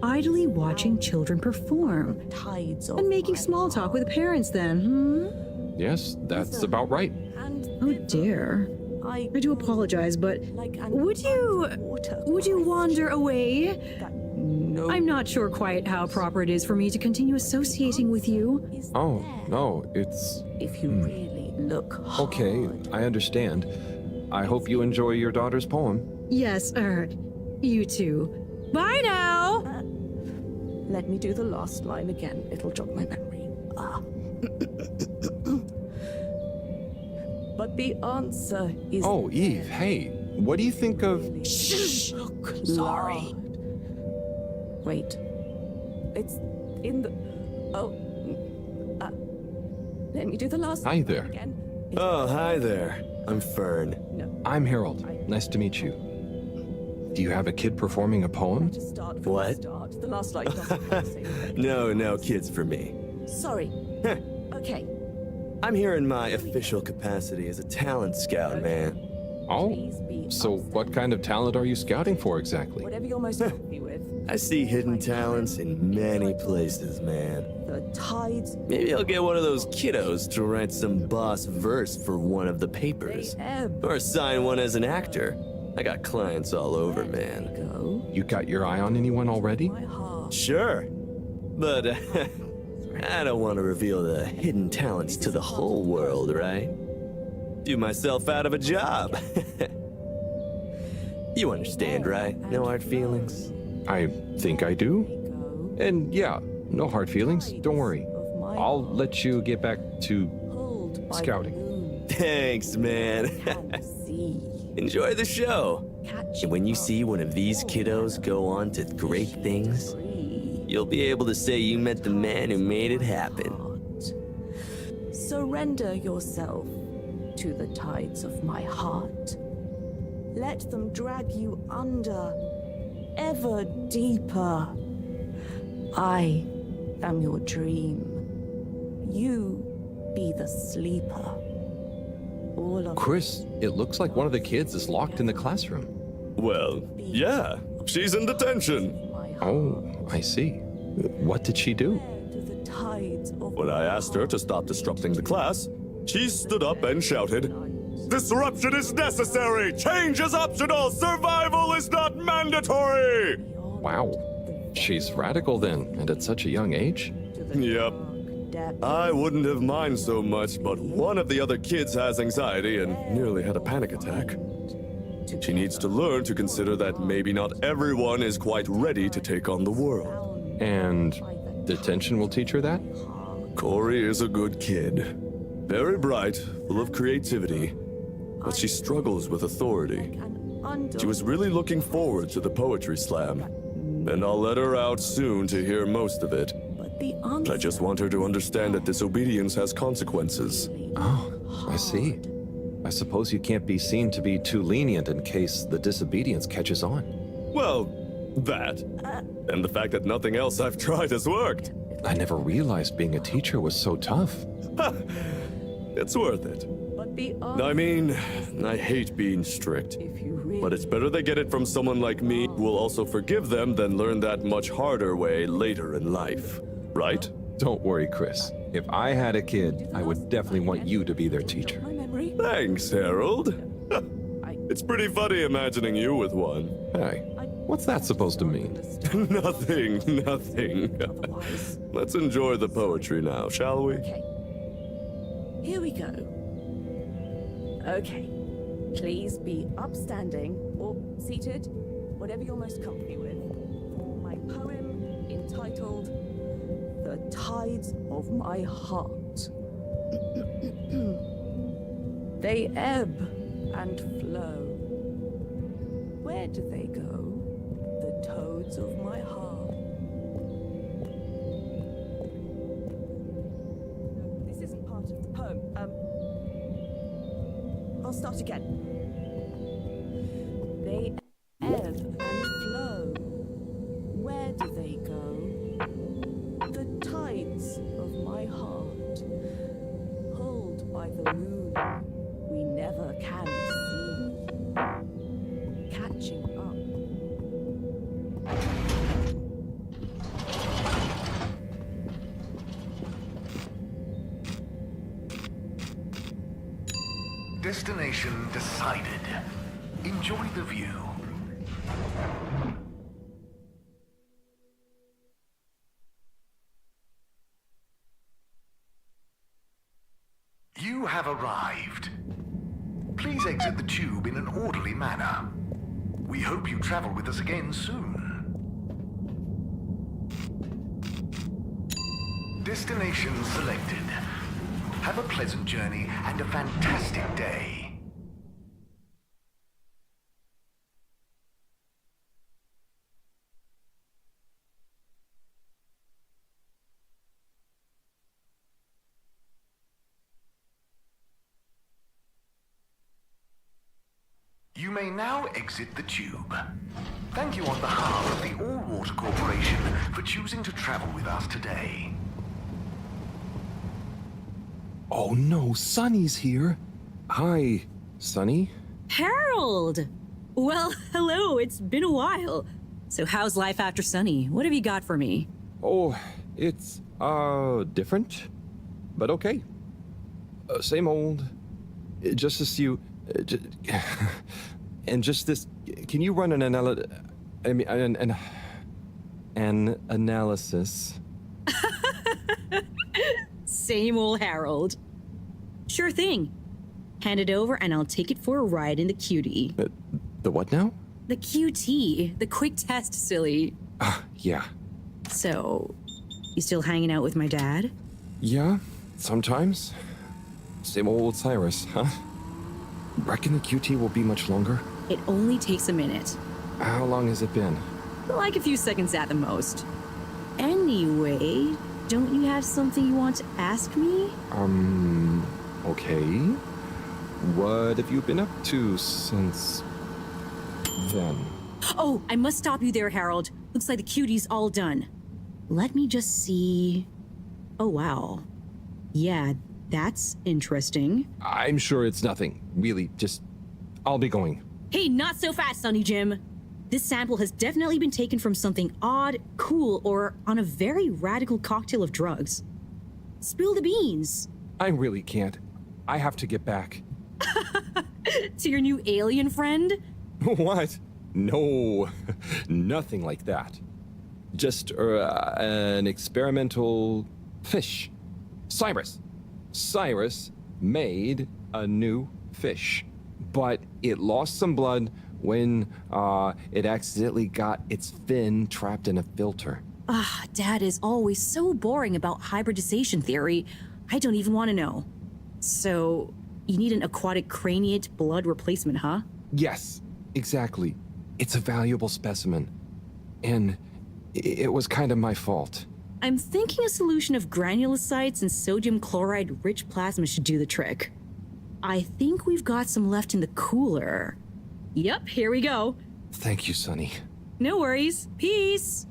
idly watching children perform. And making small talk with parents then, Yes, that's about right. Oh dear. I do apologize, but would you wander away? I'm not sure quite how proper it is for me to continue associating with you. Oh, no, it's... If you really look hard. Okay, I understand. I hope you enjoy your daughter's poem. Yes, you too. Bye now! Let me do the last line again. It'll jog my memory. But the answer is... Oh, Eve, hey. What do you think of... Shh! Sorry. Wait. It's in the... Oh. Let me do the last Hi there. again. Oh, hi there. I'm Fern. I'm Harold. Nice to meet you. Do you have a kid performing a poem? What? The last line. No kids for me. Sorry. Okay. I'm here in my official capacity as a talent scout, man. Oh, so what kind of talent are you scouting for exactly? Whatever you're most happy with. I see hidden talents in many places, man. The tides... Maybe I'll get one of those kiddos to write some boss verse for one of the papers. Or sign one as an actor. I got clients all over, man. You got your eye on anyone already? Sure. But I don't want to reveal the hidden talents to the whole world, right? Do myself out of a job. You understand, right? No hard feelings? I think I do. And yeah, no hard feelings. Don't worry. I'll let you get back to scouting. Thanks, man. Enjoy the show. And when you see one of these kiddos go on to great things, you'll be able to say you met the man who made it happen. Surrender yourself to the tides of my heart. Let them drag you under, ever deeper. I am your dream. You be the sleeper. All of Chris, it looks like one of the kids is locked in the classroom. Well, yeah, she's in detention. Oh, I see. What did she do? When I asked her to stop disrupting the class, she stood up and shouted, "Disruption is necessary! Change is optional! Survival is not mandatory!" Wow. She's radical then, and at such a young age? Yep. I wouldn't have minded so much, but one of the other kids has anxiety and nearly had a panic attack. She needs to learn to consider that maybe not everyone is quite ready to take on the world. And detention will teach her that? Corey is a good kid. Very bright, full of creativity, but she struggles with authority. She was really looking forward to the poetry slam, and I'll let her out soon to hear most of it. I just want her to understand that disobedience has consequences. Oh, I see. I suppose you can't be seen to be too lenient in case the disobedience catches on. Well, that. And the fact that nothing else I've tried has worked. I never realized being a teacher was so tough. It's worth it. I mean, I hate being strict. But it's better they get it from someone like me who will also forgive them than learn that much harder way later in life. Right? Don't worry, Chris. If I had a kid, I would definitely want you to be their teacher. Thanks, Harold. It's pretty funny imagining you with one. Hey, what's that supposed to mean? Nothing. Let's enjoy the poetry now, shall we? Okay. Here we go. Okay. Please be upstanding or seated, whatever you're most comfy with. My poem entitled The Tides of My Heart. They ebb and flow. Where do they go? The toads of my heart. This isn't part of the poem. I'll start again. They ebb and flow. Where do they go? The tides of my heart, pulled by the moon we never can see, catching up. Destination decided. Enjoy the view. You have arrived. Please exit the tube in an orderly manner. We hope you travel with us again soon. Destination selected. Have a pleasant journey and a fantastic day. You may now exit the tube. Thank you on behalf of the All Water Corporation for choosing to travel with us today. Oh no, Sunny's here. Hi, Sunny. Harold! Well, hello, it's been a while. So how's life after Sunny? What have you got for me? Oh, it's, different, but okay. Same old. Just as you, and just this, can you run an analysis? Same old Harold. Sure thing. Hand it over and I'll take it for a ride in the QT. The what now? The QT. The quick test, silly. Yeah. So, you still hanging out with my dad? Yeah, sometimes. Same old Cyrus, huh? Reckon the QT will be much longer? It only takes a minute. How long has it been? Like a few seconds at the most. Anyway, don't you have something you want to ask me? Okay. What have you been up to since then? Oh, I must stop you there, Harold. Looks like the QT's all done. Let me just see. Oh, wow. Yeah, that's interesting. I'm sure it's nothing. Really, just... I'll be going. Hey, not so fast, Sonny Jim. This sample has definitely been taken from something odd, cool, or on a very radical cocktail of drugs. Spill the beans. I really can't. I have to get back. To your new alien friend? What? No, nothing like that. Just an experimental fish. Cyrus made a new fish, but it lost some blood when it accidentally got its fin trapped in a filter. Dad is always so boring about hybridization theory. I don't even want to know. So, you need an aquatic craniate blood replacement, huh? Yes, exactly. It's a valuable specimen. And it was kind of my fault. I'm thinking a solution of granulocytes and sodium chloride-rich plasma should do the trick. I think we've got some left in the cooler. Yep, here we go. Thank you, Sunny. No worries. Peace!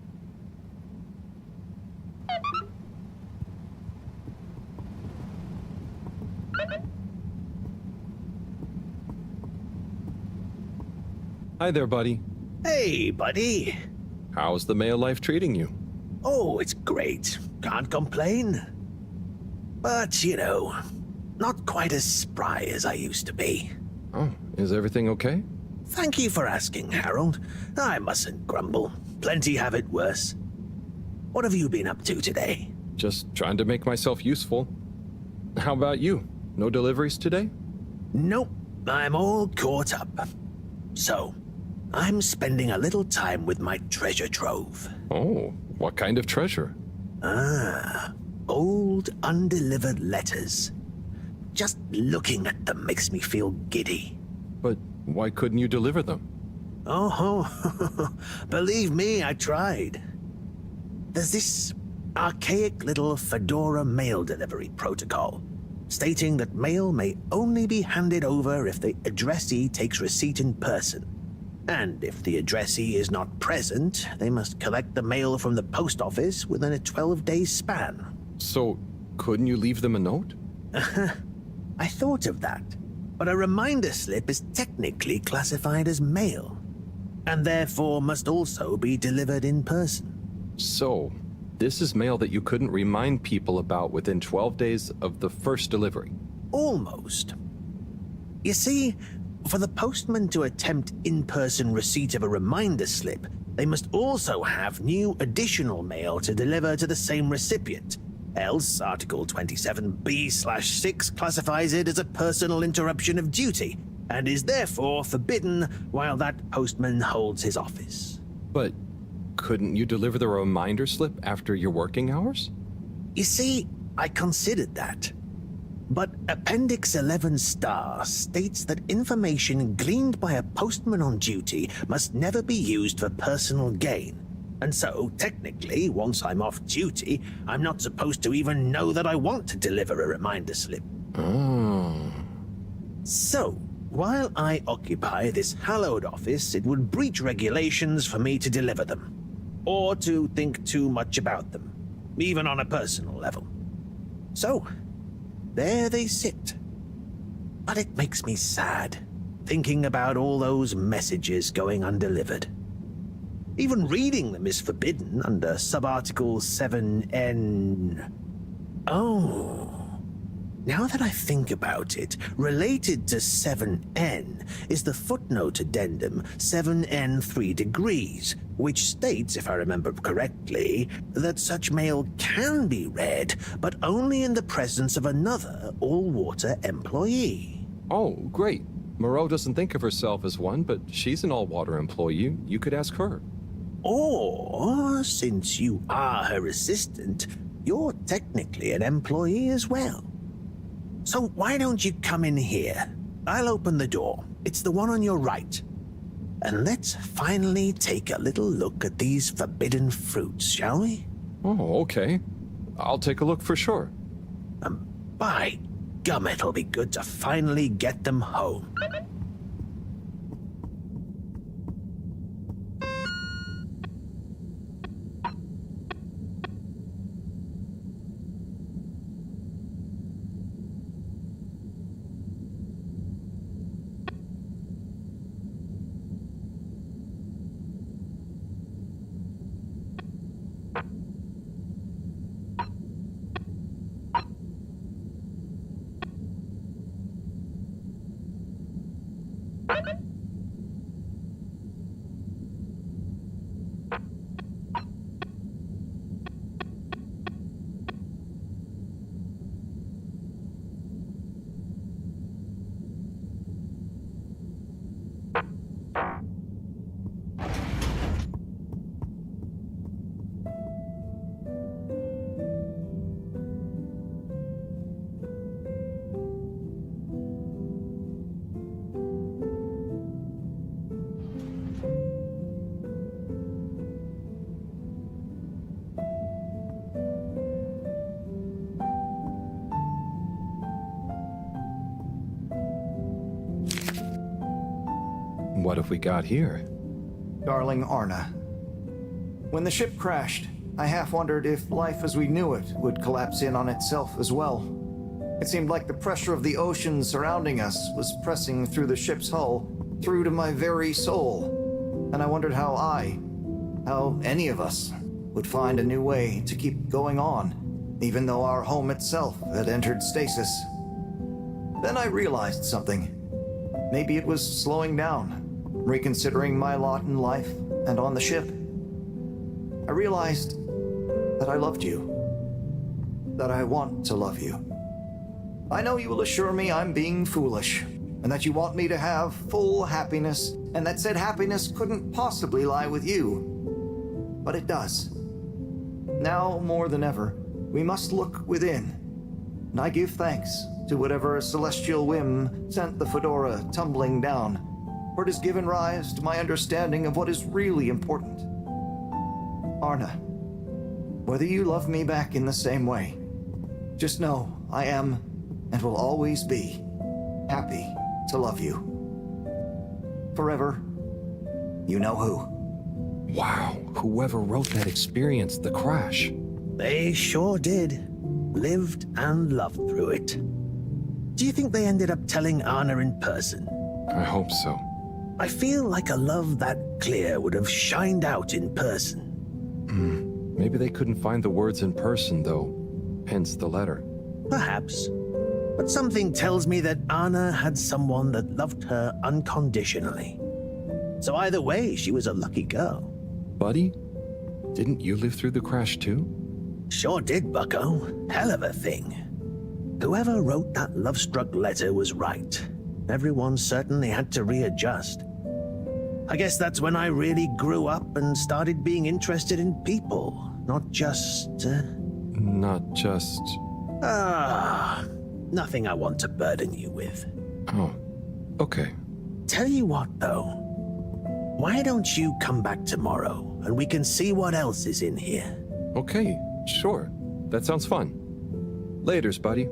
Hi there, buddy. Hey, buddy. How's the male life treating you? Oh, it's great. Can't complain. But, you know, not quite as spry as I used to be. Oh, is everything okay? Thank you for asking, Harold. I mustn't grumble. Plenty have it worse. What have you been up to today? Just trying to make myself useful. How about you? No deliveries today? Nope, I'm all caught up. So, I'm spending a little time with my treasure trove. Oh, what kind of treasure? Old undelivered letters. Just looking at them makes me feel giddy. But why couldn't you deliver them? Oh, believe me, I tried. There's this archaic little Fedora mail delivery protocol, stating that mail may only be handed over if the addressee takes receipt in person. And if the addressee is not present, they must collect the mail from the post office within a 12-day span. So, couldn't you leave them a note? I thought of that, but a reminder slip is technically classified as mail, and therefore must also be delivered in person. So, this is mail that you couldn't remind people about within 12 days of the first delivery? Almost. You see, for the postman to attempt in-person receipt of a reminder slip, they must also have new additional mail to deliver to the same recipient. Else, Article 27B/6 classifies it as a personal interruption of duty, and is therefore forbidden while that postman holds his office. But couldn't you deliver the reminder slip after your working hours? You see, I considered that. But Appendix 11 Star states that information gleaned by a postman on duty must never be used for personal gain. And so, technically, once I'm off duty, I'm not supposed to even know that I want to deliver a reminder slip. Oh. So, while I occupy this hallowed office, it would breach regulations for me to deliver them, or to think too much about them, even on a personal level. So, there they sit. But it makes me sad, thinking about all those messages going undelivered. Even reading them is forbidden under Subarticle 7N. Oh. Now that I think about it, related to 7N is the footnote addendum 7N 3 degrees, which states, if I remember correctly, that such mail can be read, but only in the presence of another all-water employee. Oh, great. Moreau doesn't think of herself as one, but she's an all-water employee. You could ask her. Or, since you are her assistant, you're technically an employee as well. So why don't you come in here? I'll open the door. It's the one on your right. And let's finally take a little look at these forbidden fruits, shall we? Oh, okay. I'll take a look for sure. By gum, it'll be good to finally get them home. What have we got here? Darling Arna. When the ship crashed, I half wondered if life as we knew it would collapse in on itself as well. It seemed like the pressure of the ocean surrounding us was pressing through the ship's hull, through to my very soul. And I wondered how any of us, would find a new way to keep going on, even though our home itself had entered stasis. Then I realized something. Maybe it was slowing down, reconsidering my lot in life and on the ship. I realized that I loved you, that I want to love you. I know you will assure me I'm being foolish, and that you want me to have full happiness, and that said happiness couldn't possibly lie with you. But it does. Now more than ever, we must look within, and I give thanks to whatever celestial whim sent the fedora tumbling down, for it has given rise to my understanding of what is really important. Arna, whether you love me back in the same way, just know I am, and will always be, happy to love you. Forever, you know who. Wow, whoever wrote that experienced the crash. They sure did. Lived and loved through it. Do you think they ended up telling Anna in person? I hope so. I feel like a love that clear would have shined out in person. Maybe they couldn't find the words in person, though. Hence the letter. Perhaps. But something tells me that Anna had someone that loved her unconditionally. So either way, she was a lucky girl. Buddy, didn't you live through the crash too? Sure did, bucko. Hell of a thing. Whoever wrote that love-struck letter was right. Everyone certainly had to readjust. I guess that's when I really grew up and started being interested in people, not just... nothing I want to burden you with. Oh, okay. Tell you what, though. Why don't you come back tomorrow, and we can see what else is in here? Okay, sure. That sounds fun. Laters, buddy.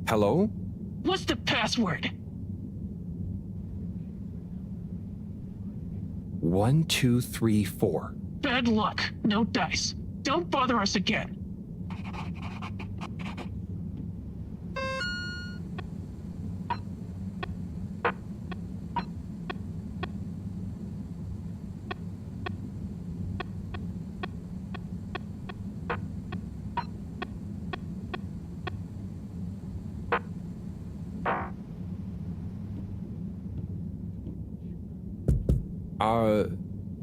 Hello? What's the password? 1, 2, 3, 4. Bad luck. No dice. Don't bother us again.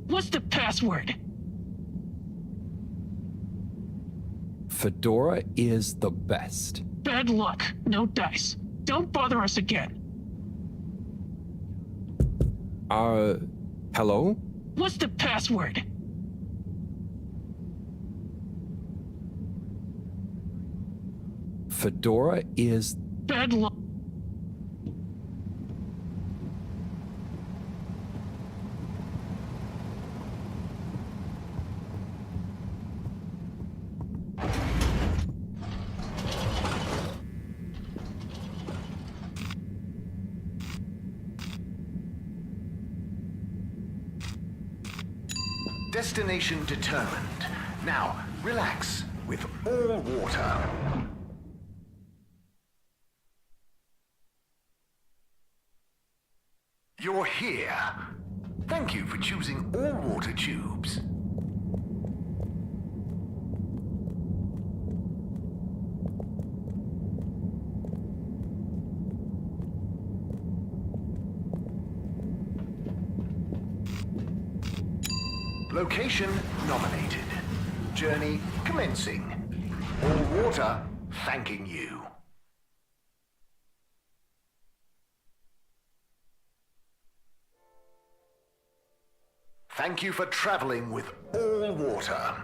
What's the password? Fedora is the best. Bad luck. No dice. Don't bother us again. Hello? What's the password? Fedora is... Bad luck. Destination determined. Now, relax with all water. You're here. Thank you for choosing all water tubes. Location nominated. Journey commencing. All water thanking you. Thank you for traveling with all water.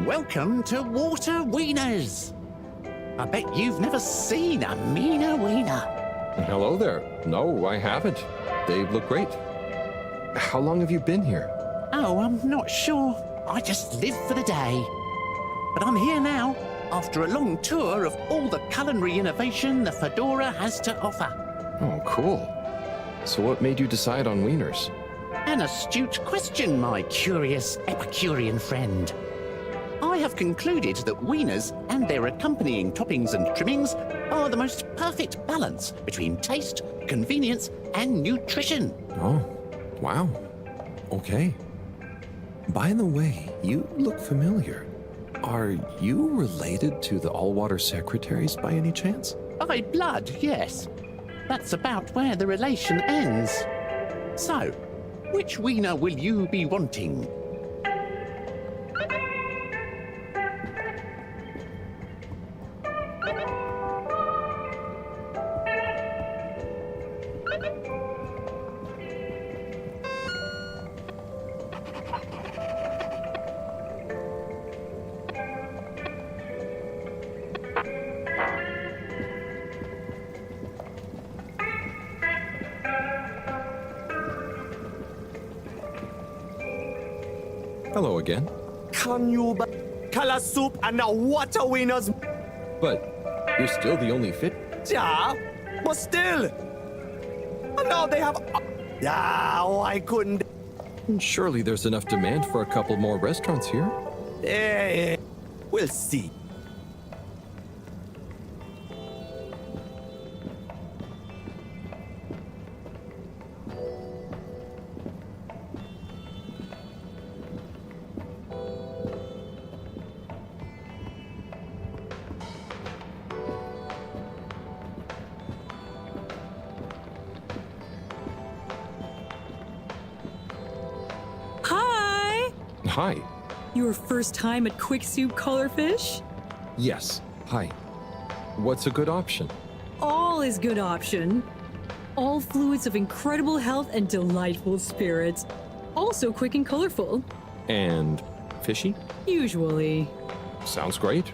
Welcome to Water Wieners. I bet you've never seen a meaner wiener. Hello there. No, I haven't. They look great. How long have you been here? Oh, I'm not sure. I just live for the day. But I'm here now, after a long tour of all the culinary innovation the Fedora has to offer. Oh, cool. So what made you decide on wieners? An astute question, my curious Epicurean friend. I have concluded that wieners and their accompanying toppings and trimmings are the most perfect balance between taste, convenience, and nutrition. Oh, wow. Okay. By the way, you look familiar. Are you related to the Allwater Secretaries by any chance? By blood, yes. That's about where the relation ends. So, which wiener will you be wanting? Hello again. Can you buy color soup and a water wieners? But you're still the only fit. Yeah, but still. Now they have. Yeah, I couldn't. Surely there's enough demand for a couple more restaurants here. Eh, we'll see. Hi! Hi. Your first time at Quick Soup Colorfish? Yes. Hi. What's a good option? All is good option. All fluids of incredible health and delightful spirits. Also quick and colorful. And fishy? Usually. Sounds great.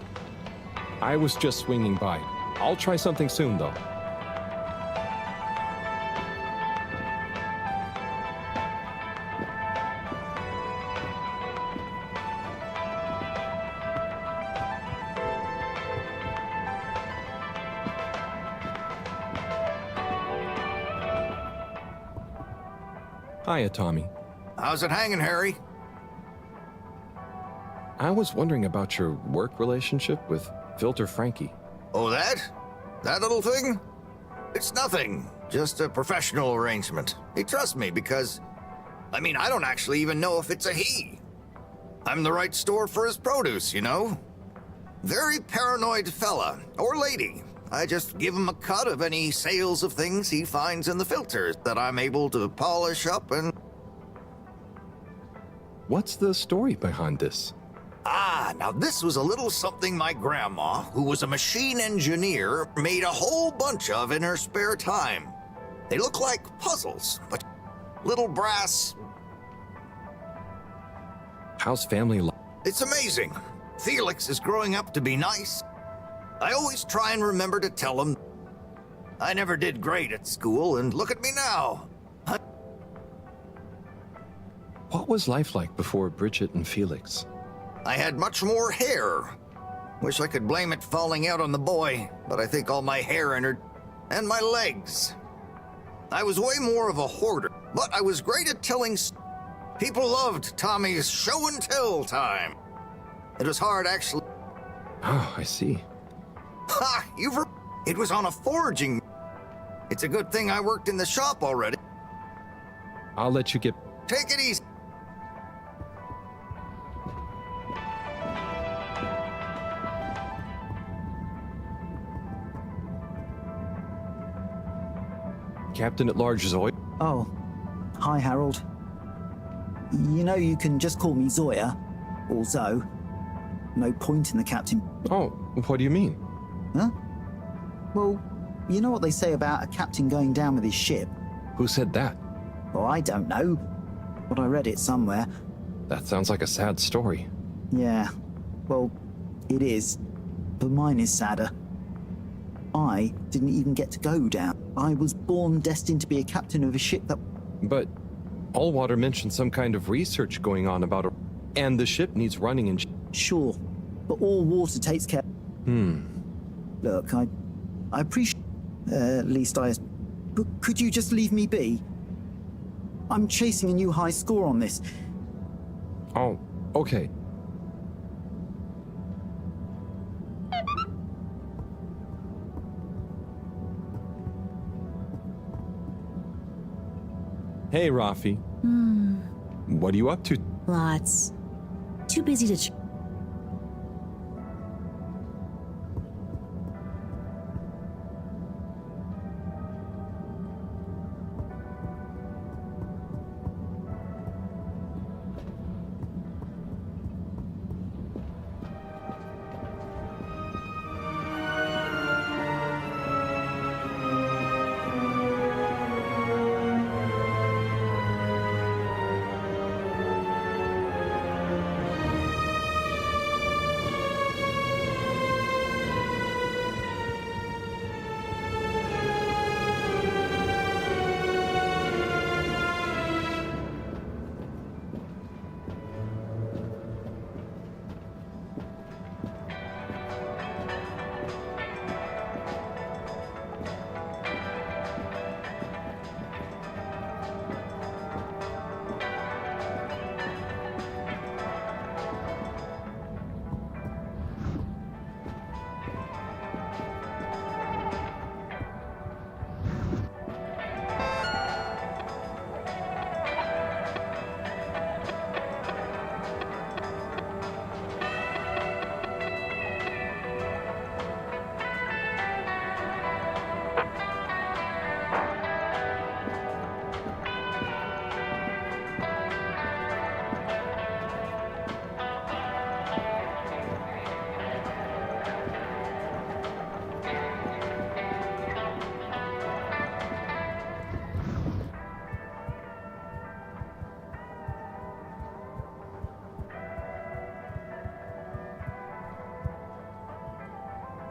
I was just swinging by. I'll try something soon, though. Hiya, Tommy. How's it hanging, Harry? I was wondering about your work relationship with Filter Frankie. Oh, that? That little thing? It's nothing. Just a professional arrangement. He trusts me because, I don't actually even know if it's a he. I'm the right store for his produce, you know? Very paranoid fella, or lady. I just give him a cut of any sales of things he finds in the filters that I'm able to polish up and... What's the story behind this? Now this was a little something my grandma, who was a machine engineer, made a whole bunch of in her spare time. They look like puzzles, but little brass... How's family life? It's amazing. Felix is growing up to be nice. I always try and remember to tell him I never did great at school, and look at me now. What was life like before Bridget and Felix? I had much more hair. Wish I could blame it falling out on the boy, but I think all my hair entered, and my legs. I was way more of a hoarder, but I was great at telling. People loved Tommy's show and tell time. It was hard, actually. Oh, I see. Ha! It was on a foraging. It's a good thing I worked in the shop already. I'll let you get... Take it easy. Captain at Large Zoe. Oh, hi, Harold. You know you can just call me Zoya, or Zoe. No point in the captain. Oh, what do you mean? Huh? Well, you know what they say about a captain going down with his ship? Who said that? Well, I don't know, but I read it somewhere. That sounds like a sad story. Yeah, well, it is, but mine is sadder. I didn't even get to go down. I was born destined to be a captain of a ship that... But Allwater mentioned some kind of research going on about a... And the ship needs running and... Sure, but all water takes care... Look, I appreciate... at least I... But could you just leave me be? I'm chasing a new high score on this. Oh, okay. Hey, Rafi. What are you up to? Lots. Too busy to...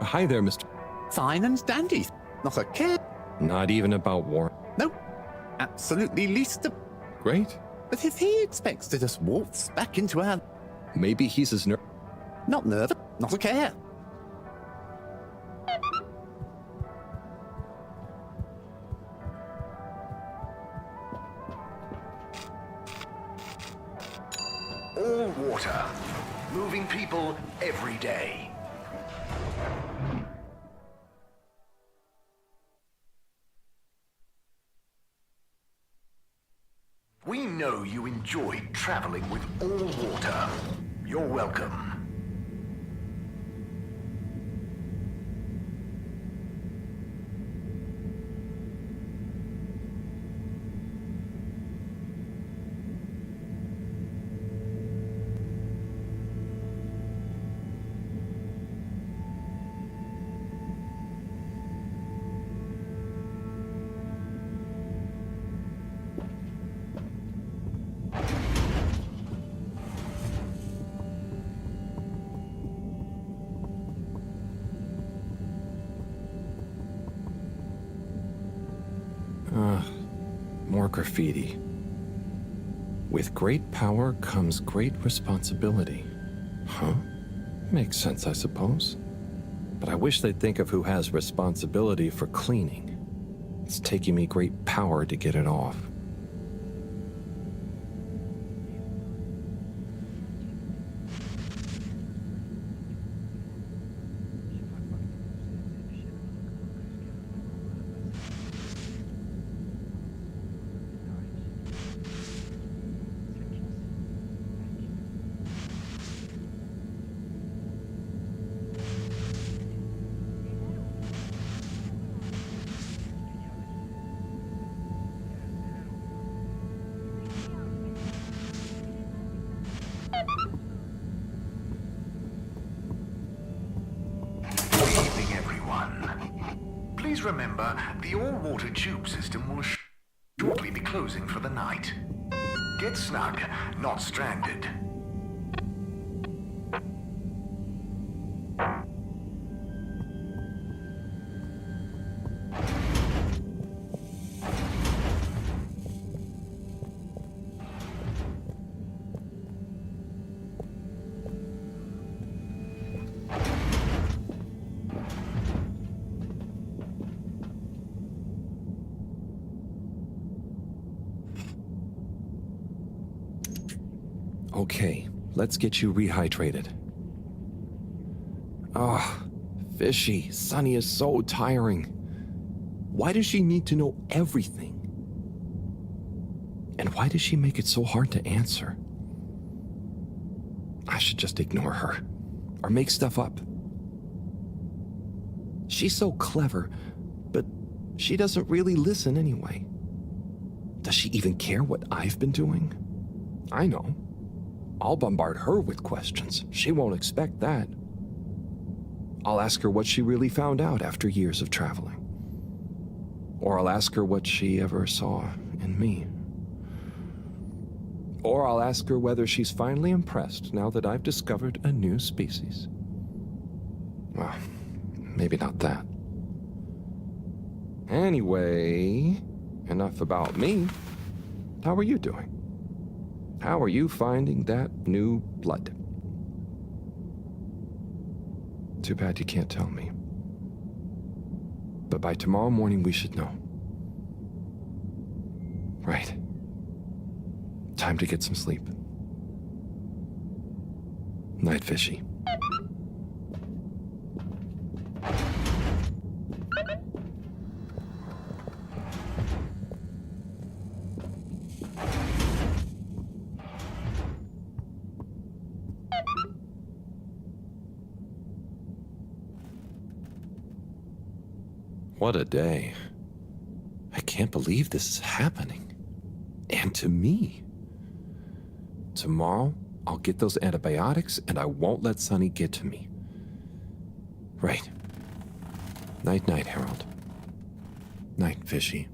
Hi there, Mr. Fine and dandy. Not a care. Not even about war. No. Absolutely least a... Great. But if he expects to just waltz back into our... Maybe he's as Not nervous. Not a care. All water. Moving people every day. We know you enjoyed traveling with all water. You're welcome. More graffiti. With great power comes great responsibility. Huh? Makes sense, I suppose. But I wish they'd think of who has responsibility for cleaning. It's taking me great power to get it off. remember, the all-water tube system will shortly be closing for the night. Get snug, not stranded. Okay, let's get you rehydrated. Ah, Fishy, Sunny is so tiring. Why does she need to know everything? And why does she make it so hard to answer? I should just ignore her, or make stuff up. She's so clever, but she doesn't really listen anyway. Does she even care what I've been doing? I know. I'll bombard her with questions. She won't expect that. I'll ask her what she really found out after years of traveling. Or I'll ask her what she ever saw in me. Or I'll ask her whether she's finally impressed now that I've discovered a new species. Well, maybe not that. Anyway, enough about me. How are you doing? How are you finding that new blood? Too bad you can't tell me. But by tomorrow morning, we should know. Right. Time to get some sleep. Night, Fishy. What a day. I can't believe this is happening. And to me. Tomorrow, I'll get those antibiotics and I won't let Sunny get to me. Right. Night-night, Harold. Night, Fishy.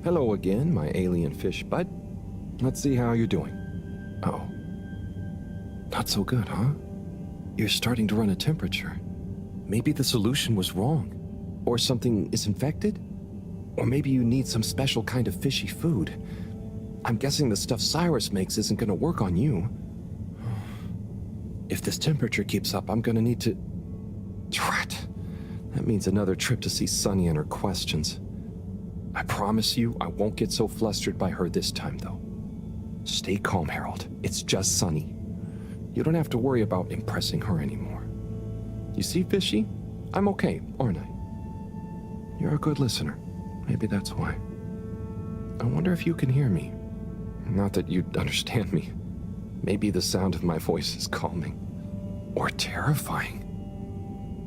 Hello again, my alien fish bud. Let's see how you're doing. Oh. Not so good, huh? You're starting to run a temperature. Maybe the solution was wrong. Or something is infected? Or maybe you need some special kind of fishy food. I'm guessing the stuff Cyrus makes isn't gonna work on you. If this temperature keeps up, I'm gonna need to... Drat! That means another trip to see Sunny and her questions. I promise you, I won't get so flustered by her this time, though. Stay calm, Harold. It's just Sunny. You don't have to worry about impressing her anymore. You see, Fishy? I'm okay, aren't I? You're a good listener. Maybe that's why. I wonder if you can hear me. Not that you'd understand me. Maybe the sound of my voice is calming. Or terrifying.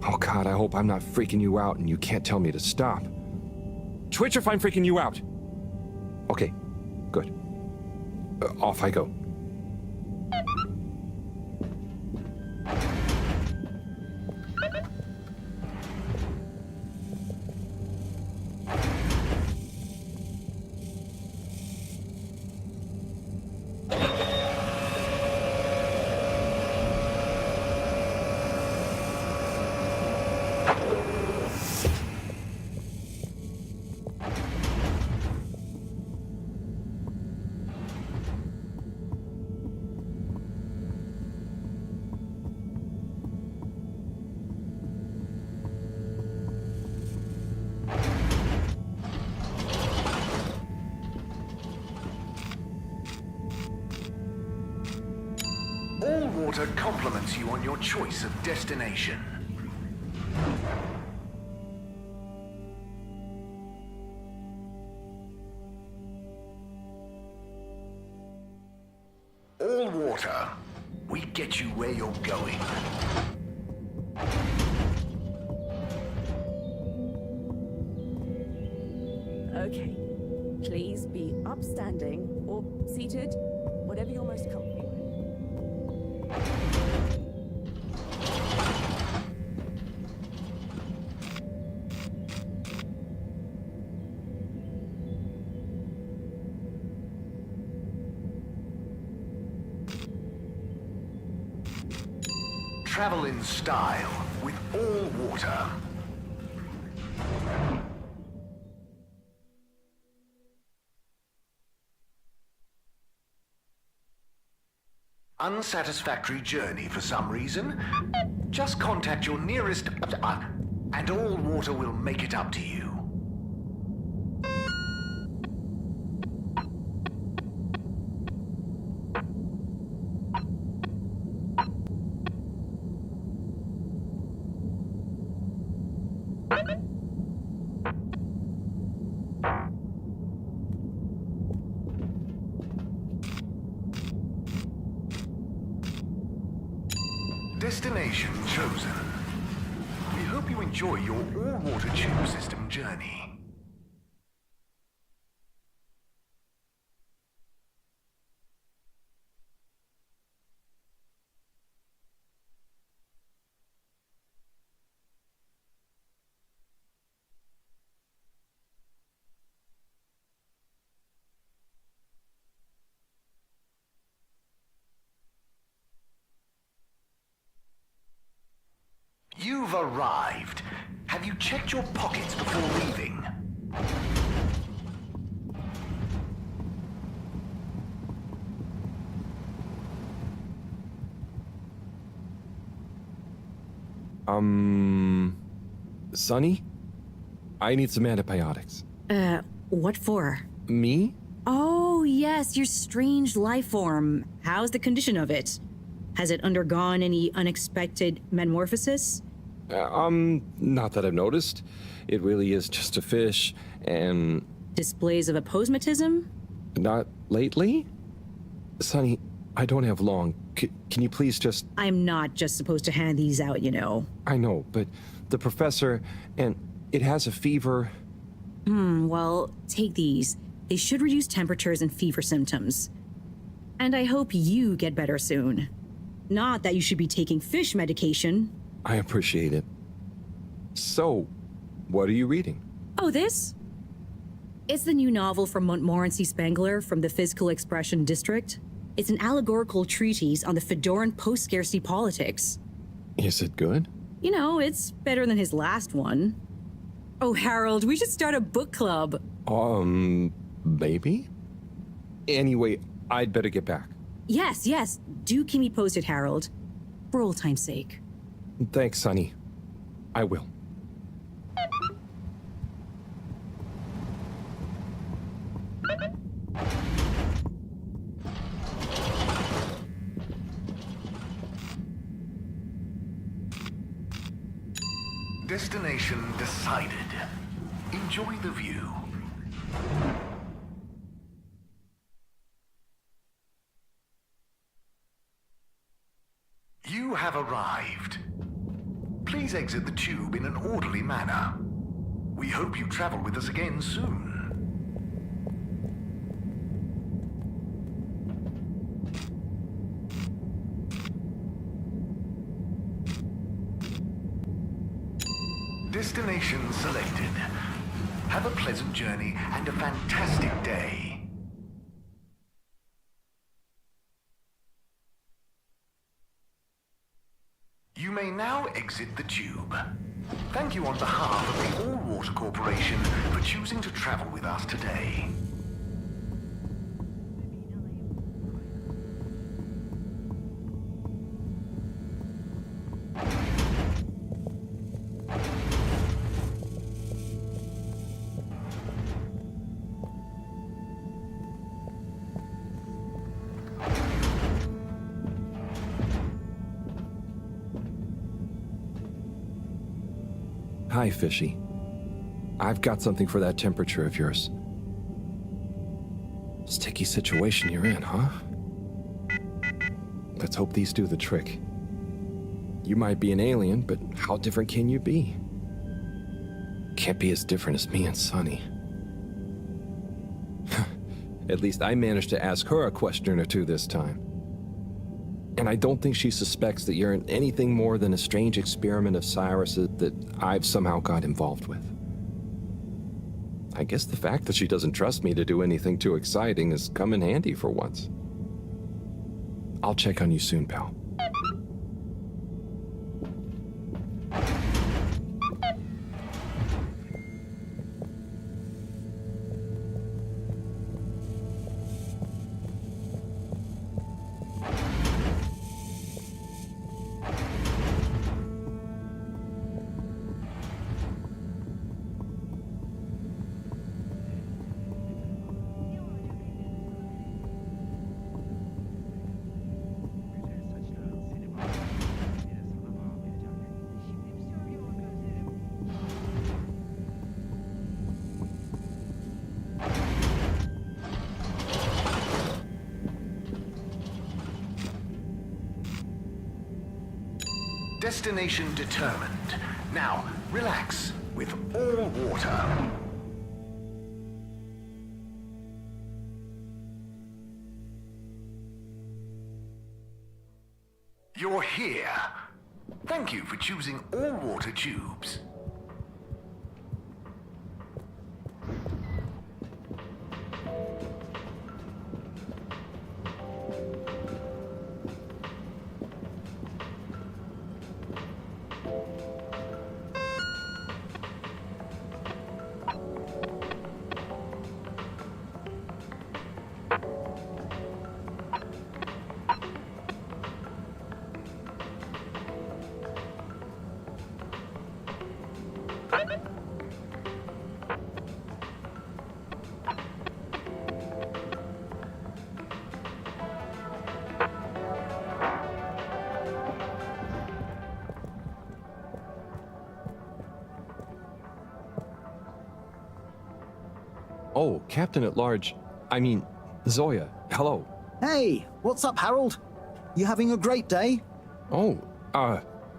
Oh God, I hope I'm not freaking you out and you can't tell me to stop. Twitch if I'm freaking you out. Okay, good. Off I go. All water compliments you on your choice of destination. All water, we get you where you're going. Okay. Please be upstanding or seated, whatever whatever you're most comfy with. Travel in style with all water. Unsatisfactory journey for some reason? Just contact your nearest and all water will make it up to you. Destination chosen. We hope you enjoy your all-water tube system journey. You've arrived. Have you checked your pockets before leaving? Sonny? I need some antibiotics. What for? Me? Oh, yes, your strange life form. How's the condition of it? Has it undergone any unexpected metamorphosis? Not that I've noticed. It really is just a fish, and... Displays of aposematism? Not lately? Sonny, I don't have long. Can you please just... I'm not just supposed to hand these out, you know. I know, but the professor, and it has a fever. Well, take these. They should reduce temperatures and fever symptoms. And I hope you get better soon. Not that you should be taking fish medication. I appreciate it. So, what are you reading? Oh, this? It's the new novel from Montmorency Spengler from the Physical Expression District. It's an allegorical treatise on the Fedoran post-scarcity politics. Is it good? You know, it's better than his last one. Oh, Harold, we should start a book club. Maybe? Anyway, I'd better get back. Yes. Do keep me posted, Harold. For old time's sake. Thanks, Sonny. I will. Destination decided. Enjoy the view. You have arrived. Please exit the tube in an orderly manner. We hope you travel with us again soon. Destination selected. Have a pleasant journey and a fantastic day. You may now exit the tube. Thank you on behalf of the All Water Corporation for choosing to travel with us today. Hi, Fishy. I've got something for that temperature of yours. Sticky situation you're in, huh? Let's hope these do the trick. You might be an alien, but how different can you be? Can't be as different as me and Sonny. At least I managed to ask her a question or two this time. And I don't think she suspects that you're anything more than a strange experiment of Cyrus's that I've somehow got involved with. I guess the fact that she doesn't trust me to do anything too exciting has come in handy for once. I'll check on you soon, pal. Destination determined. Now, relax with all water. You're here. Thank you for choosing all water tubes. Oh, Captain at Large. I mean, Zoya. Hello. Hey, what's up, Harold? You having a great day? Oh,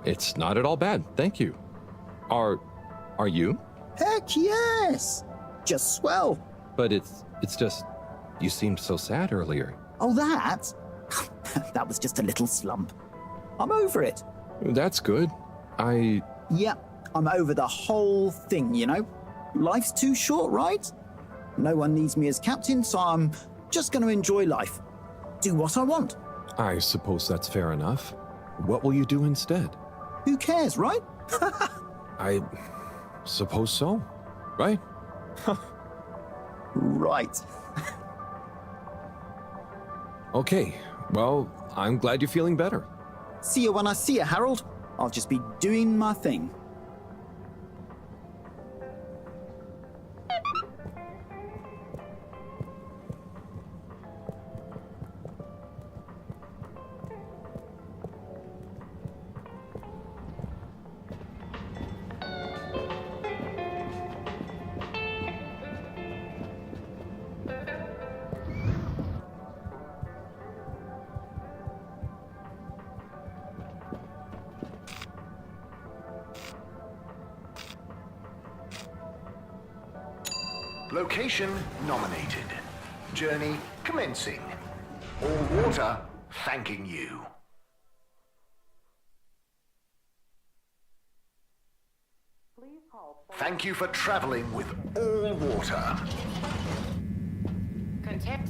it's not at all bad, thank you. Are you? Heck yes! Just swell. But it's just, you seemed so sad earlier. Oh, that? That was just a little slump. I'm over it. That's good. Yeah, I'm over the whole thing, you know? Life's too short, right? No one needs me as captain, so I'm just going to enjoy life. Do what I want. I suppose that's fair enough. What will you do instead? Who cares, right? I suppose so, right? Right. Okay, well, I'm glad you're feeling better. See you when I see you, Harold. I'll just be doing my thing. Location nominated. Journey commencing. All water thanking you. Thank you for traveling with all water.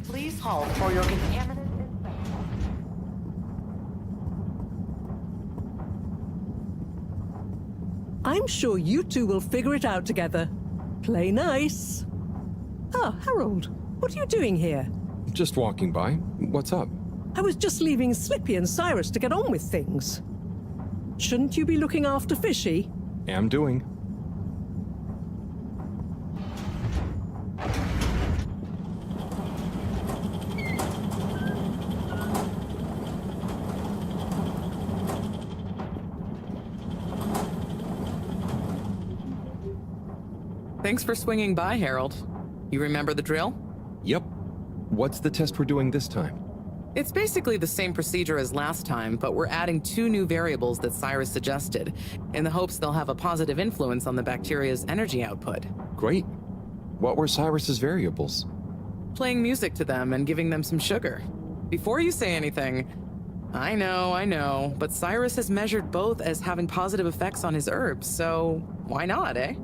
Please halt for your contaminant inspection. I'm sure you two will figure it out together. Play nice. Ah, Harold, what are you doing here? Just walking by. What's up? I was just leaving Slippy and Cyrus to get on with things. Shouldn't you be looking after Fishy? Am doing. Thanks for swinging by, Harold. You remember the drill? Yep. What's the test we're doing this time? It's basically the same procedure as last time, but we're adding 2 new variables that Cyrus suggested, in the hopes they'll have a positive influence on the bacteria's energy output. Great. What were Cyrus's variables? playing music to them and giving them some sugar. Before you say anything, I know, but Cyrus has measured both as having positive effects on his herbs, so why not, eh?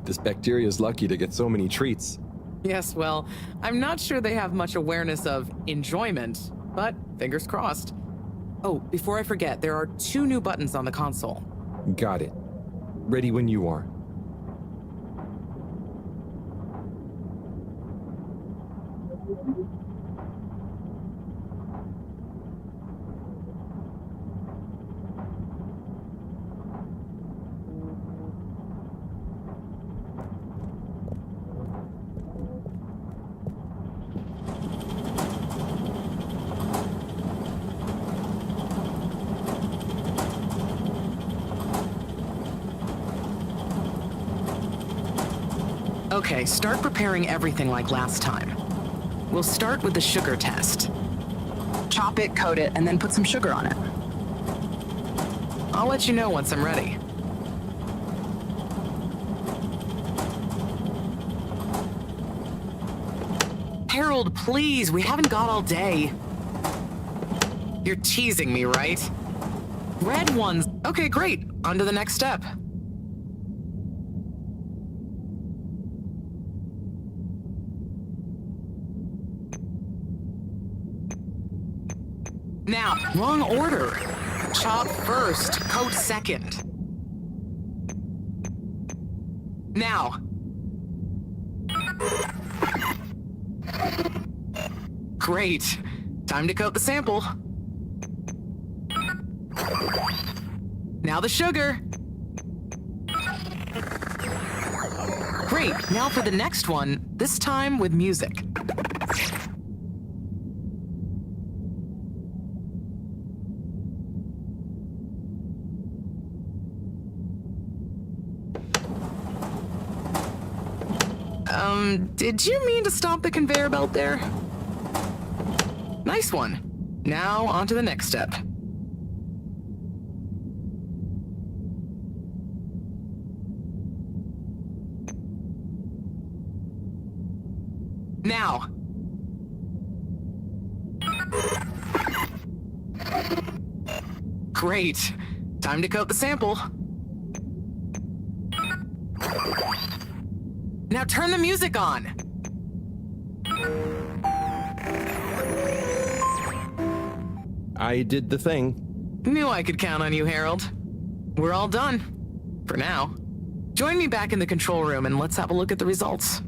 This bacteria is lucky to get so many treats. Yes, well, I'm not sure they have much awareness of enjoyment, but fingers crossed. Oh, before I forget, there are 2 new buttons on the console. Got it. Ready when you are. Okay, start preparing everything like last time. We'll start with the sugar test. Chop it, coat it, and then put some sugar on it. I'll let you know once I'm ready. Harold, please, we haven't got all day. You're teasing me, right? Red ones. Okay, great. On to the next step. Now, wrong order. Chop first, coat second. Now. Great. Time to coat the sample. Now the sugar. Great, now for the next one, this time with music. Did you mean to stop the conveyor belt there? Nice one. Now, on to the next step. Now. Great. Time to coat the sample. Now turn the music on. I did the thing. Knew I could count on you, Harold. We're all done. For now. Join me back in the control room and let's have a look at the results.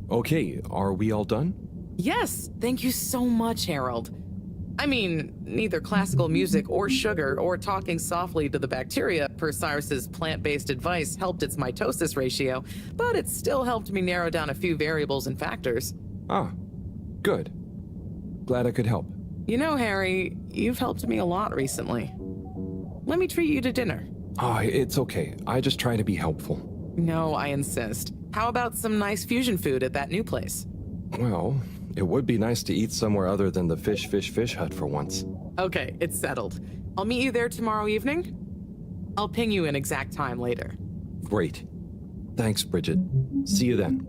Okay, are we all done? Yes, thank you so much, Harold. I mean, neither classical music or sugar or talking softly to the bacteria per Cyrus's plant-based advice helped its mitosis ratio, but it still helped me narrow down a few variables and factors. Ah, good. Glad I could help. You know, Harry, you've helped me a lot recently. Let me treat you to dinner. Ah, it's okay. I just try to be helpful. No, I insist. How about some nice fusion food at that new place? Well, it would be nice to eat somewhere other than the fish hut for once. Okay, it's settled. I'll meet you there tomorrow evening. I'll ping you an exact time later. Great. Thanks, Bridget. See you then.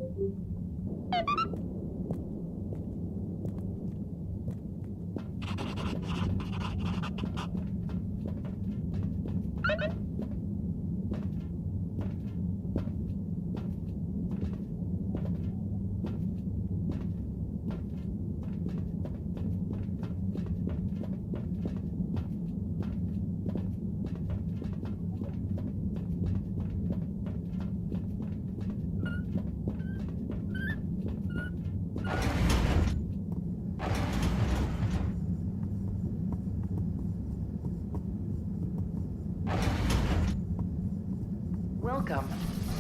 Welcome.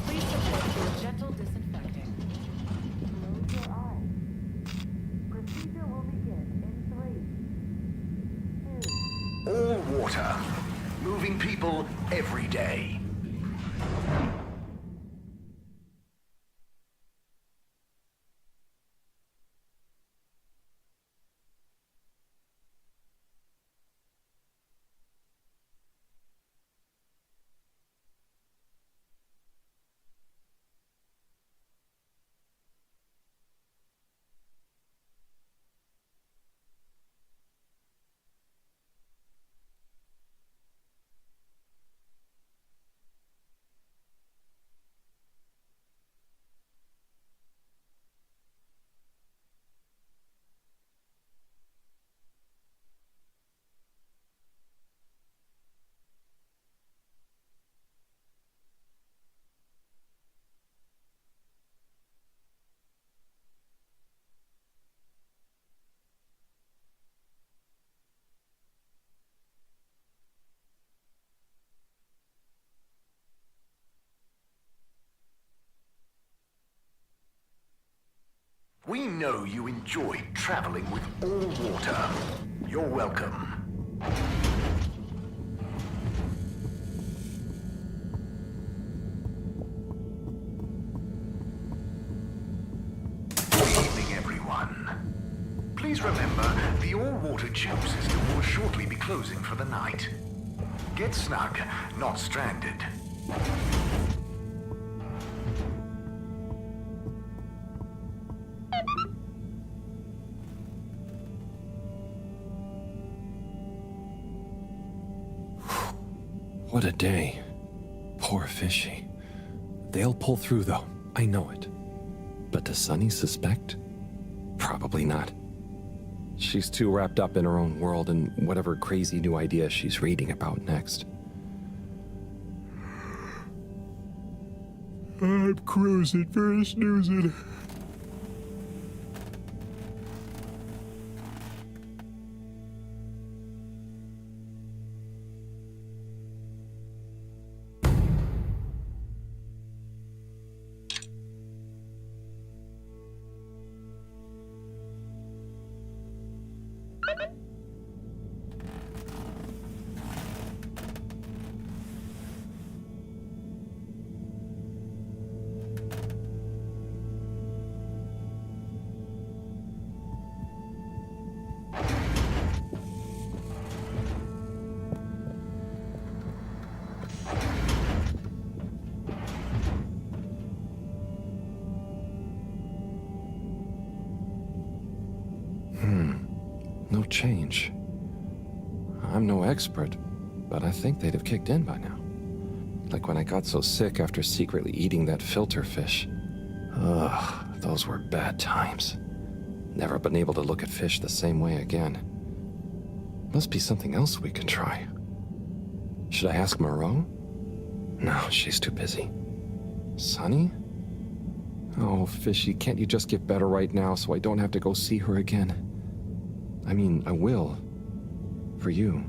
Please submit to a gentle disinfecting. Close your eyes. Procedure will begin in 3, 2... All water. Moving people every day. We know you enjoy traveling with all water. You're welcome. Good evening, everyone. Please remember, the all-water tube system will shortly be closing for the night. Get snug, not stranded. What a day. Poor Fishy. They'll pull through, though. I know it. But does Sunny suspect? Probably not. She's too wrapped up in her own world and whatever crazy new idea she's reading about next. I'm cruising for snoozing. No change. I'm no expert, but I think they'd have kicked in by now. Like when I got so sick after secretly eating that filter fish. Ugh, those were bad times. Never been able to look at fish the same way again. Must be something else we can try. Should I ask Moreau? No, she's too busy. Sunny? Oh, Fishy, can't you just get better right now so I don't have to go see her again? I mean, I will. For you.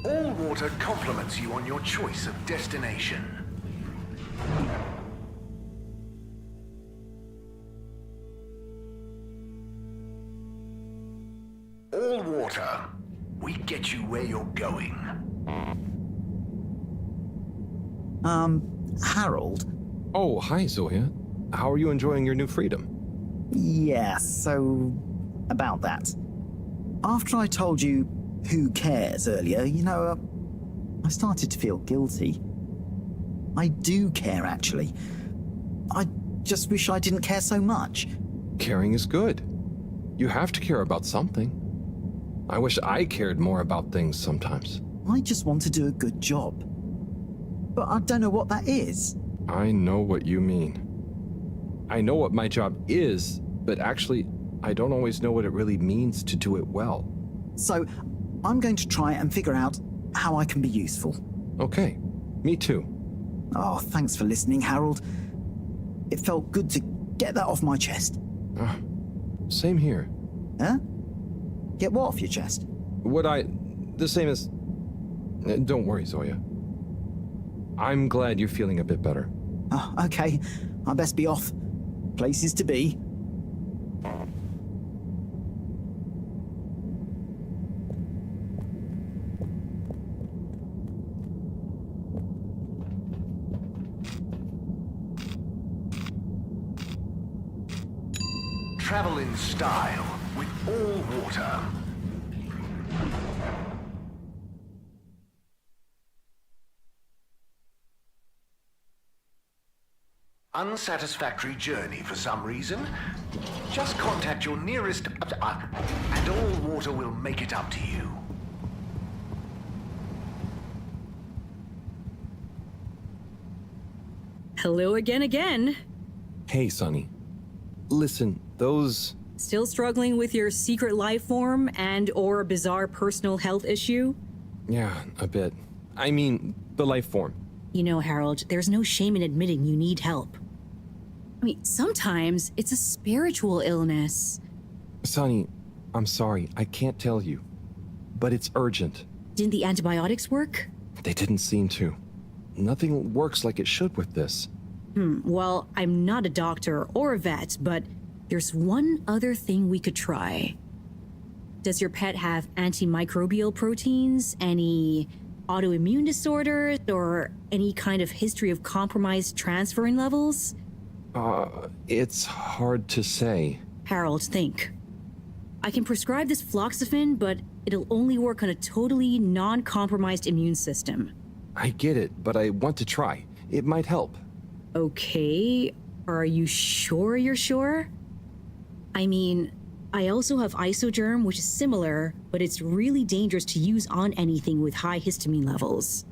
All water compliments you on your choice of destination. All water. We get you where you're going. Harold? Oh, hi, Zoya. How are you enjoying your new freedom? Yeah, so about that. After I told you who cares earlier, I started to feel guilty. I do care, actually. I just wish I didn't care so much. Caring is good. You have to care about something. I wish I cared more about things sometimes. I just want to do a good job. But I don't know what that is. I know what you mean. I know what my job is, but actually, I don't always know what it really means to do it well. So, I'm going to try and figure out how I can be useful. Okay, me too. Oh, thanks for listening, Harold. It felt good to get that off my chest. Same here. Huh? Get what off your chest? The same as... Don't worry, Zoya. I'm glad you're feeling a bit better. Oh, okay. I best be off. Places to be. Travel in style with all water. Unsatisfactory journey for some reason? Just contact your nearest... and all water will make it up to you. Hello again. Hey, Sonny. Listen, those... Still struggling with your secret life form and or a bizarre personal health issue? Yeah, a bit. I mean, the life form. You know, Harold, there's no shame in admitting you need help. I mean, sometimes it's a spiritual illness. Sonny, I'm sorry, I can't tell you. But it's urgent. Didn't the antibiotics work? They didn't seem to. Nothing works like it should with this. Well, I'm not a doctor or a vet, but there's one other thing we could try. Does your pet have antimicrobial proteins, any autoimmune disorders, or any kind of history of compromised transferrin levels? It's hard to say. Harold, think. I can prescribe this floxifene, but it'll only work on a totally non-compromised immune system. I get it, but I want to try. It might help. Okay, are you sure you're sure? I mean, I also have Isogerm, which is similar, but it's really dangerous to use on anything with high histamine levels.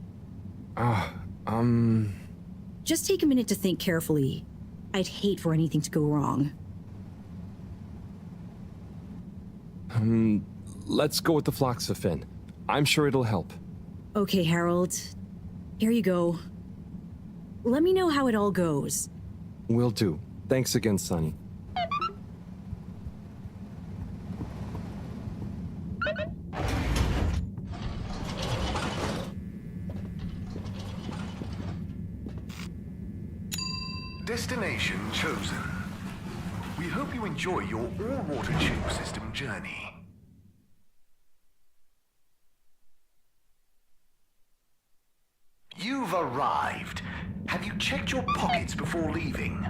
Just take a minute to think carefully. I'd hate for anything to go wrong. Let's go with the floxifene. I'm sure it'll help. Okay, Harold. Here you go. Let me know how it all goes. Will do. Thanks again, Sonny. Destination chosen. We hope you enjoy your all-water tube system journey. You've arrived. Have you checked your pockets before leaving?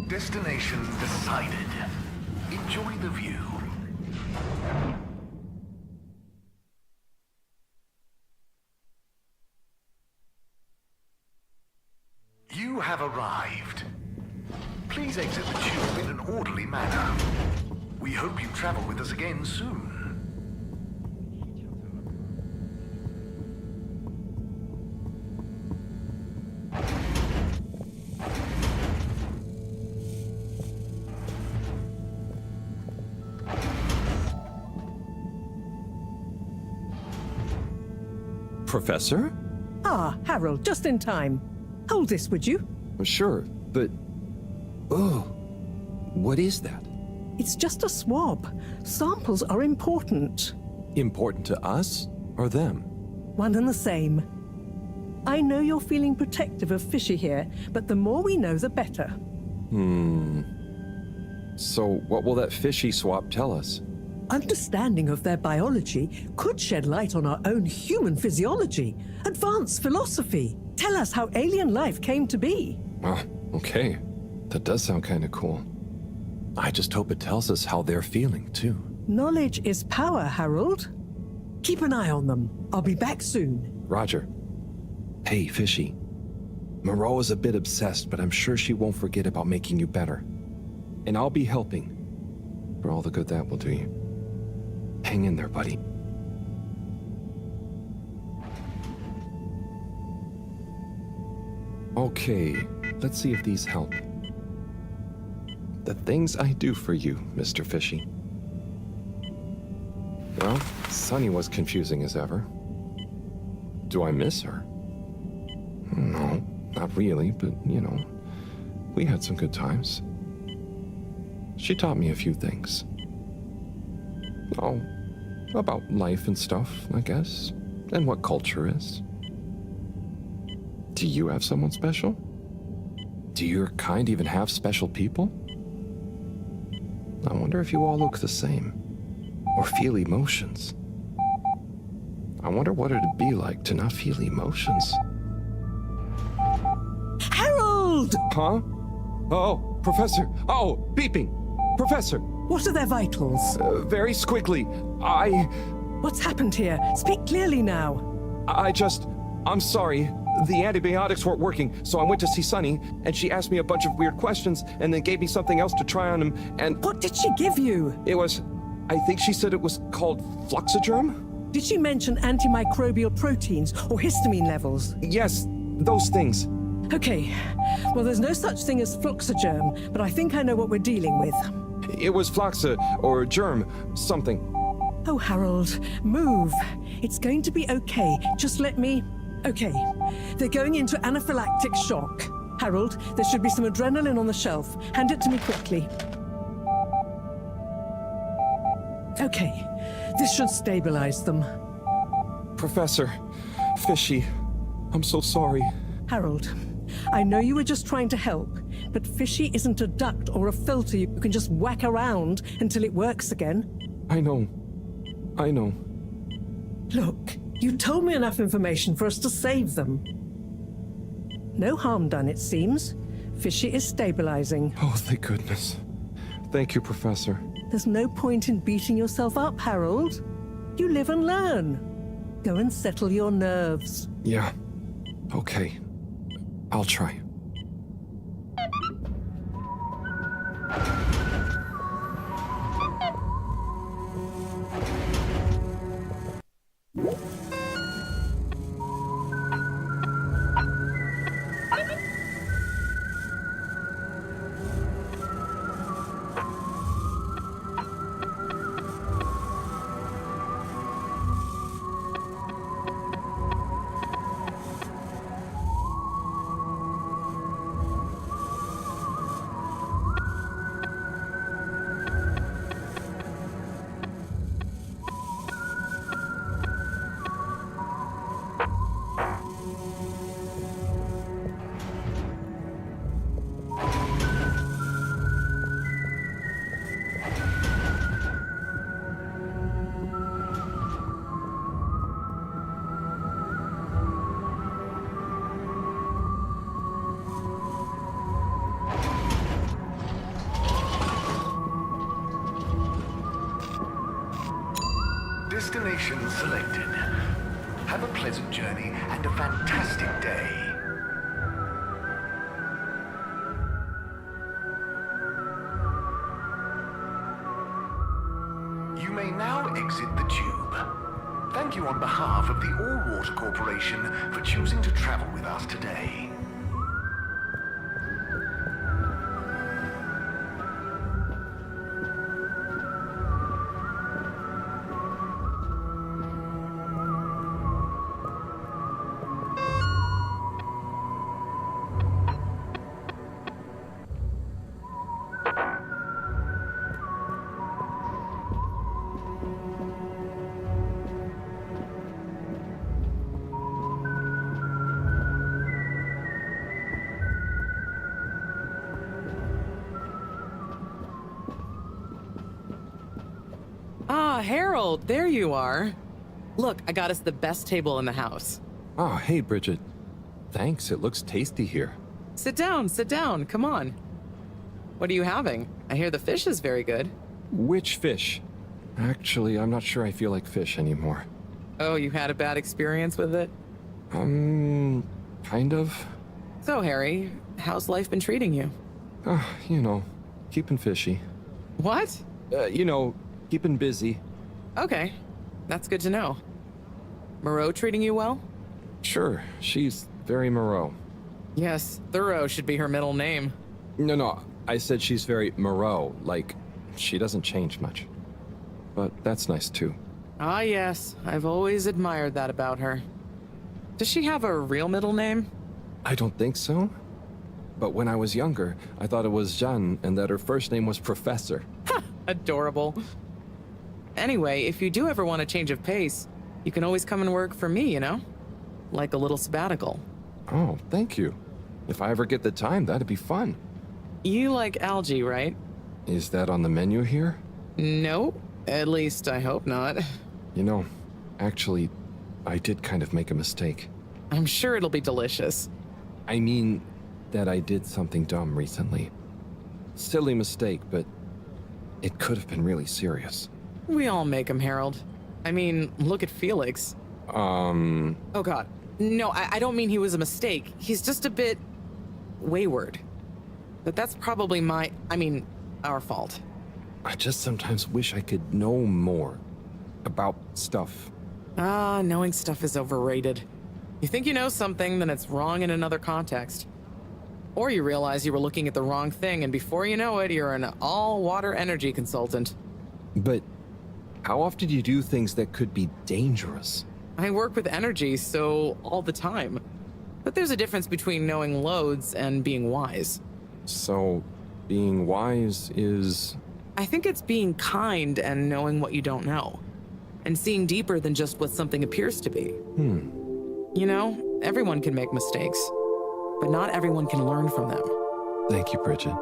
Destination decided. Enjoy the view. You have arrived. Please exit the tube in an orderly manner. We hope you travel with us again soon. Professor? Ah, Harold, just in time. Hold this, would you? Sure, but... Oh, what is that? It's just a swab. Samples are important. Important to us or them? One and the same. I know you're feeling protective of Fishy here, but the more we know, the better. So what will that fishy swap tell us? Understanding of their biology could shed light on our own human physiology, advance philosophy, tell us how alien life came to be. Oh, okay. That does sound kind of cool. I just hope it tells us how they're feeling, too. Knowledge is power, Harold. Keep an eye on them. I'll be back soon. Roger. Hey, Fishy. Moreau is a bit obsessed, but I'm sure she won't forget about making you better. And I'll be helping. For all the good that will do you. Hang in there, buddy. Okay, let's see if these help. The things I do for you, Mr. Fishy. Well, Sunny was confusing as ever. Do I miss her? No, not really, but, you know, we had some good times. She taught me a few things. Oh, about life and stuff, I guess, and what culture is. Do you have someone special? Do your kind even have special people? I wonder if you all look the same, or feel emotions. I wonder what it'd be like to not feel emotions. Harold! Huh? Oh, Professor! Oh, beeping! Professor! What are their vitals? Very squiggly. What's happened here? Speak clearly now. I'm sorry. The antibiotics weren't working, so I went to see Sunny, and she asked me a bunch of weird questions, and then gave me something else to try on him, and... What did she give you? It was... I think she said it was called Fluxogerm? Did she mention antimicrobial proteins or histamine levels? Yes, those things. Okay. Well, there's no such thing as Fluxogerm, but I think I know what we're dealing with. It was Fluxa, or germ, something. Oh, Harold, move. It's going to be okay. Just let me... Okay. They're going into anaphylactic shock. Harold, there should be some adrenaline on the shelf. Hand it to me quickly. Okay. This should stabilize them. Professor, Fishy, I'm so sorry. Harold, I know you were just trying to help, but Fishy isn't a duct or a filter you can just whack around until it works again. I know. Look, you told me enough information for us to save them. No harm done, it seems. Fishy is stabilizing. Oh, thank goodness. Thank you, Professor. There's no point in beating yourself up, Harold. You live and learn. Go and settle your nerves. Yeah. Okay. I'll try. Destination selected. Have a pleasant journey and a fantastic day. You may now exit the tube. Thank you on behalf of the All Water Corporation for choosing to travel with us today. Ah, Harold, there you are. Look, I got us the best table in the house. Oh, hey, Bridget. Thanks, it looks tasty here. Sit down, come on. What are you having? I hear the fish is very good. Which fish? Actually, I'm not sure I feel like fish anymore. Oh, you had a bad experience with it? Kind of. So, Harry, how's life been treating you? Keeping fishy. What? Keeping busy. Okay, that's good to know. Moreau treating you well? Sure, she's very Moreau. Yes, Thorough should be her middle name. No, I said she's very Moreau, like, she doesn't change much. But that's nice too. Ah, yes, I've always admired that about her. Does she have a real middle name? I don't think so. But when I was younger, I thought it was Jeanne and that her first name was Professor. Ha! Adorable. Anyway, if you do ever want a change of pace, you can always come and work for me, Like a little sabbatical. Oh, thank you. If I ever get the time, that'd be fun. You like algae, right? Is that on the menu here? No, at least I hope not. Actually, I did kind of make a mistake. I'm sure it'll be delicious. I mean that I did something dumb recently. Silly mistake, but it could have been really serious. We all make them, Harold. I mean, look at Felix. Oh god. No, I don't mean he was a mistake. He's just a bit wayward. But that's probably our fault. I just sometimes wish I could know more about stuff. Knowing stuff is overrated. You think you know something, then it's wrong in another context. Or you realize you were looking at the wrong thing, and before you know it, you're an all-water energy consultant. But how often do you do things that could be dangerous? I work with energy, so all the time. But there's a difference between knowing loads and being wise. So, being wise is... I think it's being kind and knowing what you don't know. And seeing deeper than just what something appears to be. Everyone can make mistakes. But not everyone can learn from them. Thank you, Bridget.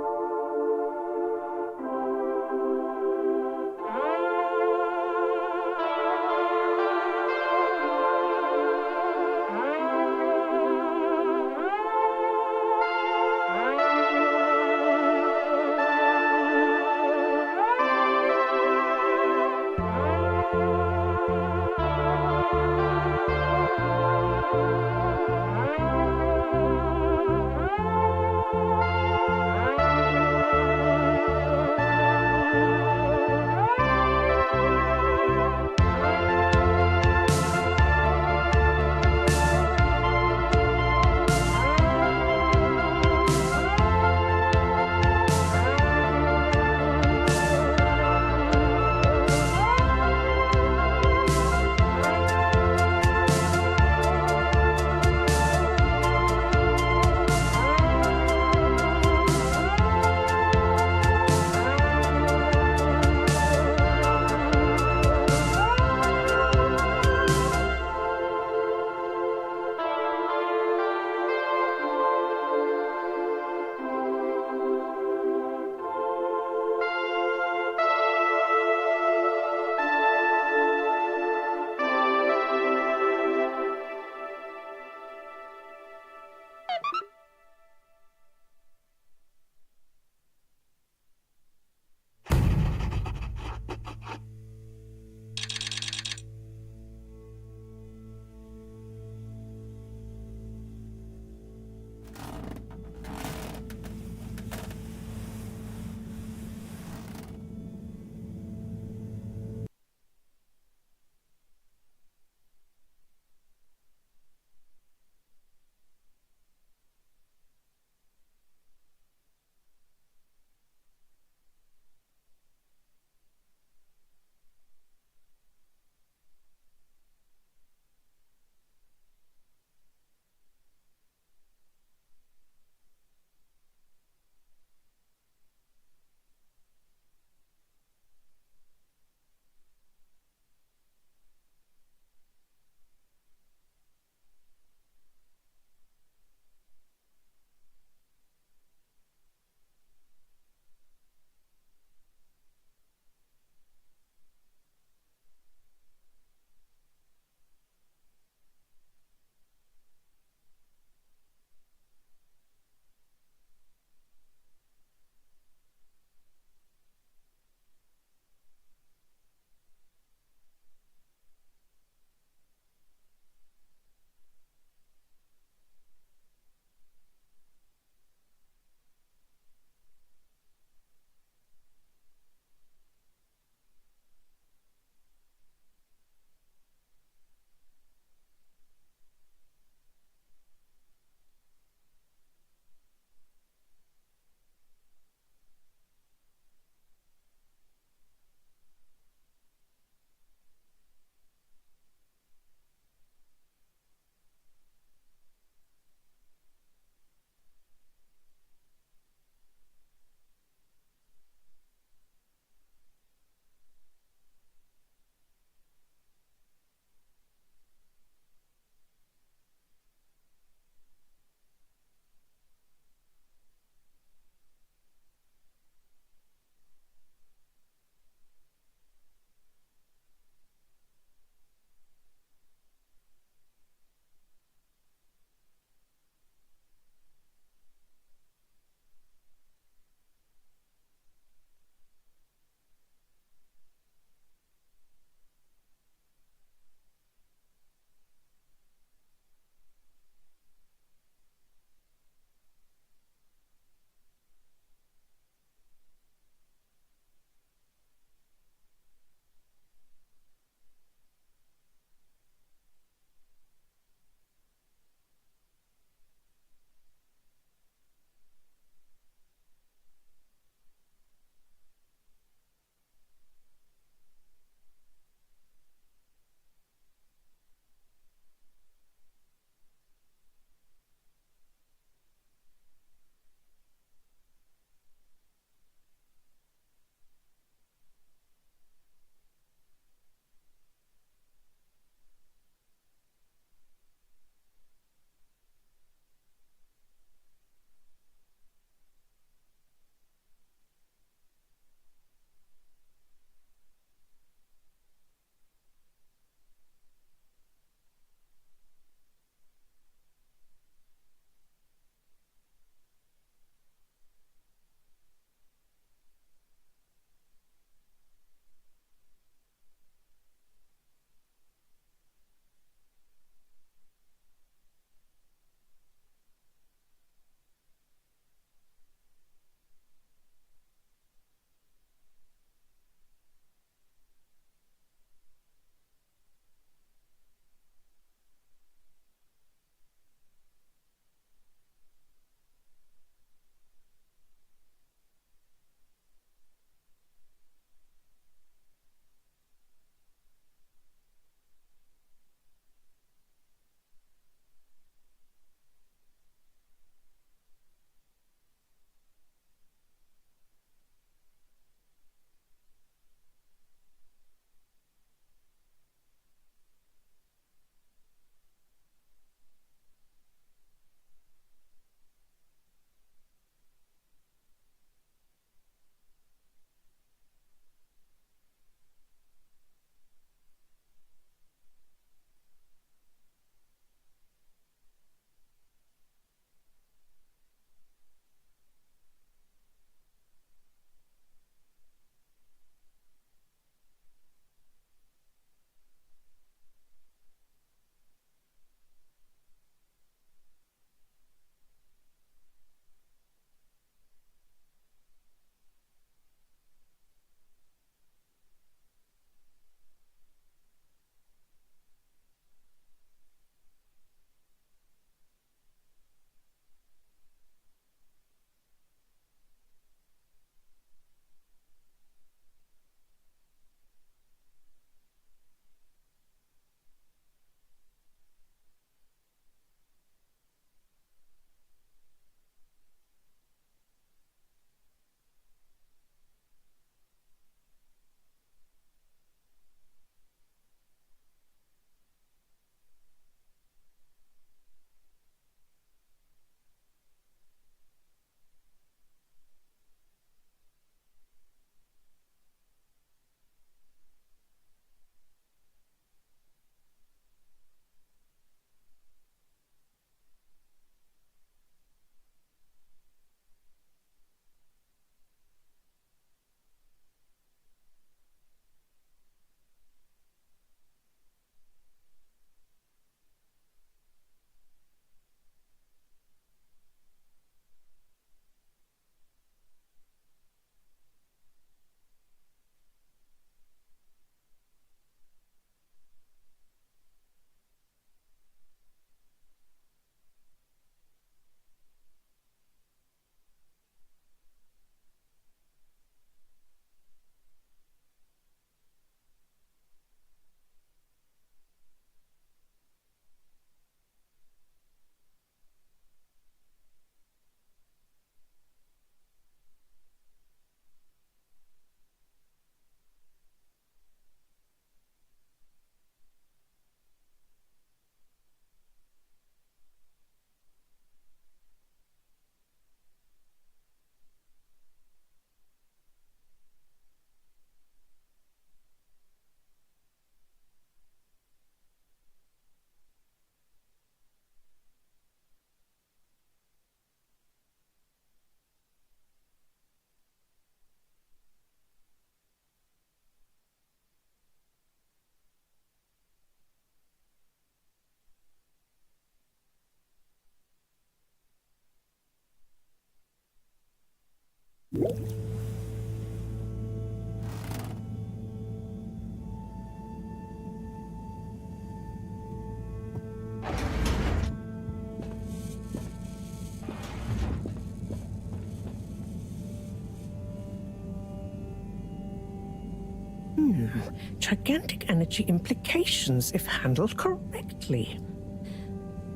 Gigantic energy implications if handled correctly.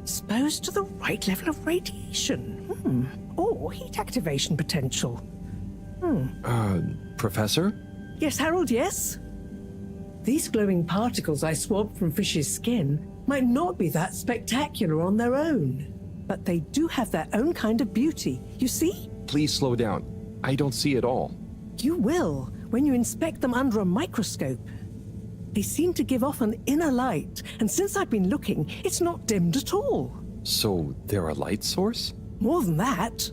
Exposed to the right level of radiation. Or heat activation potential. Professor? Yes, Harold, yes? These glowing particles I swabbed from fish's skin might not be that spectacular on their own, but they do have their own kind of beauty, you see? Please slow down. I don't see it all. You will when you inspect them under a microscope. They seem to give off an inner light, and since I've been looking, it's not dimmed at all. So they're a light source? More than that,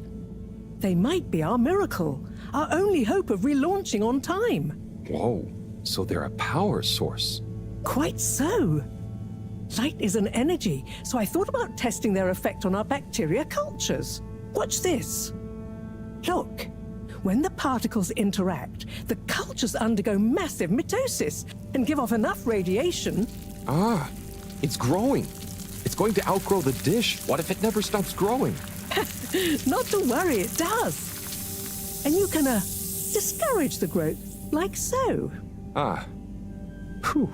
they might be our miracle, our only hope of relaunching on time. Whoa, so they're a power source. Quite so. Light is an energy, so I thought about testing their effect on our bacteria cultures. Watch this. Look. When the particles interact, the cultures undergo massive mitosis and give off enough radiation. Ah, it's growing. It's going to outgrow the dish. What if it never stops growing? Not to worry, it does. And you can, discourage the growth, like so. Ah. Whew.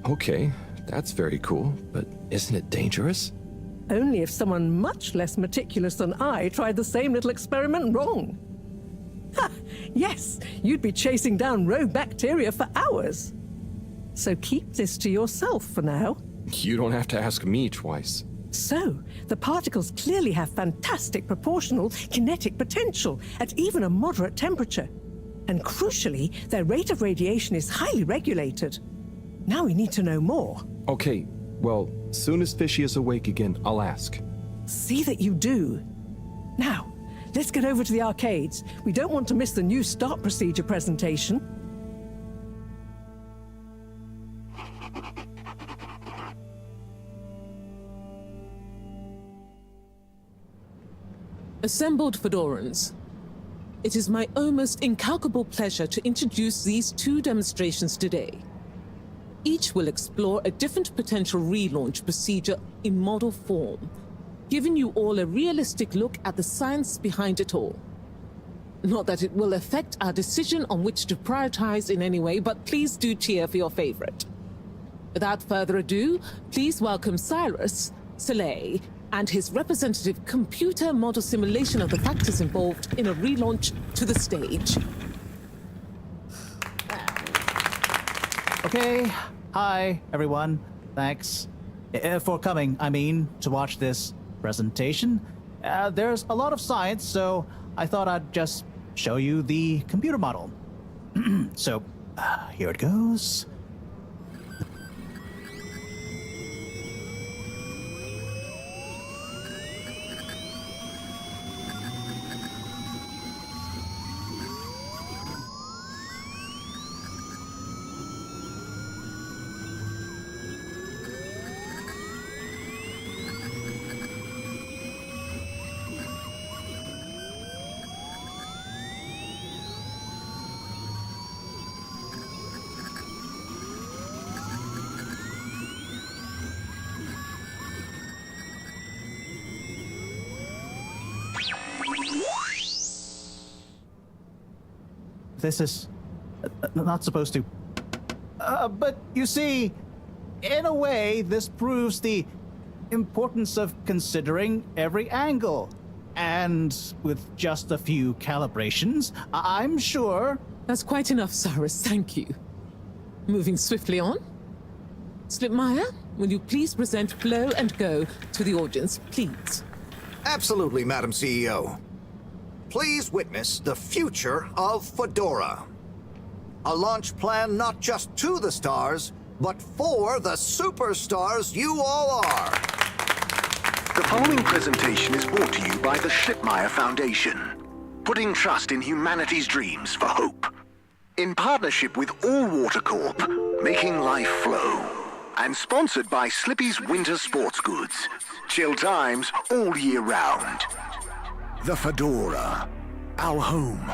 Okay, that's very cool, but isn't it dangerous? Only if someone much less meticulous than I tried the same little experiment wrong. Ha! Yes, you'd be chasing down rogue bacteria for hours. So keep this to yourself for now. You don't have to ask me twice. So, the particles clearly have fantastic proportional kinetic potential at even a moderate temperature. And crucially, their rate of radiation is highly regulated. Now we need to know more. Okay, well, soon as Fishy is awake again, I'll ask. See that you do. Now, let's get over to the arcades. We don't want to miss the new start procedure presentation. Assembled Fedorans, it is my almost incalculable pleasure to introduce these two demonstrations today. Each will explore a different potential relaunch procedure in model form, giving you all a realistic look at the science behind it all. Not that it will affect our decision on which to prioritize in any way, but please do cheer for your favorite. Without further ado, please welcome Cyrus, Soleil, and his representative computer model simulation of the factors involved in a relaunch to the stage. Okay, hi everyone. Thanks for coming, to watch this presentation. There's a lot of science, so I thought I'd just show you the computer model. So, here it goes. This is not supposed to. But you see, in a way, this proves the importance of considering every angle. And with just a few calibrations, I'm sure... That's quite enough, Cyrus, thank you. Moving swiftly on. Slipmeyer, will you please present Blow and Go to the audience, please? Absolutely, Madam CEO. Please witness the future of Fedora. A launch plan not just to the stars, but for the superstars you all are. The following presentation is brought to you by the Slipmeyer Foundation, putting trust in humanity's dreams for hope. In partnership with All Water Corp, making life flow. And sponsored by Slippy's Winter Sports Goods. Chill times all year round. The Fedora. our home.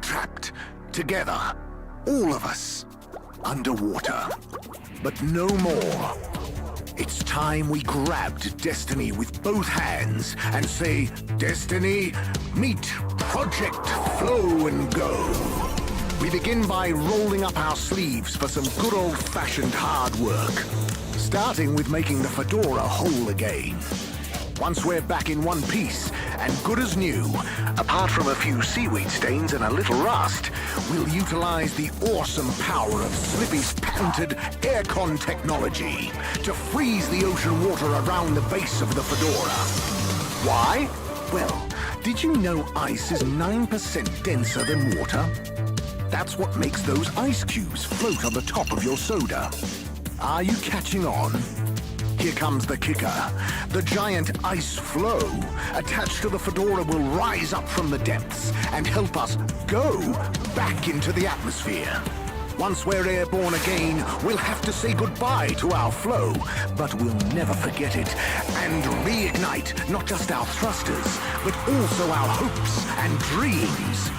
Trapped together, all of us, underwater. But no more. It's time we grabbed Destiny with both hands and say, Destiny, meet Project Flow and Go. We begin by rolling up our sleeves for some good old-fashioned hard work, starting with making the fedora whole again. Once we're back in one piece and good as new, apart from a few seaweed stains and a little rust, we'll utilize the awesome power of Slippy's patented aircon technology to freeze the ocean water around the base of the fedora. Why? Well, did you know ice is 9% denser than water? That's what makes those ice cubes float on the top of your soda. Are you catching on? Here comes the kicker. The giant ice flow attached to the fedora will rise up from the depths and help us go back into the atmosphere. Once we're airborne again, we'll have to say goodbye to our flow, but we'll never forget it and reignite not just our thrusters, but also our hopes and dreams.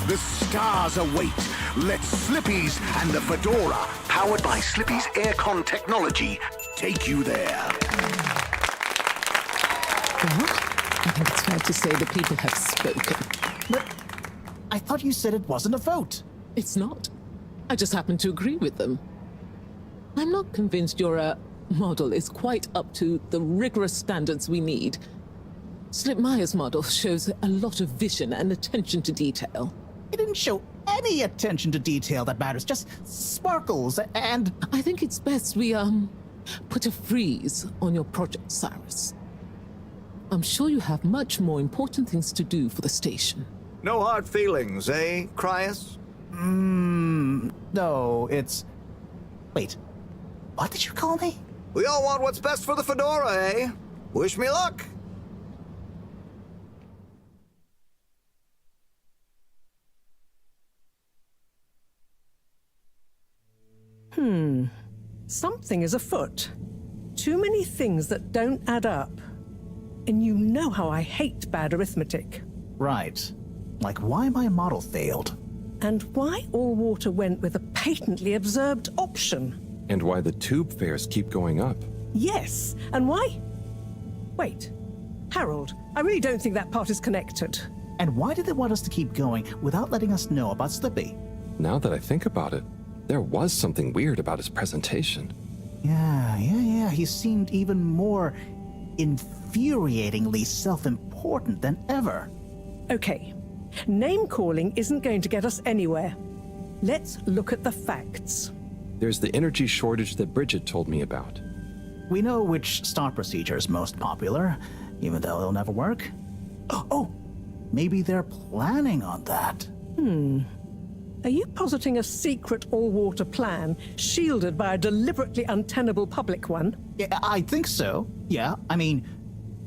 The stars await. Let Slippy's and the fedora, powered by Slippy's aircon technology, take you there. Well, I think it's fair to say the people have spoken. But I thought you said it wasn't a vote. It's not. I just happen to agree with them. I'm not convinced your model is quite up to the rigorous standards we need. Slipmaya's model shows a lot of vision and attention to detail. It didn't show any attention to detail that matters, just sparkles and... I think it's best we, put a freeze on your project, Cyrus. I'm sure you have much more important things to do for the station. No hard feelings, eh, Cryus? No, it's... Wait, what did you call me? We all want what's best for the fedora, eh? Wish me luck. Something is afoot. Too many things that don't add up. And you know how I hate bad arithmetic. Right. Like why my model failed. And why all water went with a patently absurd option. And why the tube fares keep going up. Yes, and why? Wait, Harold, I really don't think that part is connected. And why did they want us to keep going without letting us know about Slippy? Now that I think about it, there was something weird about his presentation. Yeah. He seemed even more infuriatingly self-important than ever. Okay, name-calling isn't going to get us anywhere. Let's look at the facts. There's the energy shortage that Bridget told me about. We know which start procedure is most popular, even though it'll never work. Oh, maybe they're planning on that. Are you positing a secret all-water plan, shielded by a deliberately untenable public one? Yeah, I think so. Yeah, I mean,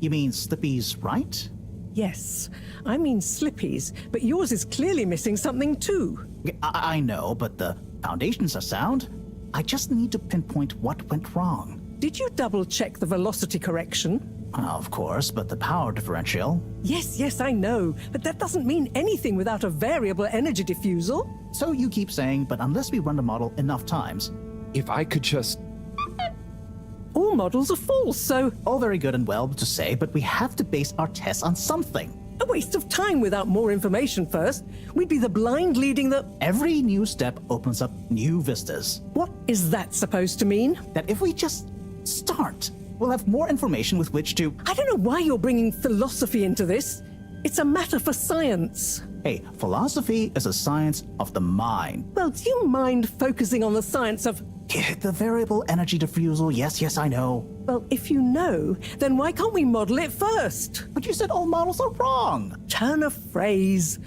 you mean Slippy's right? Yes, I mean Slippy's, but yours is clearly missing something too. I know, but the foundations are sound. I just need to pinpoint what went wrong. Did you double-check the velocity correction? Of course, but the power differential... Yes, I know, but that doesn't mean anything without a variable energy diffusal. So you keep saying, but unless we run the model enough times... If I could just... All models are false, so... All very good and well to say, but we have to base our tests on something. A waste of time without more information first. We'd be the blind leading the... Every new step opens up new vistas. What is that supposed to mean? That if we just start, we'll have more information with which to... I don't know why you're bringing philosophy into this. It's a matter for science. Hey, philosophy is a science of the mind. Well, do you mind focusing on the science of... The variable energy diffusal, yes, I know. Well, if you know, then why can't we model it first? But you said all models are wrong. Turn a phrase.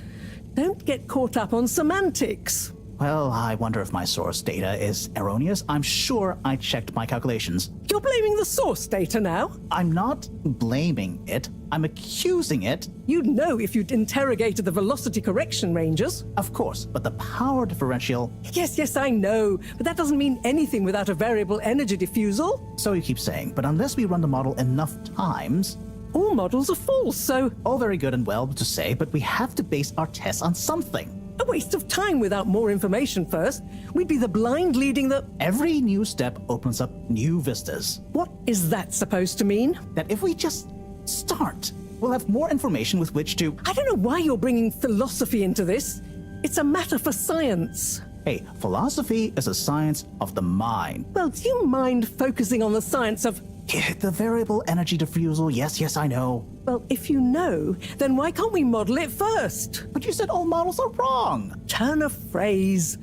Don't get caught up on semantics. Well, I wonder if my source data is erroneous. I'm sure I checked my calculations. You're blaming the source data now? I'm not blaming it. I'm accusing it. You'd know if you'd interrogated the velocity correction ranges. Of course, but the power differential... Yes, I know, but that doesn't mean anything without a variable energy diffusal. So you keep saying, but unless we run the model enough times... all models are false, so... All very good and well to say, but we have to base our tests on something. A waste of time without more information first. We'd be the blind leading the... Every new step opens up new vistas. What is that supposed to mean? That if we just start, we'll have more information with which to... I don't know why you're bringing philosophy into this. It's a matter for science. Hey, philosophy is a science of the mind. Well, do you mind focusing on the science of... The variable energy diffusal, yes, I know. Well, if you know, then why can't we model it first? But you said all models are wrong. Turn a phrase.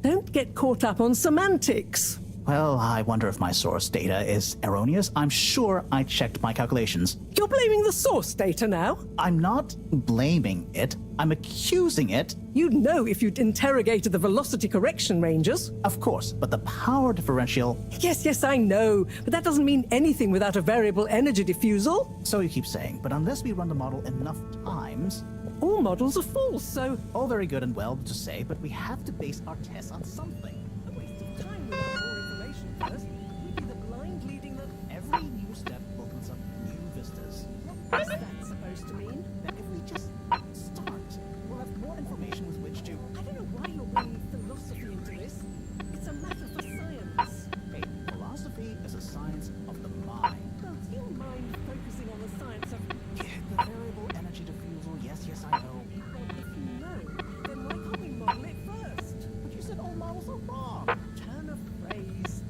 Don't get caught up on semantics. Well, I wonder if my source data is erroneous. I'm sure I checked my calculations. You're blaming the source data now? I'm not blaming it. I'm accusing it. You'd know if you'd interrogated the velocity correction ranges. Of course, but the power differential... Yes, I know. But that doesn't mean anything without a variable energy diffusal. So you keep saying, but unless we run the model enough times... All models are false, so... All very good and well to say, but we have to base our tests on something. A waste of time without more information first. We'd be the blind leading the... Every new step opens up new vistas. What is that supposed to mean? That if we just start, we'll have more information with which to... I don't know why you're bringing philosophy into this. It's a matter for science. Hey, philosophy is a science of the mind. Well, do you mind focusing on the science of... The variable energy diffusal, yes, I know. Well, if you know, then why can't we model it first? But you said all models are wrong. Turn a phrase.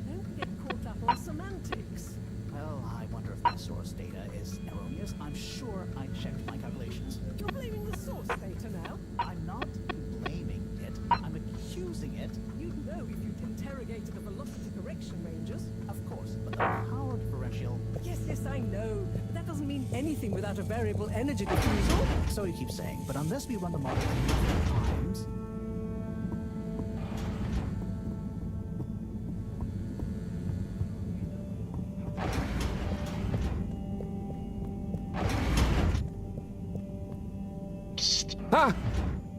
Don't get caught up on semantics. Well, I wonder if my source data is erroneous. I'm sure I checked my calculations. You're blaming the source data now? I'm not blaming it. I'm accusing it. You'd know if you'd interrogated the velocity correction ranges. Of course, but the power differential... Yes, I know. But that doesn't mean anything without a variable energy diffusal. So you keep saying, but unless we run the model enough times... Ah!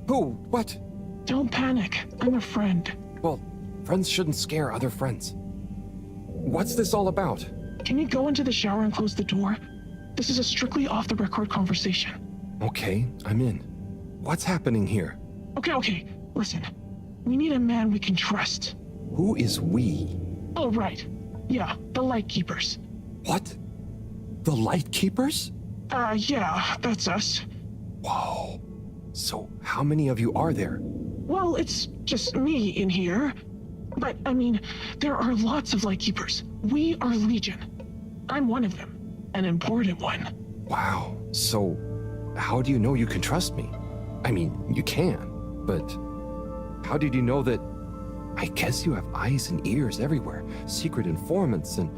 Who? What? Don't panic. I'm a friend. Well, friends shouldn't scare other friends. What's this all about? Can you go into the shower and close the door? This is a strictly off-the-record conversation. Okay, I'm in. What's happening here? Okay. Listen. We need a man we can trust. Who is we? Oh, right. Yeah, the Lightkeepers. What? The Lightkeepers? Yeah, that's us. Whoa. So, how many of you are there? Well, it's just me in here. But, I mean, there are lots of Lightkeepers. We are Legion. I'm one of them. An important one. Wow. So, how do you know you can trust me? I mean, you can, but how did you know that... I guess you have eyes and ears everywhere. Secret informants and...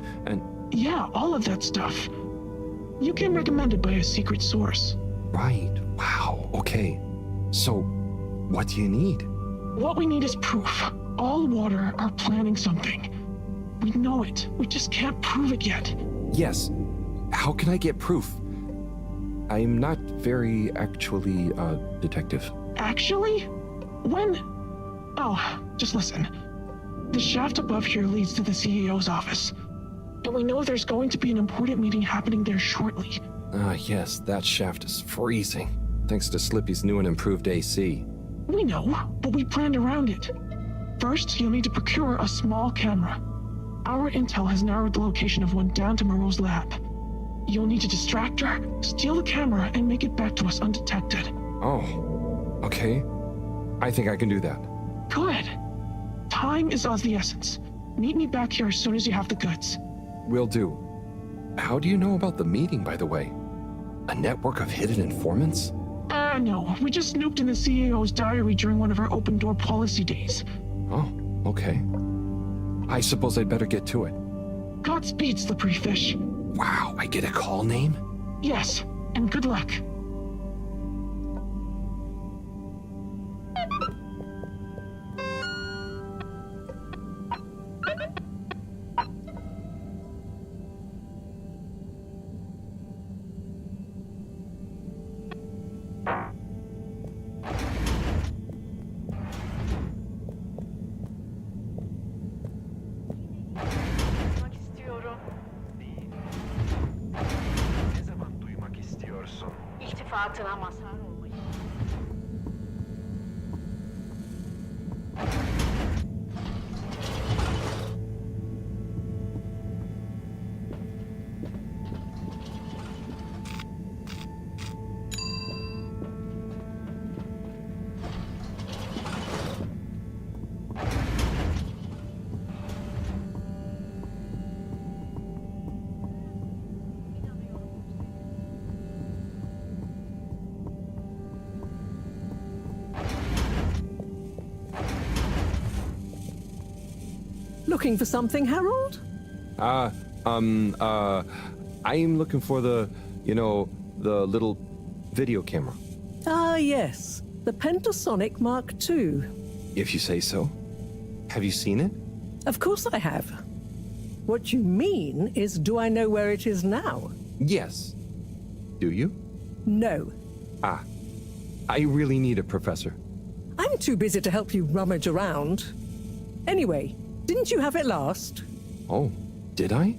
Yeah, all of that stuff. You came recommended by a secret source. Right. Wow. Okay. So, what do you need? What we need is proof. All water are planning something. We know it. We just can't prove it yet. Yes. How can I get proof? I'm not very actually a detective. Actually? When? Oh, just listen. The shaft above here leads to the CEO's office. And we know there's going to be an important meeting happening there shortly. Yes, that shaft is freezing. Thanks to Slippy's new and improved AC. We know, but we planned around it. First, you'll need to procure a small camera. Our intel has narrowed the location of one down to Moreau's lab. You'll need to distract her, steal the camera, and make it back to us undetected. Oh, okay. I think I can do that. Good. Time is of the essence. Meet me back here as soon as you have the goods. Will do. How do you know about the meeting, by the way? A network of hidden informants? No. We just snooped in the CEO's diary during one of our open-door policy days. Oh, okay. I suppose I'd better get to it. Godspeed, Slippery Fish. Wow, I get a call name? Yes, and good luck. saatine mazhar olmayı. Looking for something, Harold? I'm looking for the, the little video camera. Ah, yes. The Pentasonic Mark II. If you say so. Have you seen it? Of course I have. What you mean is, do I know where it is now? Yes. Do you? No. Ah. I really need it, Professor. I'm too busy to help you rummage around. Anyway, didn't you have it last? Oh, did I?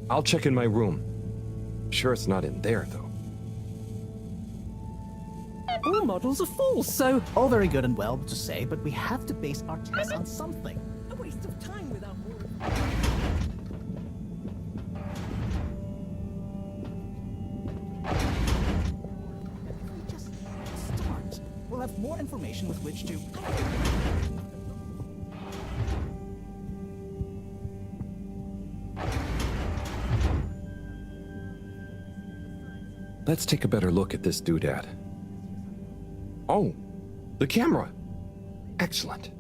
I'll check in my room. Sure it's not in there, though. All models are full, so... All very good and well to say, but we have to base our tests on something. A waste of time without more... If we just start, we'll have more information with which to... Let's take a better look at this doodad. Oh, the camera. Excellent.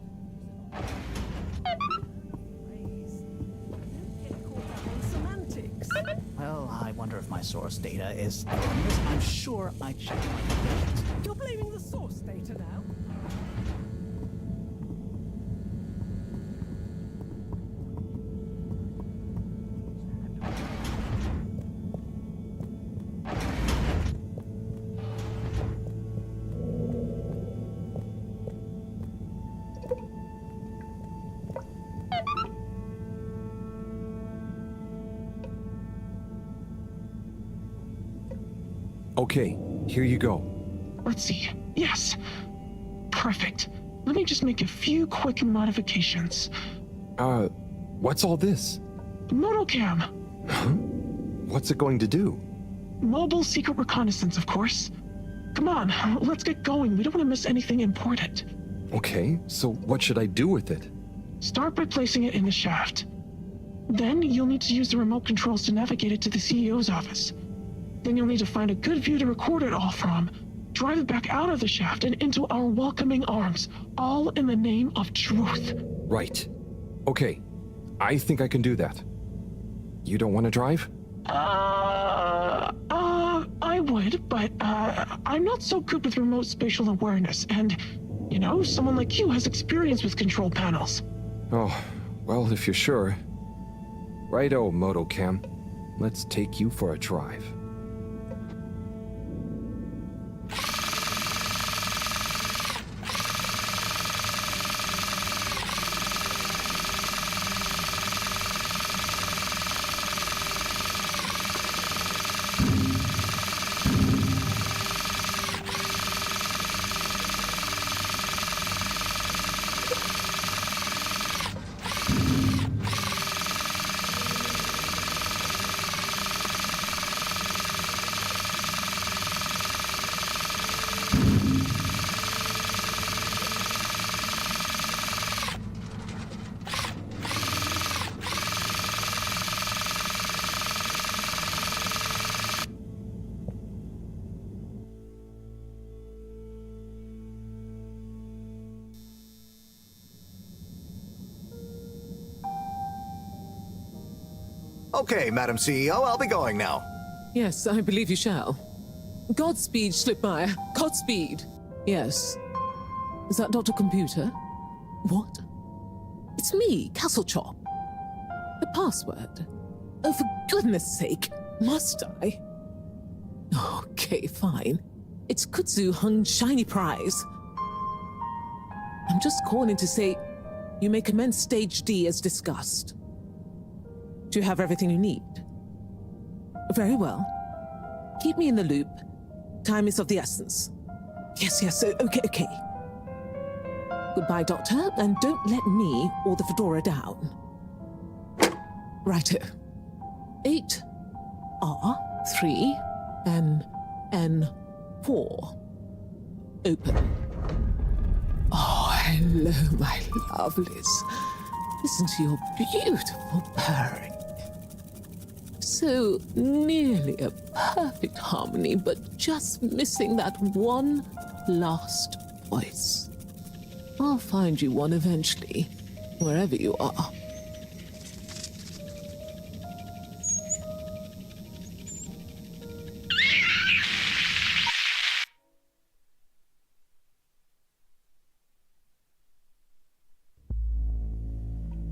Well, I wonder if my source data is erroneous. I'm sure I checked my calculations. You're blaming the source data now? Okay, here you go. Let's see. Yes. Perfect. Let me just make a few quick modifications. What's all this? Motocam. Huh? What's it going to do? Mobile secret reconnaissance, of course. Come on, let's get going. We don't want to miss anything important. Okay, so what should I do with it? Start by placing it in the shaft. Then you'll need to use the remote controls to navigate it to the CEO's office. Then you'll need to find a good view to record it all from. Drive it back out of the shaft and into our welcoming arms, all in the name of truth. Right. Okay, I think I can do that. You don't want to drive? I would, but, I'm not so good with remote spatial awareness, and, someone like you has experience with control panels. Oh, well, if you're sure. Righto, Motocam. Let's take you for a drive. Okay, Madam CEO, I'll be going now. Yes, I believe you shall. Godspeed, Schlippmeyer. Godspeed. Yes. Is that Dr. Computer? What? It's me, Castlechop. The password. Oh, for goodness sake. Must I? Okay, fine. It's Kutsu Hung Shiny Prize. I'm just calling to say you may commence Stage D as discussed. Do you have everything you need? Very well. Keep me in the loop. Time is of the essence. Yes, okay. Goodbye, Doctor, and don't let me or the fedora down. Righto. 8R3NN4. Open. Oh, hello, my lovelies. Listen to your beautiful purring. So nearly a perfect harmony, but just missing that one last voice. I'll find you one eventually, wherever you are.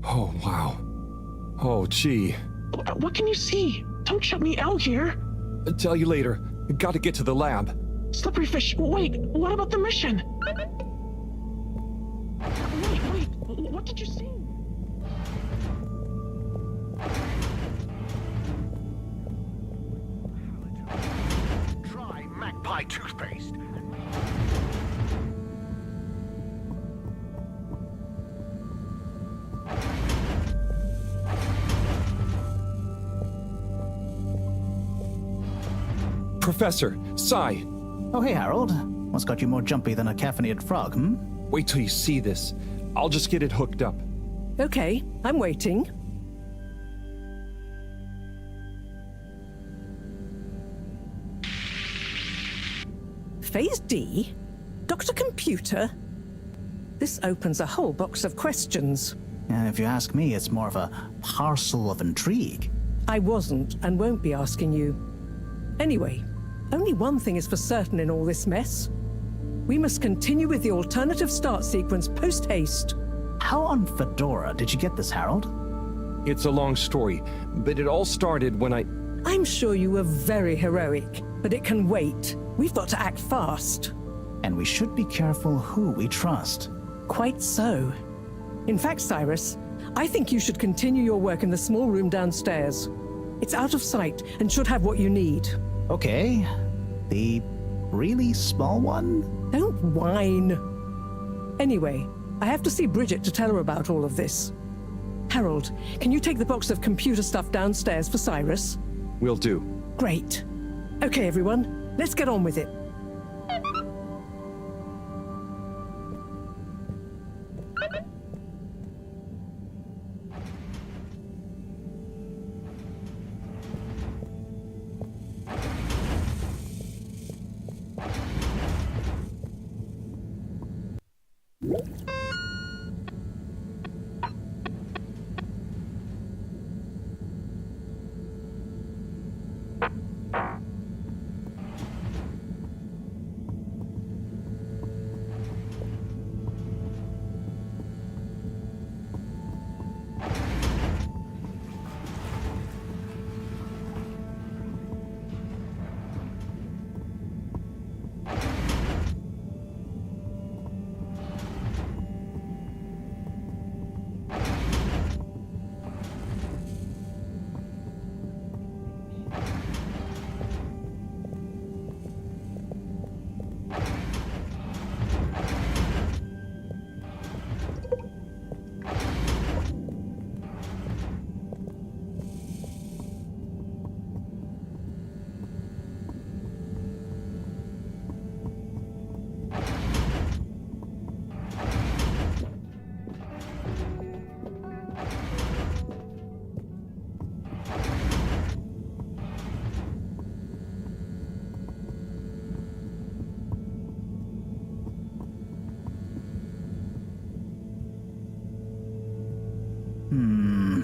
Oh, wow. Oh, gee. What can you see? Don't shut me out here. Tell you later. Gotta get to the lab. Slippery fish, wait, what about the mission? Wait, what did you see? Try Magpie toothpaste. Professor, Sai. Oh, hey, Harold. What's got you more jumpy than a caffeinated frog, hmm? Wait till you see this. I'll just get it hooked up. Okay, I'm waiting. Phase D? Dr. Computer? This opens a whole box of questions. And if you ask me, it's more of a parcel of intrigue. I wasn't and won't be asking you. Anyway, only one thing is for certain in all this mess. We must continue with the alternative start sequence post-haste. How on Fedora did you get this, Harold? It's a long story, but it all started when I'm sure you were very heroic, but it can wait. We've got to act fast. And we should be careful who we trust. Quite so. In fact, Cyrus, I think you should continue your work in the small room downstairs. It's out of sight and should have what you need. Okay. The really small one? Don't whine. Anyway, I have to see Bridget to tell her about all of this. Harold, can you take the box of computer stuff downstairs for Cyrus? Will do. Great. Okay, everyone, let's get on with it.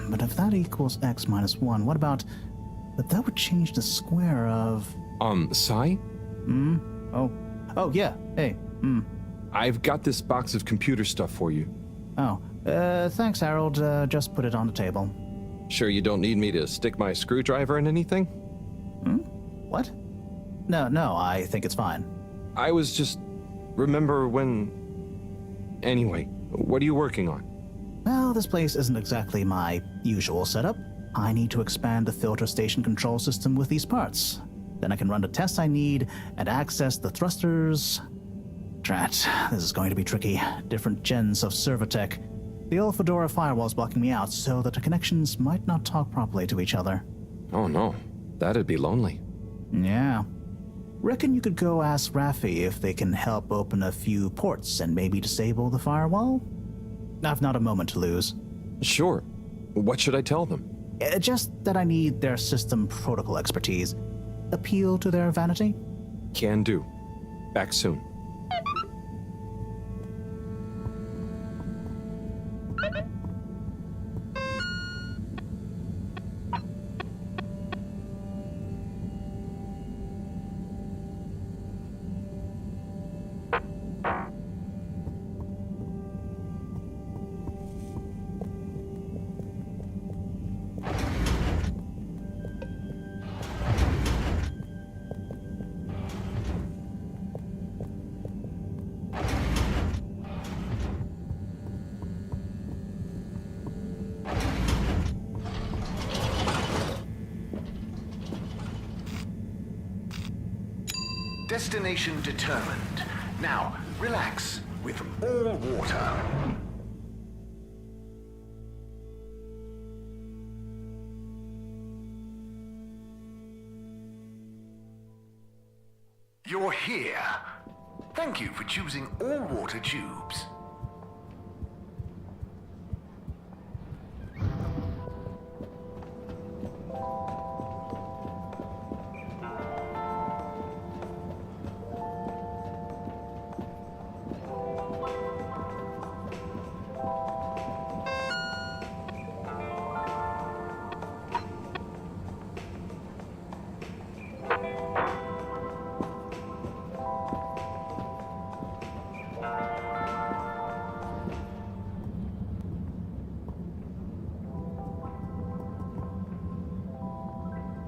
But if that equals x minus 1, what about... But that would change the square of... Sai? Oh, yeah. Hey, I've got this box of computer stuff for you. Oh, thanks, Harold. Just put it on the table. Sure you don't need me to stick my screwdriver in anything? What? No, I think it's fine. I was just... Remember when... Anyway, what are you working on? Well, this place isn't exactly my usual setup. I need to expand the filter station control system with these parts. Then I can run the tests I need and access the thrusters. Drat, this is going to be tricky. Different gens of server tech. The old Fedora firewall's blocking me out so that the connections might not talk properly to each other. Oh no, that'd be lonely. Yeah. Reckon you could go ask Raffi if they can help open a few ports and maybe disable the firewall? I've not a moment to lose. Sure. What should I tell them? Just that I need their system protocol expertise. Appeal to their vanity? Can do. Back soon. Destination determined. Now, relax with all water. You're here. Thank you for choosing all water tubes.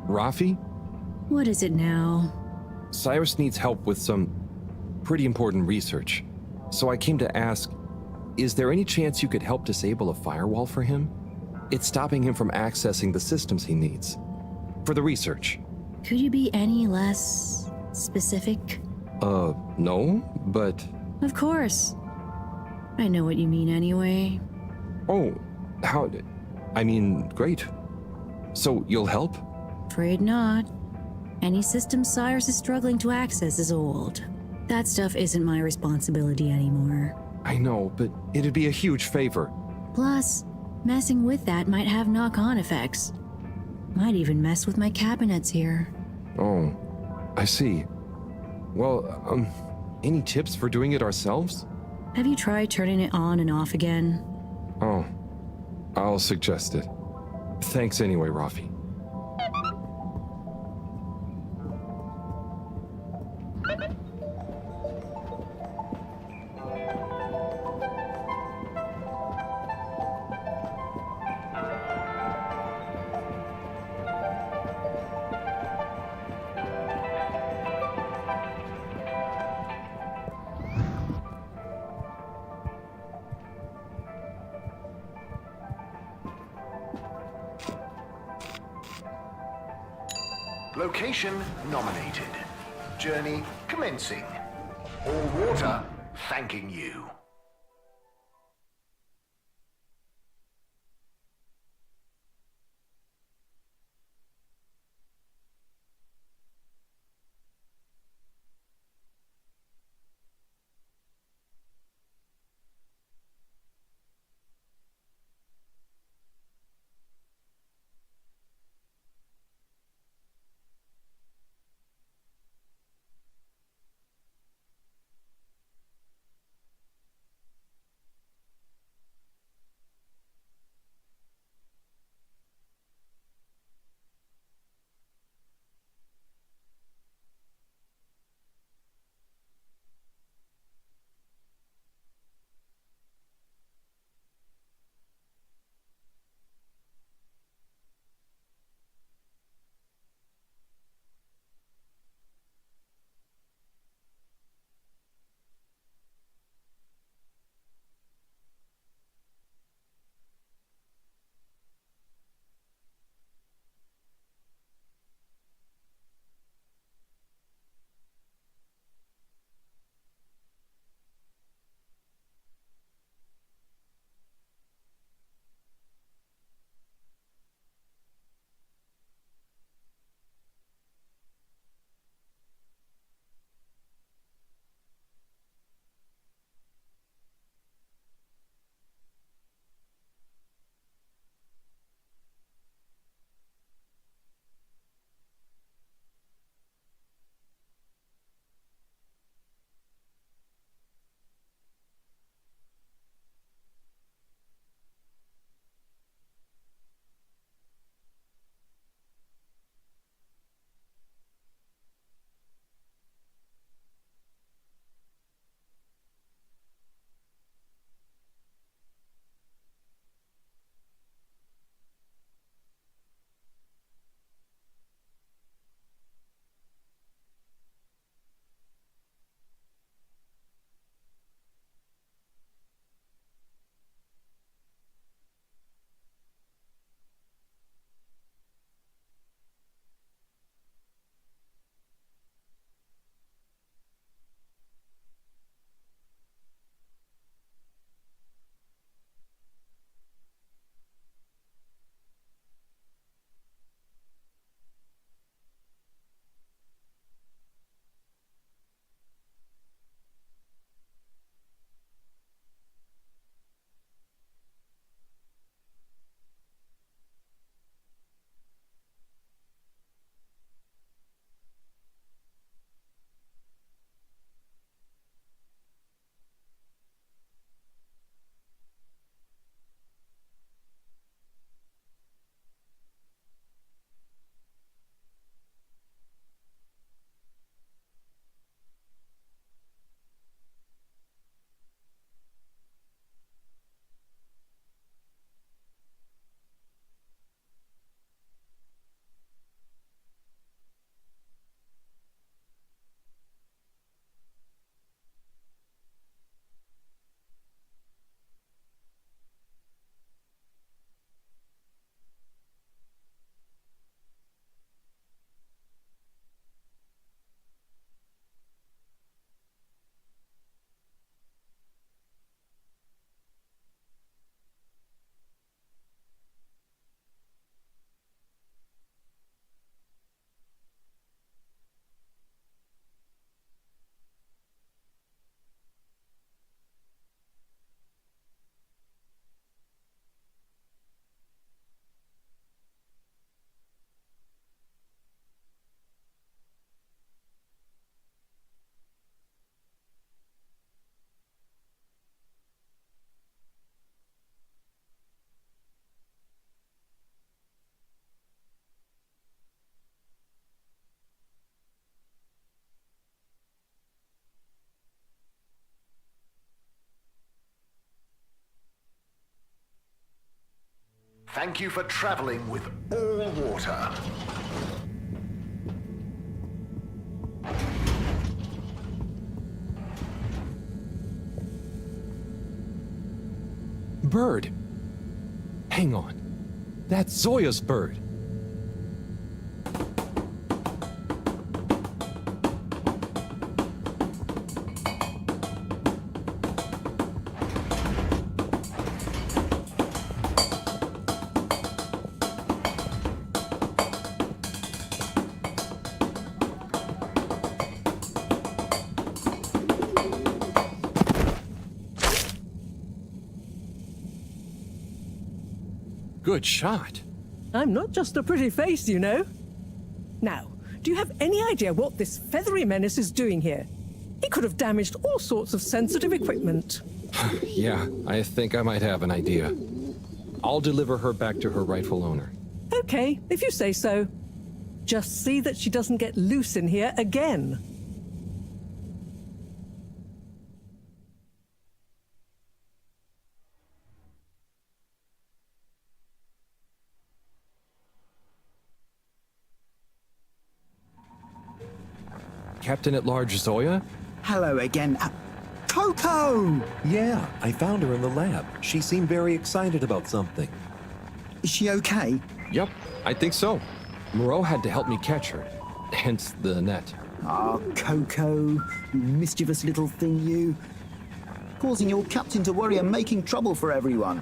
Raffi? What is it now? Cyrus needs help with some pretty important research. So I came to ask, is there any chance you could help disable a firewall for him? It's stopping him from accessing the systems he needs. For the research. Could you be any less specific? No, but... Of course. I know what you mean anyway. Oh, how... I mean, great. So you'll help? Afraid not. Any system Cyrus is struggling to access is old. That stuff isn't my responsibility anymore. I know, but it'd be a huge favor. Plus, messing with that might have knock-on effects. Might even mess with my cabinets here. Oh, I see. Well, any tips for doing it ourselves? Have you tried turning it on and off again? Oh, I'll suggest it. Thanks anyway, Raffi. Location nominated. Journey commencing. All water thanking you. Thank you for traveling with all water. Bird! Hang on. That's Zoya's bird. Good shot. I'm not just a pretty face, you know. Now, do you have any idea what this feathery menace is doing here? He could have damaged all sorts of sensitive equipment. Yeah, I think I might have an idea. I'll deliver her back to her rightful owner. Okay, if you say so. Just see that she doesn't get loose in here again. Captain at Large Zoya? Hello again. Coco! Yeah, I found her in the lab. She seemed very excited about something. Is she okay? Yep, I think so. Moreau had to help me catch her, hence the net. Ah, Coco, you mischievous little thing, you. Causing your captain to worry and making trouble for everyone.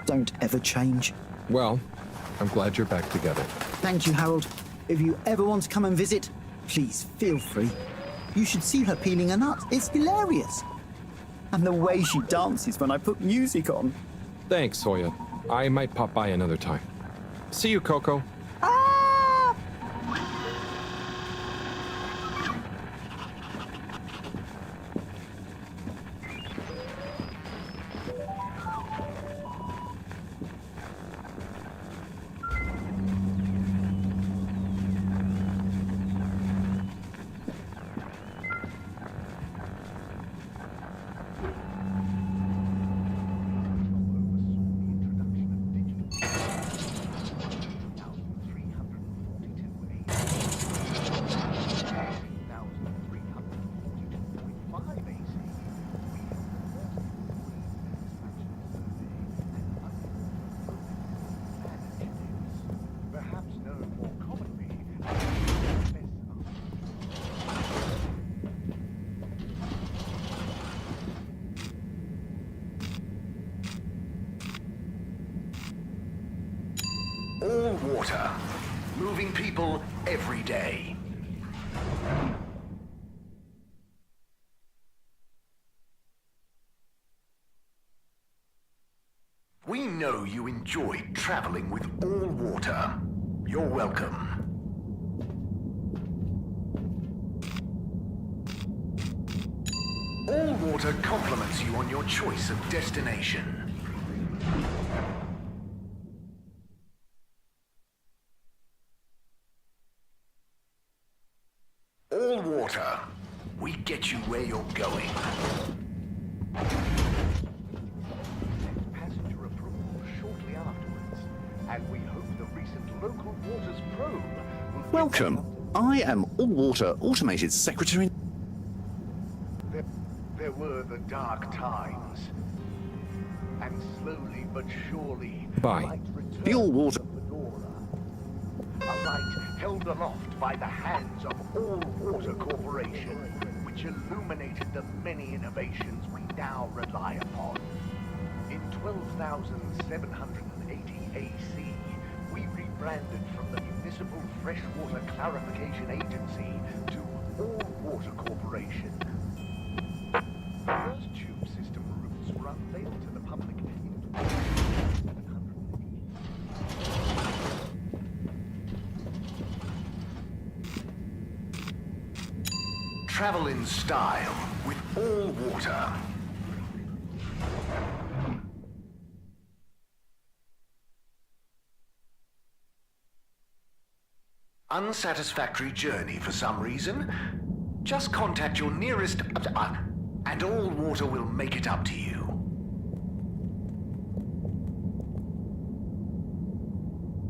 Don't ever change. Well, I'm glad you're back together. Thank you, Harold. If you ever want to come and visit, please feel free. You should see her peeling a nut. It's hilarious. And the way she dances when I put music on. Thanks, Zoya. I might pop by another time. See you, Coco. All water. Moving people every day. We know you enjoyed traveling with all water. You're welcome. All water compliments you on your choice of destination. All water. We get you where you're going. Passenger approval shortly afterwards, and we hope the recent local waters probe will... Welcome. I am All Water Automated Secretary. There were the dark times, and slowly but surely... Bye. The All Water... A light held aloft by the hands of All Water Corporation, which illuminated the many innovations we now rely upon. In 12,780 AC, we rebranded from the Municipal Freshwater Clarification Agency to All Water Corporation. The first tube system routes were unveiled to the public in Travel in style with all water. Unsatisfactory journey for some reason? Just contact your nearest... and all water will make it up to you.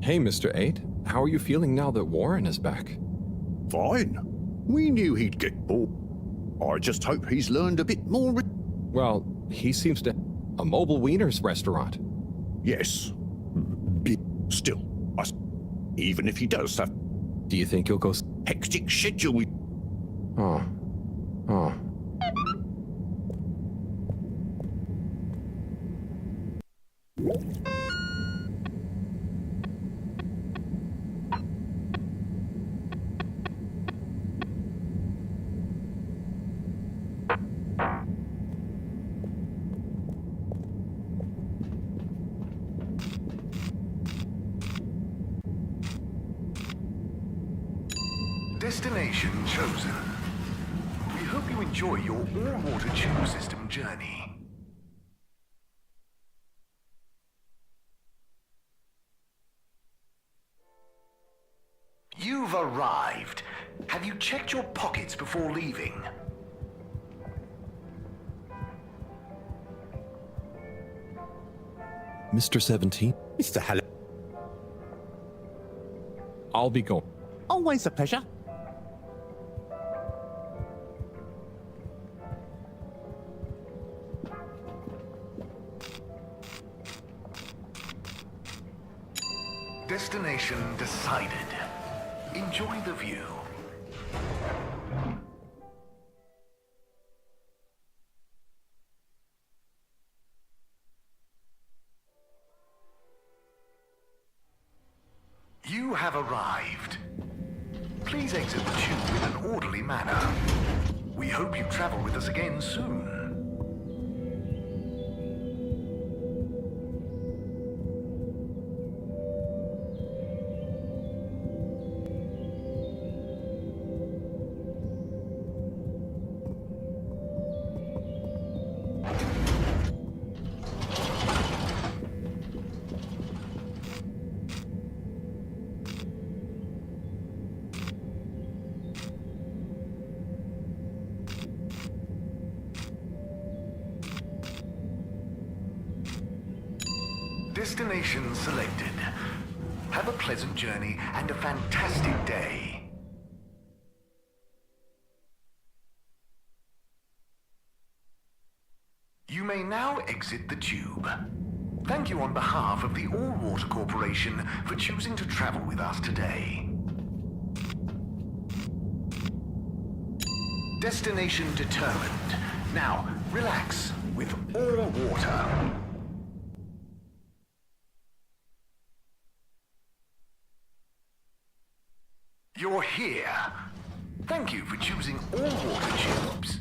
Hey, Mr. 8. How are you feeling now that Warren is back? Fine. We knew he'd get bored. I just hope he's learned a bit more. Well, he seems to... A mobile wieners restaurant. Yes. Still, even if he does have... Do you think he'll go... Hectic schedule. Oh. Oh. Destination chosen. We hope you enjoy your all-water tube system journey. You've arrived. Have you checked your pockets before leaving? Mr. 17? Mr. Halibut. I'll be going. Always a pleasure. Destination decided. Enjoy the view. You have arrived. Please exit the tube in an orderly manner. We hope you travel with us again soon. Destination selected. Have a pleasant journey and a fantastic day. You may now exit the tube. Thank you on behalf of the All Water Corporation for choosing to travel with us today. Destination determined. Now, relax with All Water. You're here. Thank you for choosing All Water Tubes.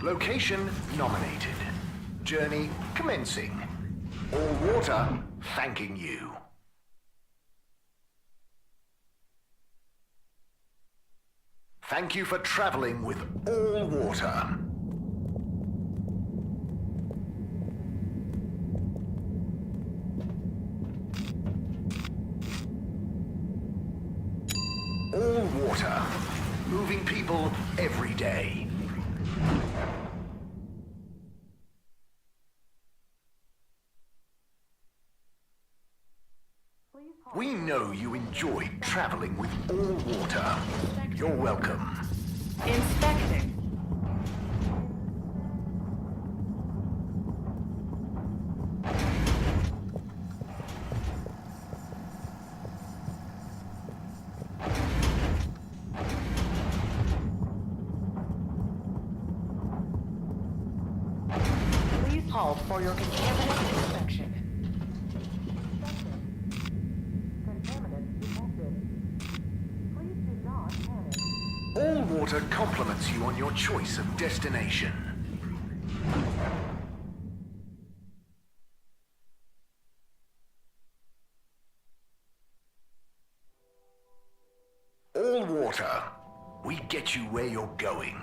Location nominated. Journey commencing. All Water thanking you. Thank you for traveling with All Water. All Water, moving people every day. We know you enjoyed traveling with All Water. You're welcome. Inspecting. Please halt for your contaminant inspection. All Water compliments you on your choice of destination. All Water, we get you where you're going.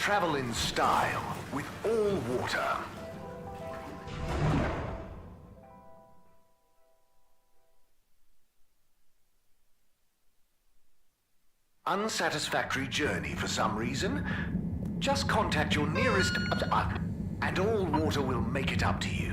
Travel in style with all water. Unsatisfactory journey for some reason? Just contact your nearest... and all water will make it up to you.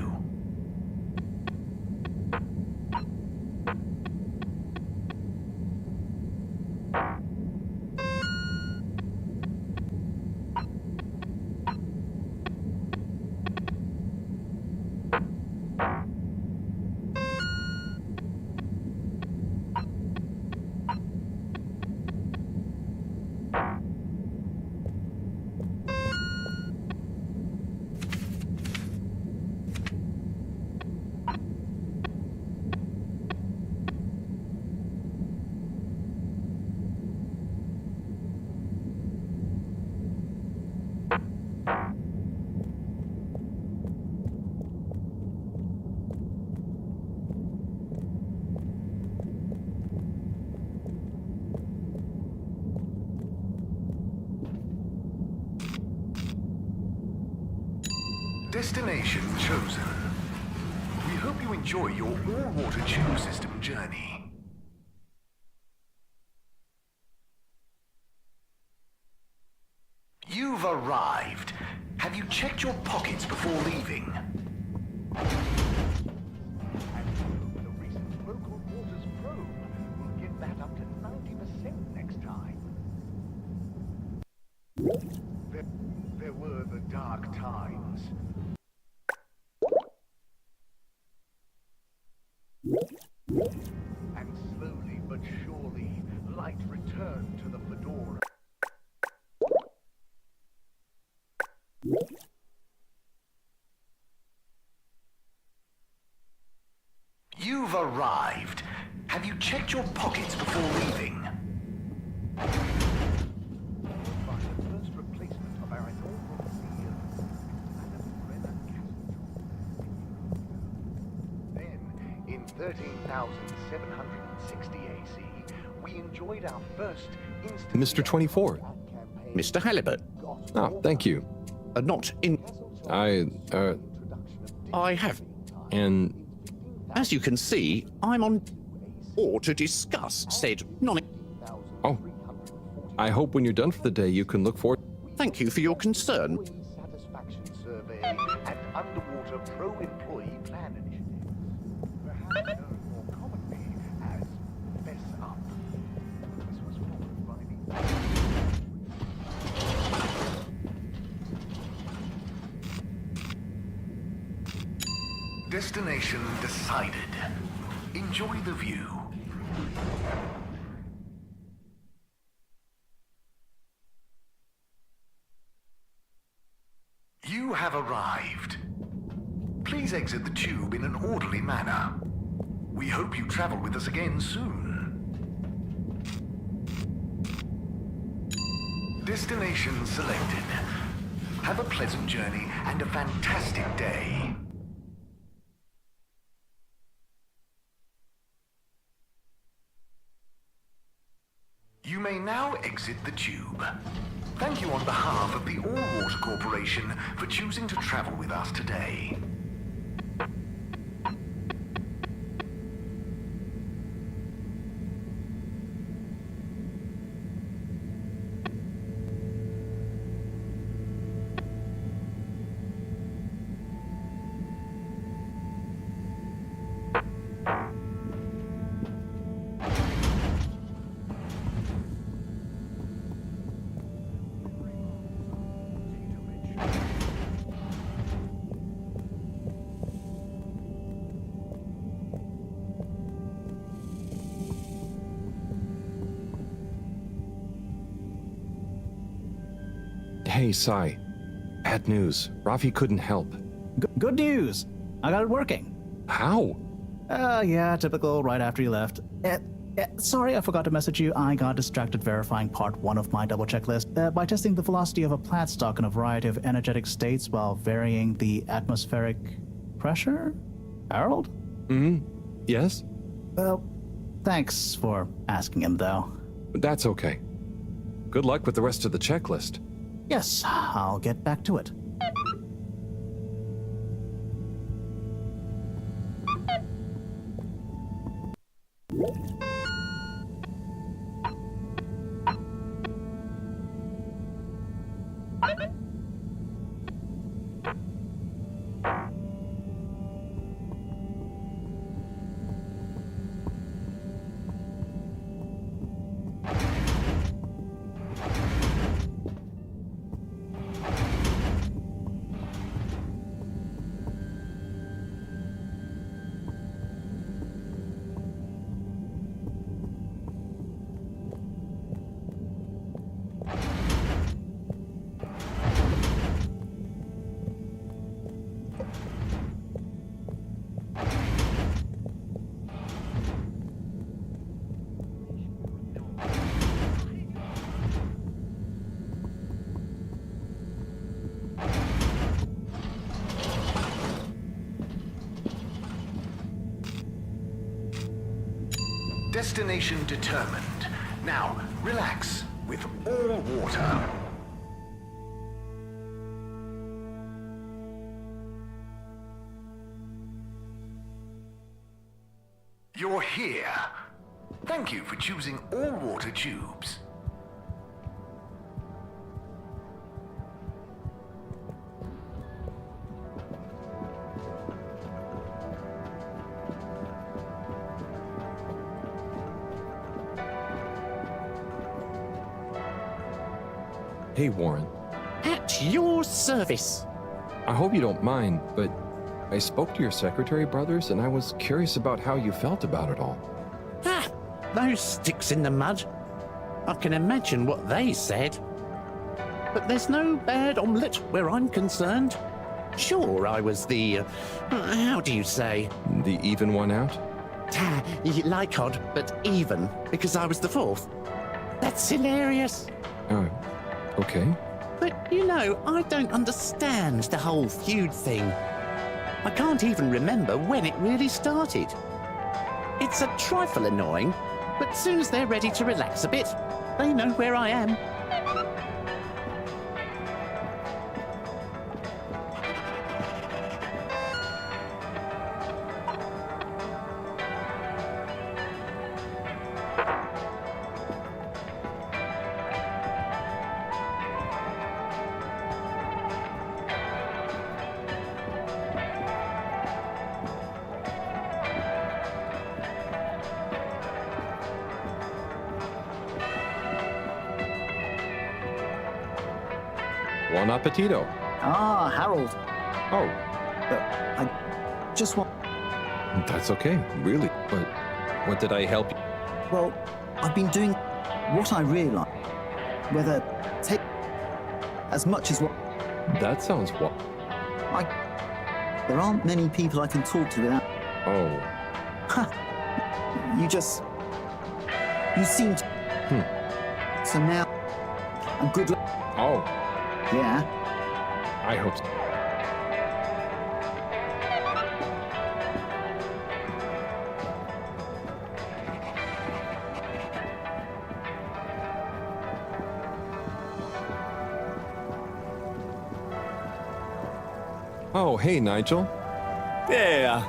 Destination chosen. We hope you enjoy your all-water tube system journey. You've arrived. Have you checked your pockets before leaving? The recent local waters probe will get that up to 90% next time. There were the dark times. And slowly but surely, light returned to the Fedora. You've arrived. Have you checked your pockets before leaving? By the first replacement of our inaugural CEO, then, in 13,760 AC, we enjoyed our first instant... Mr. 24. Mr. Halibut. Oh, thank you. Not in... I have. And... As you can see, I'm on... or to discuss said non... Oh. I hope when you're done for the day, you can look forward... Thank you for your concern. Satisfaction survey and underwater pro-employee plan initiative. Perhaps known more commonly as Fess Up. This was followed by the... Destination decided. Enjoy the view. You have arrived. Please exit the tube in an orderly manner. We hope you travel with us again soon. Destination selected. Have a pleasant journey and a fantastic day. You may now exit the tube. Thank you on behalf of the All Water Corporation for choosing to travel with us today. Hey, Sai. Bad news. Rafi couldn't help. Good news. I got it working. How? Yeah, typical, right after you left. Sorry, I forgot to message you. I got distracted verifying part 1 of my double checklist by testing the velocity of a plant stock in a variety of energetic states while varying the atmospheric pressure? Harold? Yes? Well, thanks for asking him, though. That's okay. Good luck with the rest of the checklist. Yes, I'll get back to it. Destination determined. Now, relax with all water. You're here. Thank you for choosing all water tubes. Hey, Warren. At your service. I hope you don't mind, but I spoke to your secretary brothers and I was curious about how you felt about it all. Ah, those sticks in the mud. I can imagine what they said. But there's no bad omelette where I'm concerned. Sure, I was the, how do you say? The even one out? Like odd, but even, because I was the fourth. That's hilarious. Okay. But, you know, I don't understand the whole feud thing. I can't even remember when it really started. It's a trifle annoying, but soon as they're ready to relax a bit, they know where I am. Buon appetito. Ah, Harold. Oh. I just want... That's okay, really. But what did I help you? Well, I've been doing what I realize. Whether take as much as what... That sounds what? There aren't many people I can talk to without... Oh. You just... You seem to... So now... I'm good luck. Oh. Yeah. I hope so. Oh, hey, Nigel. Yeah.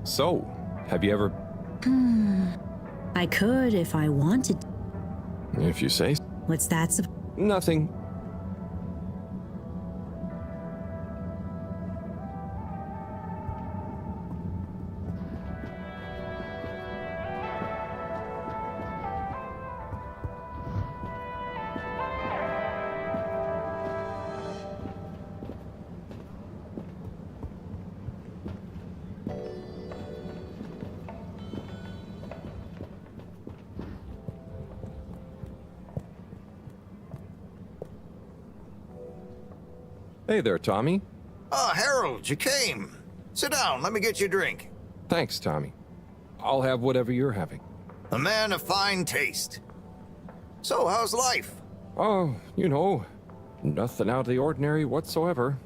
So, have you ever... I could if I wanted. If you say. What's that? Nothing. Hey there, Tommy. Ah, Harold, you came. Sit down, let me get you a drink. Thanks, Tommy. I'll have whatever you're having. A man of fine taste. So, how's life? Oh, you know, nothing out of the ordinary whatsoever.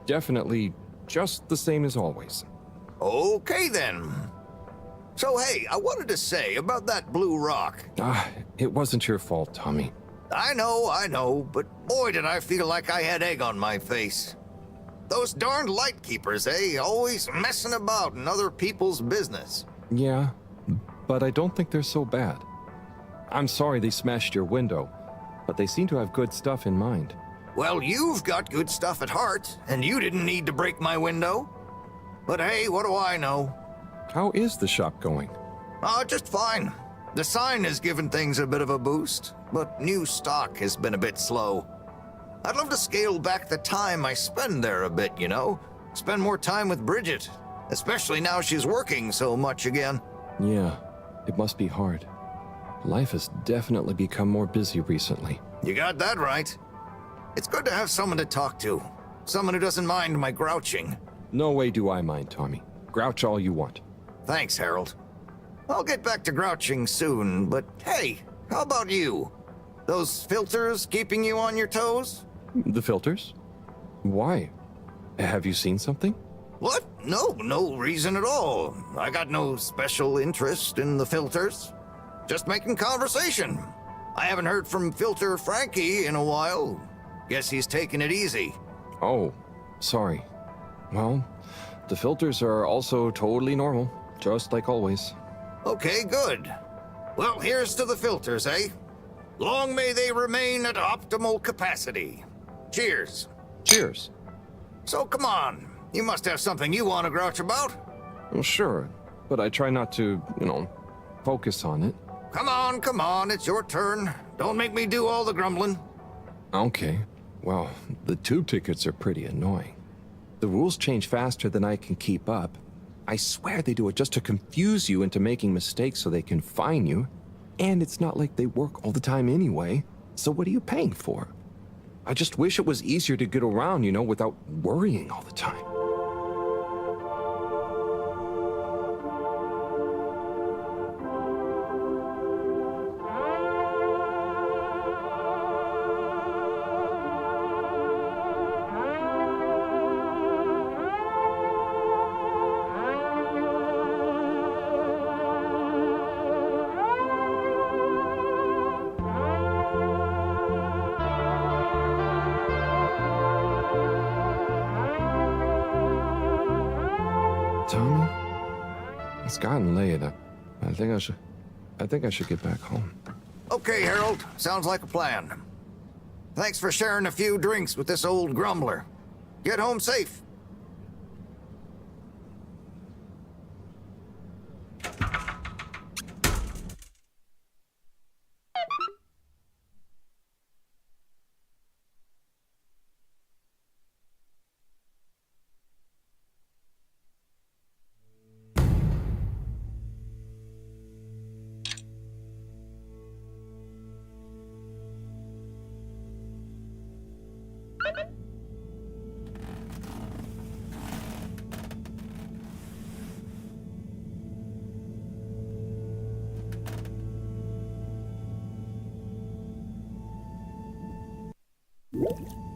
Definitely just the same as always. Okay, then. So, hey, I wanted to say about that blue rock. It wasn't your fault, Tommy. I know, but boy did I feel like I had egg on my face. Those darned light keepers, eh? Always messing about in other people's business. Yeah, but I don't think they're so bad. I'm sorry they smashed your window, but they seem to have good stuff in mind. Well, you've got good stuff at heart, and you didn't need to break my window. But hey, what do I know? How is the shop going? Just fine. The sign has given things a bit of a boost, but new stock has been a bit slow. I'd love to scale back the time I spend there a bit, you know? Spend more time with Bridget, especially now she's working so much again. Yeah, it must be hard. Life has definitely become more busy recently. You got that right. It's good to have someone to talk to. Someone who doesn't mind my grouching. No way do I mind, Tommy. Grouch all you want. Thanks, Harold. I'll get back to grouching soon, but hey, how about you? Those filters keeping you on your toes? The filters? Why? Have you seen something? What? No reason at all. I got no special interest in the filters. Just making conversation. I haven't heard from Filter Frankie in a while. Guess he's taking it easy. Oh, sorry. Well, the filters are also totally normal, just like always. Okay, good. Well, here's to the filters, eh? Long may they remain at optimal capacity. Cheers. Cheers. So come on, you must have something you want to grouch about. Well, sure, but I try not to, focus on it. Come on, it's your turn. Don't make me do all the grumbling. Okay, well, the tube tickets are pretty annoying. The rules change faster than I can keep up. I swear they do it just to confuse you into making mistakes so they can fine you. And it's not like they work all the time anyway, so what are you paying for? I just wish it was easier to get around, without worrying all the time. Tommy? It's gotten late. I think I should get back home. Okay, Harold. Sounds like a plan. Thanks for sharing a few drinks with this old grumbler. Get home safe. You